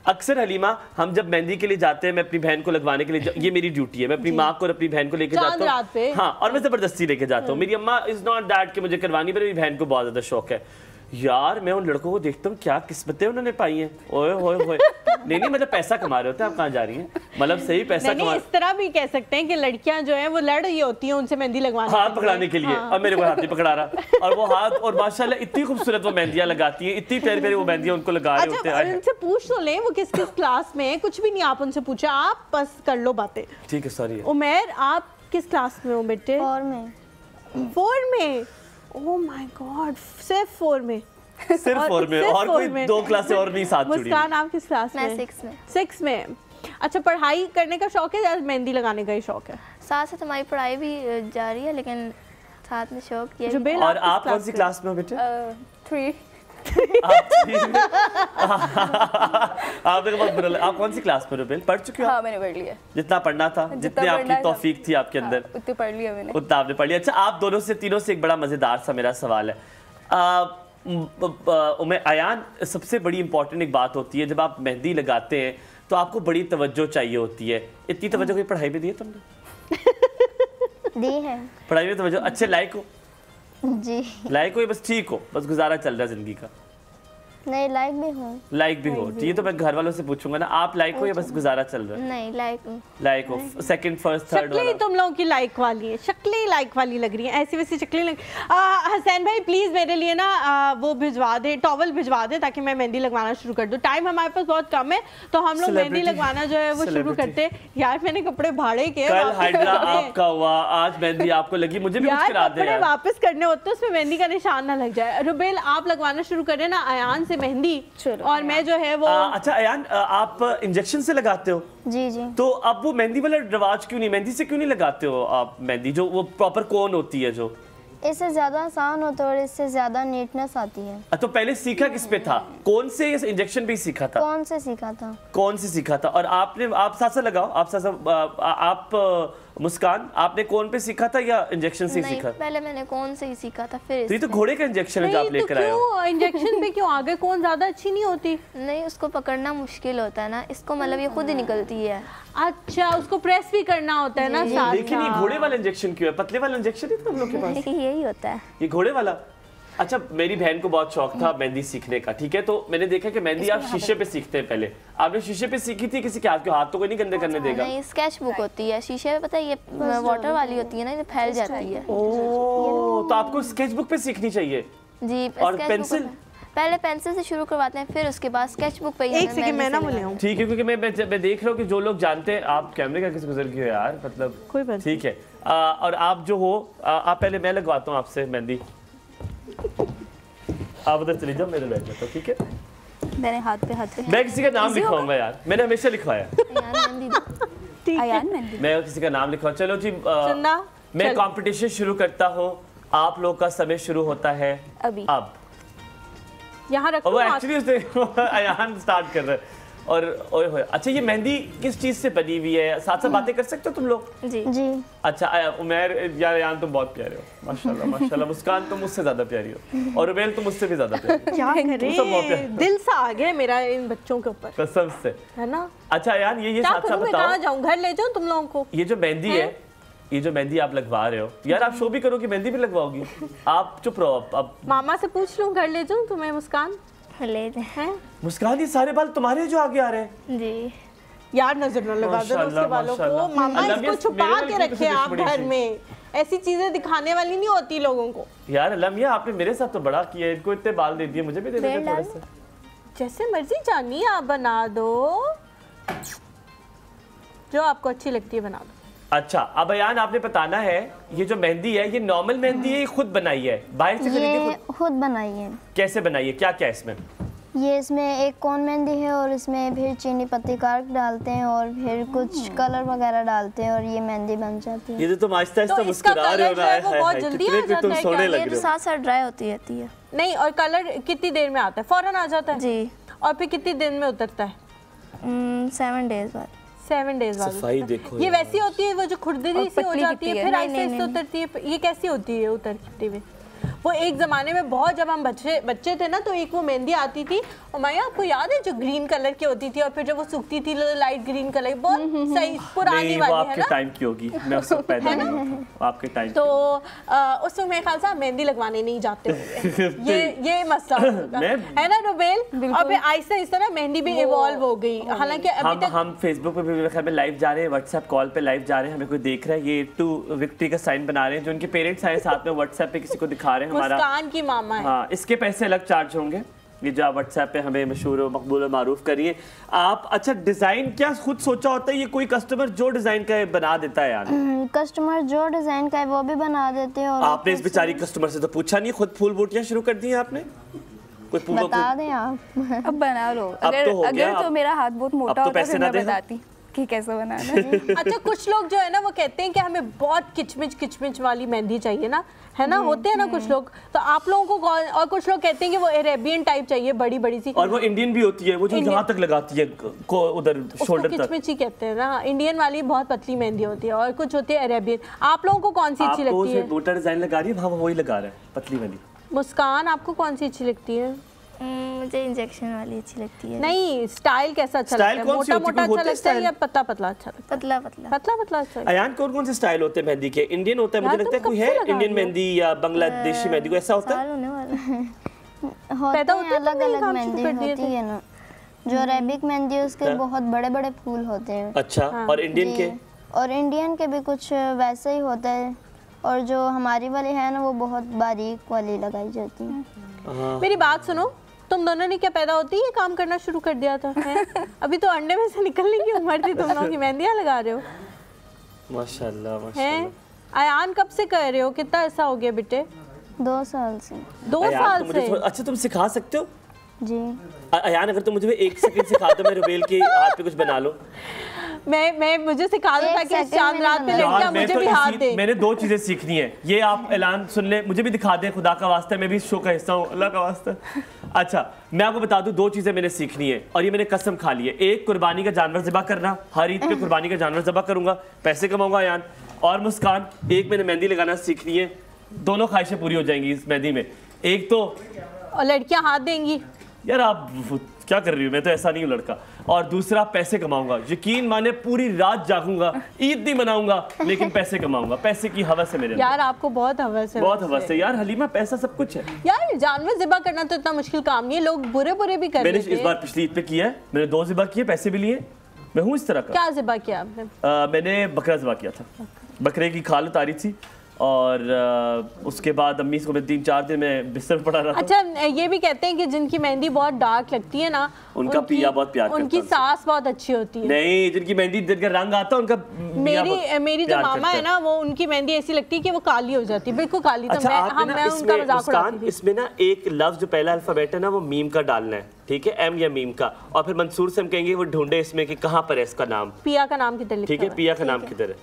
B: अक्सर हलीमा, हम जब मेहंदी के लिए जाते हैं, मैं अपनी बहन को लगवाने के लिए, ये मेरी ड्यूटी है, मैं अपनी माँ को और अपनी बहन को लेके जाता हूँ। हाँ, और मैं जबरदस्ती लेके जाता हूँ। मेरी अम्मा इज नॉट दैट कि मुझे करवानी, पर मेरी बहन को बहुत ज्यादा शौक है। यार मैं उन लड़कों को देखता हूँ, क्या किस्मतें उन्होंने पाई हैं। ओए होए होए। नहीं मतलब पैसा कमा रहे होते हैं। आप कहाँ जा रही हैं? मतलब सही पैसा कमा।
A: इस तरह भी कह सकते हैं कि लड़कियां जो हैं वो लड़ रही होती हैं उनसे मेहंदी लगवाने,
B: हाथ पकड़ाने के लिए। अब मेरे को हाथ नहीं पकड़ा रहा और वो हाथ, और माशाल्लाह इतनी खूबसूरत वो मेहंदियां लगाती है, इतनी प्यारी प्यारी वो मेहंदियां उनको लगा रहे होते हैं।
A: उनसे पूछ तो लें वो किस किस क्लास में है। कुछ भी नहीं आप उनसे पूछे, आप बस कर लो बातें।
B: ठीक है, सॉरी।
A: उमैर आप किस क्लास में हो बेटे?
F: 4 में।
A: 4 में? ओह माय गॉड, सिर्फ 4 में?
B: सिर्फ 4 में? और कोई 2 क्लास और नहीं साथ जुड़ी?
A: मुस्कान आप किस क्लास में?
F: मैं 6 में।
A: 6 में। अच्छा, पढ़ाई करने का शौक है या मेहंदी लगाने का ही शौक है?
F: साथ साथ हमारी पढ़ाई भी जारी है, लेकिन साथ में शौक ये।
B: और आप कौन सी क्लास में हो बेटे?
F: 3।
B: आपने बहुत बुरा लगा। आप कौन सी क्लास में रुबेल? पढ़ चुके हो?
G: हाँ मैंने पढ़ लिया।
B: जितना पढ़ना था, जितनी आपकी तौफीक थी आपके अंदर,
G: उतनी पढ़ लिया मैंने।
B: उतना आपने पढ़ लिया। अच्छा, आप दोनों से तीनों से एक बड़ा मजेदार सा मेरा सवाल है। अयान, सबसे बड़ी इंपॉर्टेंट एक बात होती है, जब आप मेहंदी लगाते हैं तो आपको बड़ी तवज्जो चाहिए होती है। इतनी तवज्जो कोई पढ़ाई में दी है तुमने?
F: दी है।
B: पढ़ाई में तवज्जो अच्छे लायक हो?
F: जी।
B: लायक हो या बस ठीक हो, बस गुजारा चल रहा है जिंदगी का?
F: नहीं, लाइक भी हूँ।
B: लाइक भी हो, ये तो मैं घर वालों से पूछूंगा ना। आप लाइक हो या बस गुजारा चल रहा है?
F: नहीं, लाइक हूँ।
B: लाइक हो, सेकंड, फर्स्ट, थर्ड वाला?
A: शक्लें तुम लोगों की लाइक वाली है, शक्लें लाइक वाली लग रही हैं, ऐसी वैसी शक्लें लग। हसैन भाई प्लीज मेरे लिए ना वो भिजवा दे, टॉवल भिजवा दे ताकि मैं मेहंदी लगवाना शुरू कर दूं। टाइम हमारे पास बहुत कम है तो हम लोग मेहंदी लगवाना जो है वो शुरू करते हैं। यार मैंने कपड़े भाड़े के,
B: कल हाइड्रा आपका हुआ, आज मेहंदी आपको लगी, मुझे भी कुछ करा दे यार।
A: वापस करने होते उसमें मेहंदी का निशान ना लग जाए। रुबेल आप लगवाना शुरू करें ना अयान से मेहंदी, और मैं जो है वो
B: अच्छा अयान, आप इंजेक्शन से लगाते हो?
F: जी जी।
B: तो अब वो मेहंदी वाला रिवाज क्यों नहीं, मेहंदी से क्यों नहीं लगाते हो आप मेहंदी, जो वो प्रॉपर कोन होती है जो?
F: इससे ज्यादा आसान होता है और इससे ज्यादा नीटनेस आती है।
B: तो पहले सीखा किस पे था, कोन से या इंजेक्शन पे ही सीखा था?
F: कौन से सीखा था?
B: कौन से सीखा था? और आपने, आप साथ साथ लगाओ, आप साथ साथ, आप मुस्कान, आपने कौन पे सीखा था या इंजेक्शन से सीखा?
F: पहले मैंने कौन से ही सीखा था, फिर
B: तो ये तो घोड़े का इंजेक्शन है जो आप लेकर आए हो।
A: इंजेक्शन पे क्यों आगे कौन ज्यादा अच्छी नहीं होती?
F: नहीं, उसको पकड़ना मुश्किल होता है ना, इसको मतलब ये खुद ही निकलती है।
A: अच्छा, उसको प्रेस भी करना होता है ना साथ।
B: लेकिन ये घोड़े वाला इंजेक्शन क्यों है? पतले वाला इंजेक्शन है तुम लोग के पास?
F: यही होता है
B: ये घोड़े वाला। अच्छा, मेरी बहन को बहुत शौक था मेहंदी सीखने का, ठीक है, तो मैंने देखा कि मेहंदी आप शीशे पे सीखते हैं। पहले आपने शीशे पे सीखी थी? किसी के हाथ के, हाथ तो कोई नहीं गंदे करने देगा।
F: नहीं, स्केच बुक होती है शीशे पे, पता है ये वाटर वाली होती है ना, ये फैल जाती है।
B: ओह, तो आपको स्केच बुक पे सीखनी चाहिए।
F: जी।
B: और पेंसिल?
F: पहले पेंसिल से शुरू करवाते हैं, फिर उसके बाद स्केच बुक पे।
A: एक सेकंड मैं ना बोले हूं,
B: ठीक है, क्योंकि मैं देख रहा हूँ कि जो लोग जानते हैं, आप कैमरे का किस गुजर गए हो यार, मतलब
A: कोई बात
B: ठीक है। और आप जो हो, आप पहले, मैं लगवाता हूँ आपसे मेहंदी, आप उधर चली जाओ, मेरे बैठ जाता, ठीक है?
G: मैंने हाथ पे
B: मैं किसी का नाम लिखवाऊंगा यार, मैंने हमेशा लिखवाया।
G: अयान मेहंदी,
B: मैं किसी का नाम लिखवा। चलो जी, मैं कंपटीशन शुरू करता हूँ। आप लोग का समय शुरू होता है
G: अभी।
B: अब
A: यहाँ रखो।
B: वो एक्चुअली अयान स्टार्ट कर रहे हैं। और ओए होए, अच्छा ये मेहंदी किस चीज से बनी हुई है? साथ साथ बातें कर सकते हो तुम लोग?
F: जी जी।
B: अच्छा उमैर, यार अयान तुम बहुत प्यारे हो, माशाल्लाह माशाल्लाह। मुस्कान तुम मुझसे ज्यादा प्यारी हो, और रुबेल तुम मुझसे भी ज्यादा प्यारी हो।
A: क्या करें, दिल सा आ गया मेरा इन बच्चों के ऊपर,
B: कसम से,
A: है ना?
B: अच्छा अयान, ये साथ साथ बताओ,
A: कहाँ जाऊँ, घर ले जाऊँ तुम लोगों को?
B: ये जो मेहंदी है, ये जो मेहंदी आप लगवा रहे हो, यार आप शो भी करो कि मेहंदी भी लगवाओगी। आप चुप रहो। अब
A: मामा से पूछ लूं, घर ले जाऊं तुम्हें? मुस्कान
F: ले हैं।
B: मुस्कान, ये सारे बाल तुम्हारे जो आगे आ रहे हैं?
F: जी।
A: यार नजर न लगा दो उसके बालों को। मामा इसको छुपा के रखे आप घर में, ऐसी चीजें दिखाने वाली नहीं होती लोगों को।
B: यार अलमिया, आपने मेरे साथ तो बड़ा किया, इनको इतने बाल दे दिए, मुझे भी दे दीजिए थोड़े से।
A: जैसे मर्जी जानी आप बना दो, जो आपको अच्छी लगती है बना दो।
B: अच्छा, अब अयान आपने बताना है, ये जो मेहंदी है ये नॉर्मल मेहंदी है, ये खुद बनाई है, बाहर से खरीदी?
F: खुद बनाई है।
B: कैसे बनाई है, क्या क्या है इसमें?
F: ये इसमें एक कोन मेहंदी है और इसमें फिर चीनी पत्ती कार्क डालते हैं और फिर कुछ कलर वगैरह डालते हैं और ये मेहंदी बन जाती है।
B: ये तो तुम आहिस्ता आहिस्ता मुस्कुरा रहे हो ना,
A: वो बहुत जल्दी आ जाता है
B: सोने लग रहे हो।
F: साथ साथ ड्राई होती रहती है।
A: नहीं, और कलर कितनी देर में आता है? फौरन आ जाता है
F: जी।
A: और फिर कितनी दिन में उतरता है?
F: 7 डेज बाद।
A: 7 डेज बाद।
B: सफाई देखो,
A: ये वैसी होती है वो जो खुरदरी सी हो जाती है, फिर आहिस्ते आहिस्ते उतरती है। ये कैसी होती है उतरती हुई? वो एक ज़माने में बहुत, जब हम बच्चे थे ना, तो एक वो मेहंदी आती थी, और माया आपको याद है, जो ग्रीन कलर की होती थी और फिर जब वो सूखती थी लाइट ग्रीन कलर, बहुत सही पुरानी वाली है ना?
B: टाइम की होगी, मैं उस वक्त पैदा नहीं हुआ, आपके टाइम।
A: तो उस वक्त मेरे ख्याल से मेहंदी लगवाने नहीं जाते होंगे। ये मसला है ना रुबेल? और फिर आहिस्ता आहिस्ता ना मेहंदी भी इवॉल्व हो गई। हालांकि अभी तक
B: हम फेसबुक पे भी लाइव जा रहे हैं, व्हाट्सएप कॉल पे लाइव जा रहे हैं, हमें कोई देख रहा है, ये टू विक्ट्री का साइन बना रहे हैं, जो उनके पेरेंट्स आए साथ में व्हाट्सएप पे किसी को दिखा रहे हैं। हमारा
A: मुस्कान की मामा है।
B: हाँ, इसके पैसे अलग चार्ज होंगे, ये जो आप व्हाट्सएप पे हमें मशहूर मकबूल और मारूफ करिए आप। अच्छा, डिजाइन क्या खुद सोचा होता है, ये कोई कस्टमर जो डिजाइन का बना देता है? यार
F: कस्टमर जो डिजाइन का है वो भी बना देते हैं। और
B: आपने इस बेचारी कस्टमर से तो पूछा नहीं, खुद फूल बूटियां शुरू कर दी हैं आपने? कोई
F: बता दें आप।
G: अब बना लो,
B: अब तो हो गया,
G: अगर तो मेरा हाथ बहुत मोटा होता है, फिर मैं बताती। कि कैसे बनाना है।
A: अच्छा, कुछ लोग जो है ना वो कहते हैं कि हमें बहुत किचमिच वाली मेहंदी चाहिए ना, है ना, होते हैं ना कुछ लोग, तो आप लोगों को और कुछ लोग कहते हैं कि वो अरेबियन टाइप चाहिए, बड़ी सी,
B: और वो इंडियन भी होती है, वो जो यहाँ तक लगाती है को उधर शोल्डर तक,
A: किचमिच ही कहते हैं ना। इंडियन वाली बहुत पतली मेहंदी होती है और कुछ होती है अरेबियन। आप लोगों को कौन सी अच्छी लगती है?
B: मोटा डिजाइन लगा रही है, हाँ वही लगा रहा है पतली वाली।
A: मुस्कान, आपको कौन सी अच्छी लगती है?
F: मुझे इंजेक्शन वाली अच्छी लगती है।
A: नहीं, स्टाइल कैसा अच्छा लगता है? मोटा मोटा अच्छा लगता है या पतला पतला अच्छा लगता है? पतला पतला अच्छा।
B: अयान, कौन से स्टाइल होते हैं मेहंदी के? इंडियन होता है, मुझे लगता है कोई है इंडियन मेहंदी या बांग्लादेशी मेहंदी, को ऐसा होता है?
F: पैदा होते हैं, अलग अलग मेहंदी होती है ना। जो अरेबिक मेहंदी है उसके बहुत बड़े बड़े फूल होते हैं।
B: अच्छा, और इंडियन के?
F: और इंडियन के भी कुछ वैसे ही होता है, और जो हमारी वाली है ना वो बहुत बारीक वाली लगाई जाती है।
A: मेरी बात सुनो, तुम दोनों ने क्या पैदा होती है काम करना शुरू कर दिया था? अभी तो अंडे में से निकलने की उम्र थी, तुम लोग की मेहंदियां लगा रहे हो।
B: माशाल्लाह माशाल्लाह।
A: अयान, कब से कर रहे हो? कितना ऐसा हो गया बेटे?
F: 2 साल से।
A: 2 साल से?
B: अच्छा, तुम सिखा सकते हो?
F: जी।
B: अयान, अगर तुम मुझे 1 सेकंड सिखा दो, मैं रुबेल के हाथ पे कुछ बना लो।
A: मैं मुझे सिखा दो ताकि इस चांद रात पे लड़कियां मुझे भी हाथ दे।
B: मैंने 2 चीजें सीखनी है, ये आप ऐलान सुन ले, मुझे भी दिखा दे, खुदा का वास्ता, मैं भी शो का हिस्सा हूँ, अल्लाह का वास्ता। अच्छा, मैं आपको बता दूं, 2 चीजें मैंने सीखनी है और ये मैंने कसम खा ली है। एक, कुर्बानी का जानवर ज़िबा करना, हर ईद पे कुर्बानी का जानवर ज़िबा करूंगा, पैसे कमाऊंगा अयान। और मुस्कान, एक मैंने मेहंदी लगाना सीखनी है, दोनों ख्वाहिशें पूरी हो जाएंगी इस मेहंदी में। एक तो
A: और लड़कियां हाथ देंगी।
B: यार आप क्या कर रही हो, मैं तो ऐसा नहीं हूँ लड़का। और दूसरा, पैसे कमाऊंगा, यकीन माने पूरी रात जागूंगा, ईद नहीं मनाऊंगा, लेकिन पैसे कमाऊंगा। पैसे की हवस है मेरे अंदर।
A: यार आपको बहुत हवस है।
B: बहुत हवस है यार हलीमा, पैसा सब कुछ है
A: यार। जानवर ज़िबा करना तो इतना मुश्किल काम नहीं है, लोग बुरे भी कर
B: मैंने इस बार पिछली ईद पे किया है, मैंने 2 ज़िबा किए, पैसे भी लिए, मैं हूँ इस तरह का।
A: क्या ज़िबा किया आपने?
B: मैंने बकरा ज़िबा किया था, बकरे की खाल उतारी थी, और उसके बाद अम्मी को मैं 3-4 दिन में बिस्तर पर पड़ा रहा था।
A: अच्छा, ये भी कहते हैं कि जिनकी मेहंदी बहुत डार्क लगती है ना,
B: उनका पिया बहुत प्यार करता है,
A: उनकी सास बहुत अच्छी होती है।
B: नहीं, जिनकी मेहंदी जिनका रंग आता है उनका
A: मेरी जो मामा है ना, वो उनकी मेहंदी ऐसी लगती है कि वो काली हो जाती है, बिल्कुल काली। तो मैं उनका मजाक उड़ाती थी।
B: इसमें ना एक लफ्ज जो पहला अल्फाबेट है ना, वो मीम का डालना है, ठीक है, एम या मीम का, और फिर मंसूर से हम कहेंगे वो ढूंढे इसमें कि कहाँ पर है इसका नाम,
A: पिया का नाम किधर,
B: ठीक है, पिया का नाम किधर है,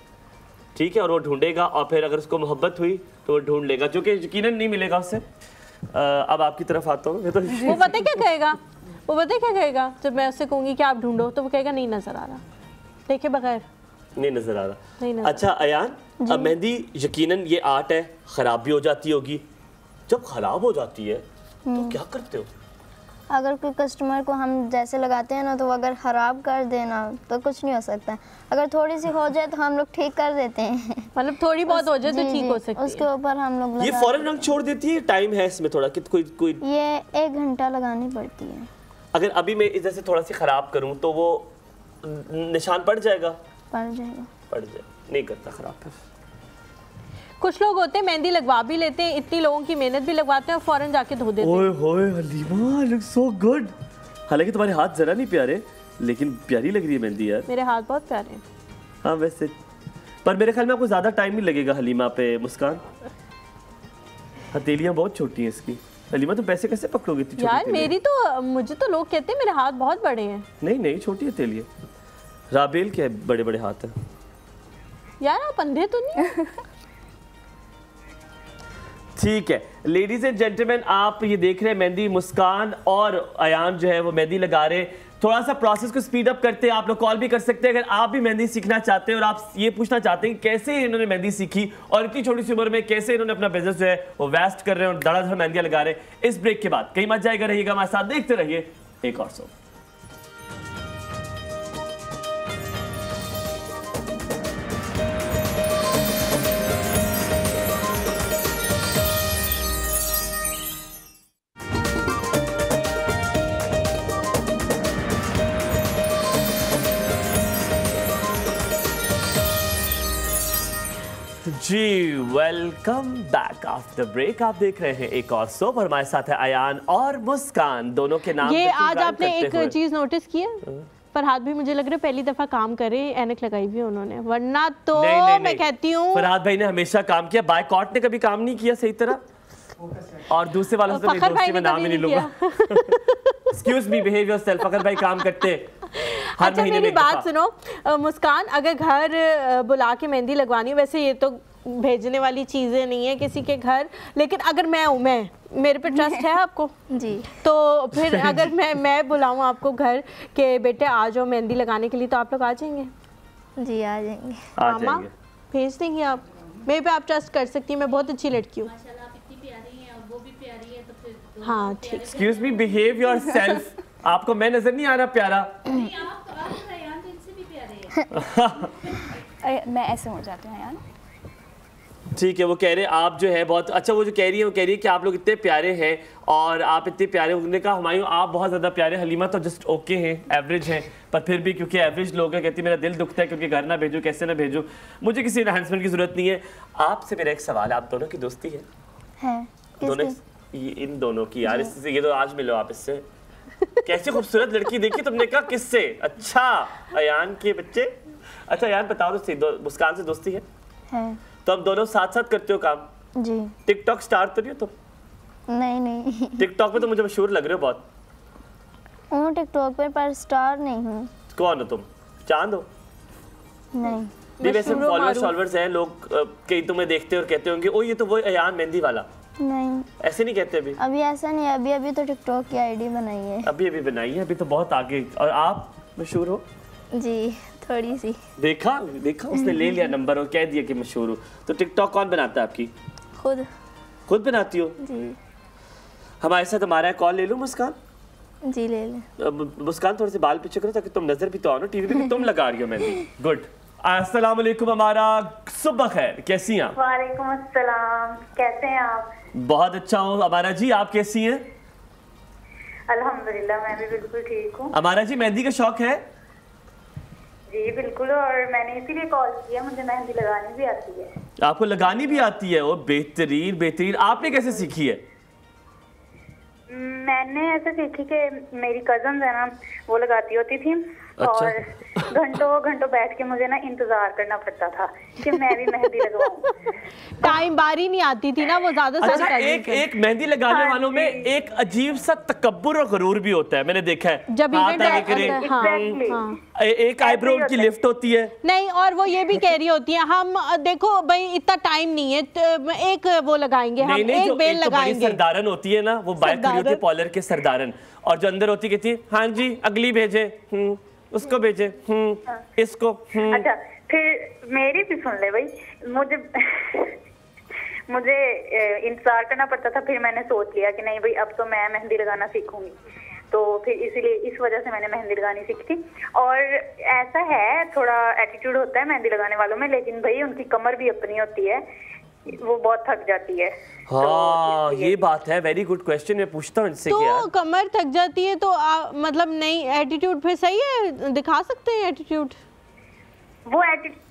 B: ठीक है, और वो ढूंढेगा, और फिर अगर उसको मोहब्बत हुई तो वो ढूंढ लेगा, जो कि यकीनन नहीं मिलेगा उससे। अब आपकी तरफ आता हूँ, तो
A: वो पता क्या कहेगा, जब मैं उससे कहूँगी कि आप ढूंढो, तो वो कहेगा नहीं नजर आ रहा, देखे बगैर
B: नहीं नजर आ रहा। अच्छा अयान, अब मेहंदी यकीनन ये आर्ट है, खराब भी हो जाती होगी, जब खराब हो जाती है तो क्या करते हो?
F: अगर कोई कस्टमर को हम जैसे लगाते हैं ना, तो अगर ख़राब कर देना तो कुछ नहीं हो सकता। अगर थोड़ी सी हो जाए तो हम लोग ठीक कर देते हैं।
A: मतलब थोड़ी बहुत हो जाए तो ठीक हो सकती है,
F: उसके ऊपर हम लोग
B: ये फौरन रंग छोड़ देती है, टाइम है इसमें थोड़ा कि कोई
F: ये 1 घंटा लगानी पड़ती है।
B: अगर अभी मैं इधर से थोड़ा सी ख़राब करूँ तो वो निशान पड़ जाएगा? पड़ जाए, नहीं करता ख़राब। फिर
A: कुछ लोग होते हैं मेहंदी लगवा भी लेते हैं, इतनी लोगों की मेहनत भी लगवाते हैं और फौरन जाके धो देते हैं।
B: ओए होए हलीमा, लुक सो गुड। हालांकि तुम्हारे हाथ जरा नहीं प्यारे, लेकिन प्यारी लग रही है मेहंदी यार।
A: मेरे हाथ बहुत प्यारे हैं।
B: हाँ वैसे, पर मेरे ख्याल में आपको ज्यादा टाइम नहीं लगेगा हलीमा पे। मुस्कान, हथेलियां बहुत छोटी हैं इसकी। हलीमा तुम पैसे कैसे पकड़ोगे इतनी छोटी
A: यार? मेरी तो, मुझे तो लोग कहते हैं मेरे हाथ बहुत बड़े हैं।
B: नहीं, छोटी हथेली है। राबेल के बड़े बड़े हाथ हैं।
A: यार आप अंधे तो नहीं?
B: ठीक है लेडीज एंड जेंटलमैन, आप ये देख रहे हैं मेहंदी मुस्कान और अयान जो है वो मेहंदी लगा रहे। थोड़ा सा प्रोसेस को स्पीड अप करते हैं, आप लोग कॉल भी कर सकते हैं अगर आप भी मेहंदी सीखना चाहते हैं और आप ये पूछना चाहते हैं कैसे इन्होंने मेहंदी सीखी और इतनी छोटी सी उम्र में कैसे इन्होंने अपना बिजनेस जो है वो वेस्ट कर रहे हैं और धड़ाधड़ मेहंदियां लगा रहे हैं। इस ब्रेक के बाद कहीं मत जाएगा, रहिएगा हमारे साथ, देखते रहिए एक और शो। जी वेलकम बैक आफ्टर ब्रेक। आप देख रहे हैं एक और शो पर हमारे साथ है अयान और मुस्कान, दोनों के नाम
A: ये आज आपने एक चीज नोटिस की है, फरहाद भी मुझे लग रहा है पहली दफा काम कर रहे हैं, ऐनक लगाई भी उन्होंने, वरना तो नहीं, मैं कहती हूँ
B: फरहाद भाई ने हमेशा काम किया, बायकॉट ने कभी काम नहीं किया सही तरह, और दूसरे वालों से दोस्ती में नाम ही नहीं लूंगा। Excuse me, behave yourself. Fakhar भाई काम करते हैं।
A: अच्छा मेरी बात सुनो मुस्कान, अगर घर बुला के मेहंदी लगवानी, वैसे ये तो भेजने वाली चीज़ें नहीं है किसी के घर, लेकिन अगर मैं मेरे पे ट्रस्ट है आपको
G: जी,
A: तो फिर अगर मैं बुलाऊं आपको घर के बेटे आ जाओ मेहंदी लगाने के लिए, तो आप लोग आ जाएंगे?
F: जी आ जाएंगे।
A: मामा भेज देंगे आप? मेरे पे आप ट्रस्ट कर सकती हैं, मैं बहुत अच्छी लड़की हूँ। हाँ ठीक।
B: Excuse me, behave yourself. आपको मैं नजर नहीं आ रहा प्यारा?
G: नहीं, आप अयान तो इनसे भी प्यारे हैं। मैं ऐसे हो जाती हूँ अयान।
B: ठीक है, वो कह रहे हैं आप जो है बहुत अच्छा, वो जो कह रही है वो कह रही है कि आप लोग इतने प्यारे हैं और आप इतने प्यारे, उन्होंने कहा हुमायूं आप बहुत ज़्यादा प्यारे, हलीमा तो जस्ट ओके हैं, एवरेज हैं, पर फिर भी क्योंकि एवरेज लोग हैं, कहती मेरा दिल दुखता है क्योंकि घर ना भेजो, कैसे ना भेजो, मुझे किसी एनहांसमेंट की ज़रूरत नहीं है। आपसे मेरा एक सवाल, आप दोनों की दोस्ती है? दोनों, इन दोनों की यार, इससे ये तो आज मिलो आप इससे। कैसी खूबसूरत लड़की देखी तुमने, कहा किससे? अच्छा अयान के बच्चे। अच्छा अयान बताओ तो मुस्कान से दोस्ती है? तो अब दोनों साथ साथ करते हो काम?
F: जी।
B: टिकटॉक स्टार तो नहीं हो तुम?
F: नहीं।
B: टिकटॉक पे तो मुझे मशहूर लग रहे हो बहुत।
F: हूँ टिकटॉक पे, पर स्टार नहीं हूँ।
B: कौन हो तुम? चांद हो?
F: नहीं।
B: वैसे फॉलोअर्स हैं लोग, कई तुम्हें देखते और कहते होंगे ओ ये तो वो अयान मेहंदी वाला।
F: नहीं
B: ऐसे नहीं कहते अभी
F: ऐसा नहीं, अभी तो टिकटॉक की आईडी बनाई है।
B: अभी बनाई है, अभी तो बहुत आगे। और आप मशहूर हो?
F: जी थोड़ी सी।
B: देखा उसने ले लिया नंबर और कह दिया कि मशहूर हो। तो टिकटॉक कौन बनाता है आपकी? खुद बनाती हो?
F: जी।
B: हमारे साथ हमारा कॉल ले लो मुस्कान।
F: जी ले ले।
B: मुस्कान थोड़े से बाल पीछे करो ताकि तुम नजर भी तो आओ ना टीवी पे, तुम लगा रही हो मेहंदी। गुड। अस्सलाम वालेकुम हमारा, सुबह खैर, कैसी हैं आप?
H: वालेकुम अस्सलाम, कैसे हैं आप?
B: बहुत अच्छा हूँ अमारा जी, आप कैसी हैं?
H: अल्हम्दुलिल्लाह मैं भी बिल्कुल ठीक हूँ।
B: अमारा जी मेहंदी का शौक है?
H: जी बिल्कुल, और मैंने इसीलिए कॉल किया, मुझे मेहंदी लगानी भी आती है।
B: आपको लगानी भी आती है? ओ बेहतरीन। आपने कैसे सीखी है?
H: मैंने ऐसे सीखी कि मेरी कजन है ना, वो लगाती होती थी।
B: अच्छा।
H: और घंटों बैठ के मुझे ना इंतजार करना पड़ता था कि मैं भी मेहंदी लगवाऊं।
A: टाइम बारी नहीं आती थी ना, वो ज्यादा
B: अच्छा, एक मेहंदी लगाने वालों में एक अजीब सा तकब्बुर और गरूर भी होता है, मैंने देखा है।
A: जब
B: एक आईब्रो की लिफ्ट होती है
A: नहीं, और वो ये भी कह रही होती है हम देखो भाई इतना टाइम नहीं है, एक वो लगाएंगे हम, एक बेल लगाएंगे।
B: सरदारन होती है ना, वो बाइक खड़ी होती है पॉलर के सरदारन, और जो अंदर होती कहती है हाँ जी अगली भेजे, उसको भेजे, इसको।
H: अच्छा फिर मेरी भी सुन ले भाई, मुझे इंतजार करना पड़ता था। फिर मैंने सोच लिया कि नहीं भाई अब तो मैं मेहंदी लगाना सीखूंगी, तो फिर इसीलिए इस वजह से मैंने मेहंदी लगानी सीखी थी। और ऐसा है थोड़ा एटीट्यूड होता है मेहंदी लगाने वालों में, लेकिन भाई उनकी कमर भी अपनी होती है, वो बहुत थक जाती है।
B: हाँ तो ये बात है, वेरी गुड क्वेश्चन। मैं पूछता हूँ इनसे
A: तो कमर थक जाती है तो मतलब नहीं, एटीट्यूड फिर सही है, दिखा सकते हैं एटीट्यूड।
H: वो एटीट्यूड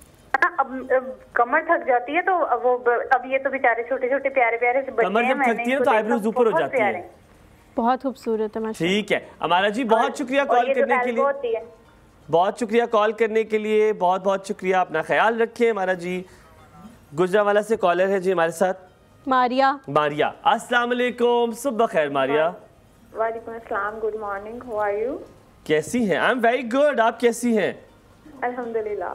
H: अब कमर थक जाती है तो वो अब ये तो बेचारे छोटे छोटे प्यारे प्यारे से बच्चे हैं,
B: कमर जब थकती है तो आईब्रोज ऊपर हो जाती है।
A: बहुत खूबसूरत है माशाल्लाह।
B: ठीक है अमारा जी, बहुत शुक्रिया कॉल करने के लिए, बहुत शुक्रिया कॉल करने के लिए, बहुत बहुत शुक्रिया। अपना ख्याल रखिए अमारा जी। गुजरावाला से कॉलर है जी हमारे साथ, मारिया। अस्सलाम वालेकुम, सुबह खैर मारिया।
I: वालेकुम अस्सलाम, good morning, how are you?
B: कैसी हैं? आई एम वेरी गुड, आप कैसी हैं?
I: अल्हम्दुलिल्लाह।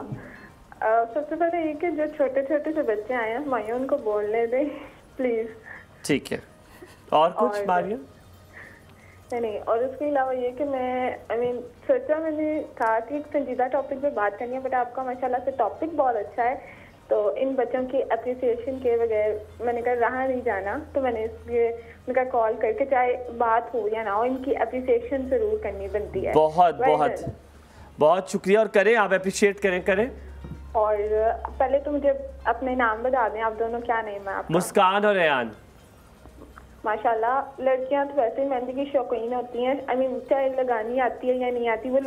I: सबसे पहले ये कि जो छोटे छोटे से बच्चे आए हैं माया उनको बोलने दें प्लीज।
B: ठीक है, और कुछ मारिया?
I: नहीं, और उसके अलावा ये कि मैं सोचा मैंने था कि एक संजीदा टॉपिक पे बात करनी है, बट आपका माशाल्लाह से टॉपिक बहुत अच्छा है, तो इन बच्चों की अप्रिसिएशन के बगैर मैंने कहा रहा नहीं जाना, तो मैंने इसलिए मैंने कहा कॉल करके चाहे बात हो या ना हो, इनकी अप्रिसिएशन जरूर करनी बनती है।
B: बहुत बहुत बहुत शुक्रिया, और करें आप अप्रिशिएट करें।
I: और पहले तो मुझे अपने नाम बता दें, आप दोनों क्या नेम है आपका?
B: मुस्कान और अयान।
I: माशाल्लाह लड़कियां तो वैसे ही मेहंदी की शौकीन होती हैं, चाहे लगानी आती है या नहीं आती, वो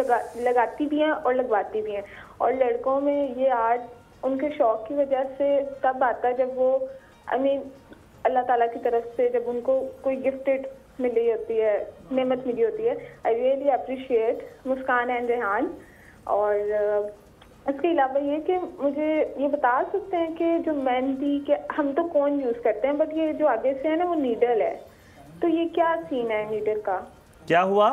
I: लगाती भी हैं और लगवाती भी हैं। और लड़कों में ये आर्ट उनके शौक की वजह से तब आता है जब वो अल्लाह ताला की तरफ से जब उनको कोई गिफ्टेड मिली होती है, नेमत मिली होती है। I really appreciate Muskan and Rehan. और इसके अलावा ये कि मुझे ये बता सकते हैं कि जो मेहंदी के हम तो कौन यूज़ करते हैं, बट ये जो आगे से है ना वो नीडल है, तो ये क्या सीन है नीडल का?
B: क्या हुआ?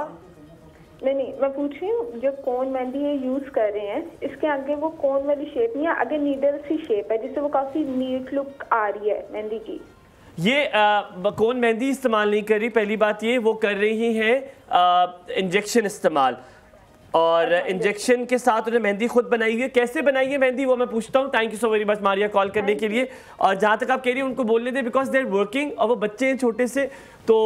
I: नहीं, मैं पूछ रही हूँ जो कोन मेहंदी ये यूज कर रहे हैं, इसके आगे वो कोन वाली शेप नहीं है, आगे नीडल सी शेप है जिससे वो काफी नीट लुक आ रही है मेहंदी की।
B: ये कोन मेहंदी इस्तेमाल नहीं कर रही, पहली बात ये वो कर रही हैं इंजेक्शन इस्तेमाल, और इंजेक्शन के साथ उन्हें मेहंदी खुद बनाई है। कैसे बनाई है मेहंदी वो मैं पूछता हूँ। Thank you so very much Maria call करने के लिए। और जहाँ तक आप कह रही हैं उनको बोलने दें, बिकॉज दे आर वर्किंग और वो बच्चे हैं छोटे से, तो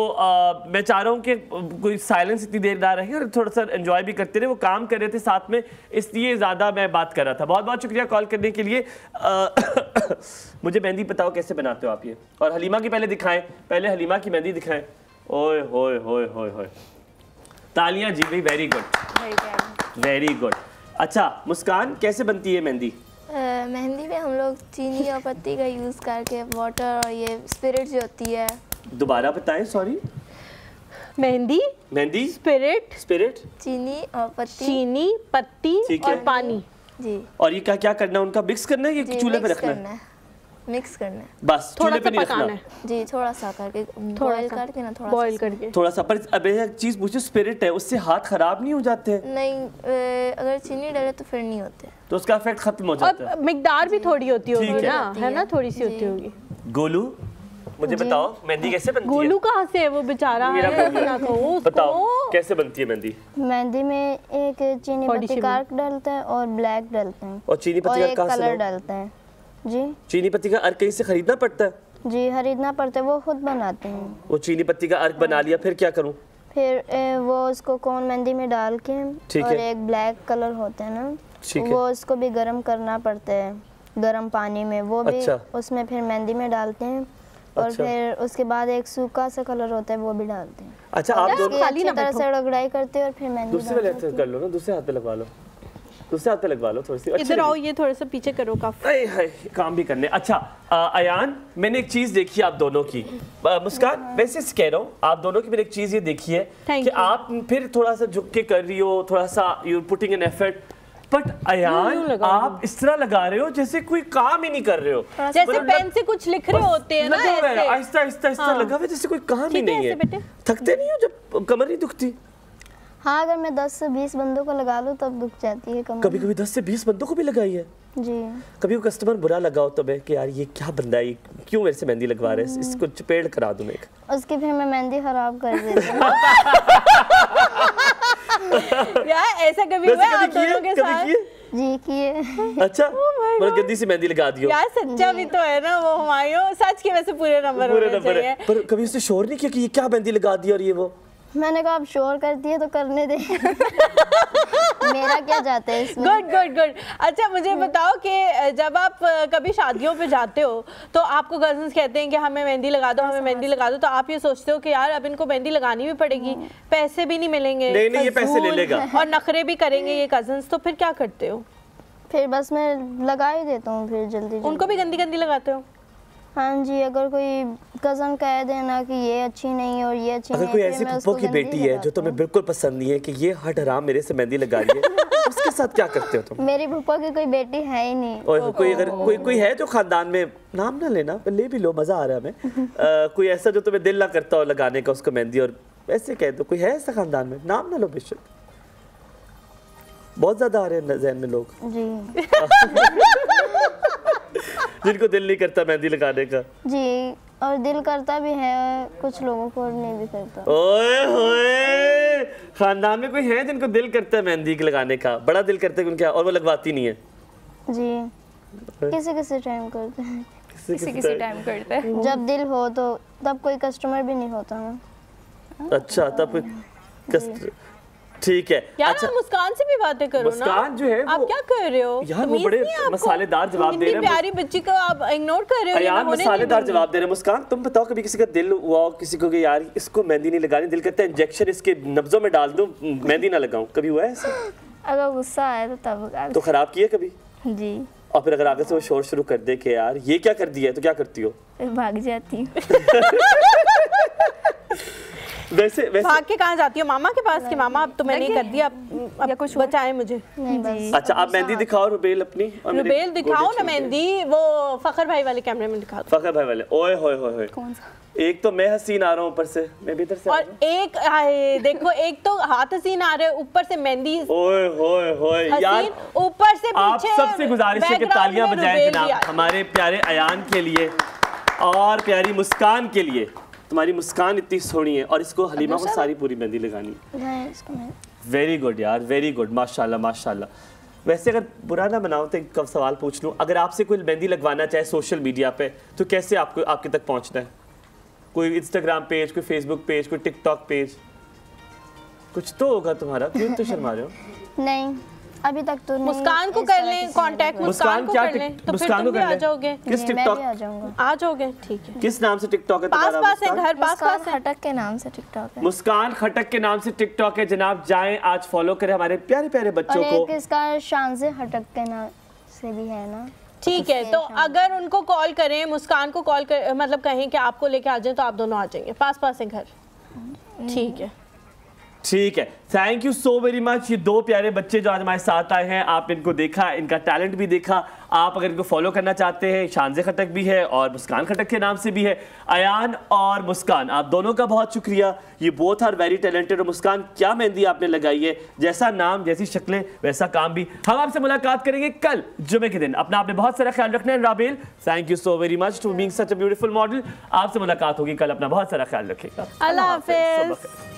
B: मैं चाह रहा हूँ कि कोई साइलेंस इतनी देर ना रहे और थोड़ा सा एंजॉय भी करते रहे। वो काम कर रहे थे साथ में, इसलिए ज़्यादा मैं बात कर रहा था। बहुत बहुत शुक्रिया कॉल करने के लिए। मुझे मेहंदी बताओ कैसे बनाते हो आप ये, और हलीमा की पहले दिखाएं, पहले हलीमा की मेहंदी दिखाएं। ओए होए होए होए होए, तालियां जी भाई, वेरी गुड वेरी गुड। अच्छा मुस्कान, कैसे बनती है मेहंदी?
F: मेहंदी में हम लोग चीनी और पत्ती का यूज़ करके, वाटर और ये स्पिरिट जो होती है। दोबारा बताएं, सॉरी।
A: मेहंदी स्पिरिट
F: चीनी और पत्ती,
A: चीनी पत्ती और पानी
F: जी।
B: और ये क्या क्या करना है उनका, मिक्स करना है या चूल्हे पे रखना है?
F: मिक्स करना है
B: बस, चूल्हे पे नहीं रखना
F: जी, थोड़ा सा करके बॉईल करके ना,
A: बॉईल करके
B: थोड़ा सा। पर अब एक चीज पूछो, स्पिरिट है उससे हाथ खराब नहीं हो जाते हैं?
F: नहीं, अगर चीनी डाले तो फिर नहीं होते,
B: तो उसका इफेक्ट खत्म हो जाता है।
A: मिकदार भी थोड़ी होती होगी ना, है ना, थोड़ी सी होती होगी।
B: गोलू मुझे बताओ मेहंदी कैसे बनती है?
A: गोलू कहाँ से है वो बेचारा?
B: बताओ कैसे बनती है मेहंदी?
F: मेहंदी में एक चीनी पत्ती का अर्क डालते हैं और ब्लैक डालते हैं,
B: और चीनी पत्ती का
F: कलर डालते हैं जी।
B: चीनी पत्ती का अर्क कहीं से खरीदना पड़ता है?
F: जी खरीदना पड़ता है, वो खुद बनाते हैं।
B: वो चीनी पत्ती का अर्क बना लिया, फिर क्या करूं?
F: फिर वो उसको कोन मेहंदी में डाल के, और एक ब्लैक कलर होता है ना, वो उसको भी गर्म करना पड़ता है गर्म पानी में, वो भी उसमें फिर मेहंदी में डालते हैं। और फिर उसके बाद एक सूखा सा कलर होता है वो भी डालते हैं।
B: अच्छा, आप
F: अच्छी तरह से रगड़ाई करते हैं और फिर मेहंदी
B: दूसरे कर लो ना, दूसरे हाथ पे लगवा लो, दूसरे हाथ पे लगवा लो थोड़ी सी।
A: इधर आओ, ये थोड़ा सा पीछे करो, काफी
B: काम भी करने। अच्छा अयान, मैंने एक चीज देखी आप दोनों की, मुस्कान वैसे कह रहा हूँ, आप दोनों की मैंने एक चीज ये देखी है कि आप फिर थोड़ा सा झुक के कर रही हो, थोड़ा सा you putting an effort, but Ayaan आप इस तरह लगा रहे हो जैसे कोई काम ही नहीं कर रहे हो,
A: जैसे पेन से कुछ लिख रहे होते हैं ना,
B: आहिस्ता आहिस्ता लगा हुआ जैसे कोई काम ही नहीं है। थकते नहीं हो जब कमर नहीं दुखती?
F: हाँ, अगर मैं 10 से 20 बंदों को लगा लूँ तब दुख जाती है कमर।
B: कभी कभी 10 से 20 बंदों को भी लगाई है
F: जी।
B: कभी वो कस्टमर बुरा लगा हो तब कि यार ये क्या बंदा है, क्यों मेरे से मेहंदी लगवा रहे हैं, इसको चपेड़ करा दूं मैं।
F: उसकी फिर मैं मेहंदी खराब कर देती हूं।
A: यार ऐसा कभी हुआ आप दोनों के साथ?
F: जी किए।
B: अच्छा, मतलब गंदी सी मेहंदी लगा दियो।
A: यार सच्चा भी तो है ना वो हुमायूं, सच की वैसे पूरे नंबर होने चाहिए।
B: पर कभी उसने शोर नहीं किया कि ये क्या मेहंदी लगा दी और ये वो?
F: मैंने कहा आप शोर करती है तो करने दे। मेरा क्या जाता है इसमें।
A: Good good good. अच्छा मुझे बताओ कि जब आप कभी शादियों पे जाते हो तो आपको कजन्स कहते हैं कि हमें मेहंदी लगा दो, हमें मेहंदी लगा दो, तो आप ये सोचते हो कि यार अब इनको मेहंदी लगानी भी पड़ेगी, पैसे भी नहीं मिलेंगे,
B: नहीं ये पैसे ले लेगा
A: और नखरे भी करेंगे ये कजन्स, तो फिर क्या करते हो?
F: फिर बस मैं लगा ही देता हूँ फिर जल्दी।
A: उनको भी गंदी गंदी लगाते हो?
F: हाँ जी, अगर कोई कज़न कह देना कि ये अच्छी नहीं है और ये अच्छी
B: नहीं, अगर कोई ऐसी फुप्पो की बेटी है जो तुम्हें बिल्कुल पसंद नहीं है कि ये हट हराम मेरे से मेहंदी लगा रही है, उसके साथ क्या करते हो तुम?
F: मेरी फुप्पो की कोई बेटी है ही नहीं।
B: और कोई अगर कोई है जो खानदान में, नाम ना लेना, ले भी लो, मजा आ रहा है हमें, कोई ऐसा जो तुम्हें दिल ना करता हो लगाने का उसको मेहंदी, और ऐसे कह दो कोई है ऐसा खानदान में, नाम ना लो बेशक, बहुत ज्यादा आ रहे हैं ज़हन में लोग
F: जी।
B: जिनको दिल नहीं करता मेहंदी लगाने का
F: जी, और दिल करता भी है कुछ लोगों को और नहीं भी करता।
B: ओए होए, खानदान में कोई है जिनको दिल करता है मेहंदी लगाने का, बड़ा दिल करता है उनका, और वो लगवाती नहीं है
F: जी। किसी किसी टाइम करते हैं,
G: किसी टाइम करते हैं,
F: जब दिल हो तो, तब कोई कस्टमर भी नहीं होता ना।
B: अच्छा, तब ठीक है।
A: यार
B: अच्छा,
A: मुस्कान से भी बातें करो ना।
B: मुस्कान जो है
A: आप क्या कर रहे हो
B: यार, वो बड़े मसालेदार जवाब दे रहे हैं।
A: प्यारी बच्ची को आप इग्नोर कर रहे हो
B: यार, मसालेदार जवाब दे रहे हैं। मुस्कान तुम बताओ, कभी किसी का दिल हुआ हो किसी को कि यार इसको मेहंदी नहीं लगानी, दिल करता है इंजेक्शन इसके नब्जों में डाल दूं, मेहंदी ना लगाऊं, कभी हुआ है ऐसा?
F: अगर गुस्सा आए तो तब
B: तो खराब किया कभी
F: जी।
B: और फिर अगर आगे से वो शोर शुरू कर दे कि यार ये क्या कर दिया है, तो क्या करती हो?
F: भाग जाती हूँ।
B: वैसे
A: भाग के कहाँ जाती हो? मामा के पास? कि मामा अब तो मैंने कर दिया, अब कुछ बचाए मुझे।
B: अच्छा आप मेहंदी दिखाओ रुबेल अपनी।
A: रुबेल दिखाओ ना मेहंदी, वो फखर भाई वाले कैमरे में दिखा दो।
B: फखर भाई वाले, ओए होए होए, कौन सा? एक तो मैं हसीन आ रहा हूँ ऊपर से, मैं भी इधर से,
A: और एक देखो, एक तो हाथ हसीन आ रहे, ऊपर से मेहंदी,
B: ओए होए होए यार,
A: ऊपर से पीछे।
B: आप सबसे गुजारिश है कि तालियां बजाएं जनाब हमारे प्यारे अयान के लिए और प्यारी मुस्कान के लिए। तुम्हारी मुस्कान इतनी सोहनी है और इसको हलीमा को सारी पूरी मेहंदी लगानी है। वेरी गुड यार, वेरी गुड, माशाल्लाह माशाल्लाह। वैसे अगर बुरा ना बनाओ तो एक सवाल पूछ लूँ, अगर आपसे कोई मेहंदी लगवाना चाहे सोशल मीडिया पे तो कैसे आपको आपके तक पहुँचना है? कोई इंस्टाग्राम पेज, कोई फेसबुक पेज, कोई टिकटॉक पेज, कुछ तो होगा तुम्हारा, क्यों तो शर्मा रहे हो?
F: नहीं अभी तक तो नहीं।
A: मुस्कान को कर लें कांटेक्ट, मुस्कान को कर लें तो फिर तुम भी आ जाओगे।
B: किस टिकटॉक?
A: आ जाओगे, ठीक है।
B: किस नाम से टिकटॉक है तुम्हारा?
A: पास है घर, पास है।
F: खटक के नाम से टिकटॉक है।
B: मुस्कान खटक के नाम से टिकटॉक है जनाब, जाएं आज फॉलो करें हमारे प्यारे प्यारे बच्चों को।
F: और इसका शान से खटक के नाम से भी है ना।
A: ठीक है, तो अगर उनको कॉल करें, मुस्कान को कॉल कर, मतलब कहें कि आपको लेके आ जाए तो आप दोनों आ जाएंगे, पास है घर। ठीक है,
B: ठीक है, thank you so very much. ये दो प्यारे बच्चे जो आज हमारे साथ आए हैं, आपने इनको देखा, इनका टैलेंट भी देखा। आप अगर इनको फॉलो करना चाहते हैं, शानज़े खटक भी है और मुस्कान खटक के नाम से भी है। अयान और मुस्कान, आप दोनों का बहुत शुक्रिया। ये बोथ आर वेरी टैलेंटेड। और मुस्कान, क्या मेहंदी आपने लगाई है, जैसा नाम जैसी शक्लें वैसा काम भी। हम आपसे मुलाकात करेंगे कल जुमे के दिन। अपना आपने बहुत सारा ख्याल रखना है। Rabel, thank you so very much to being such a beautiful model. आपसे मुलाकात होगी कल, अपना बहुत सारा ख्याल रखिएगा।
A: अल्लाह हाफिज़।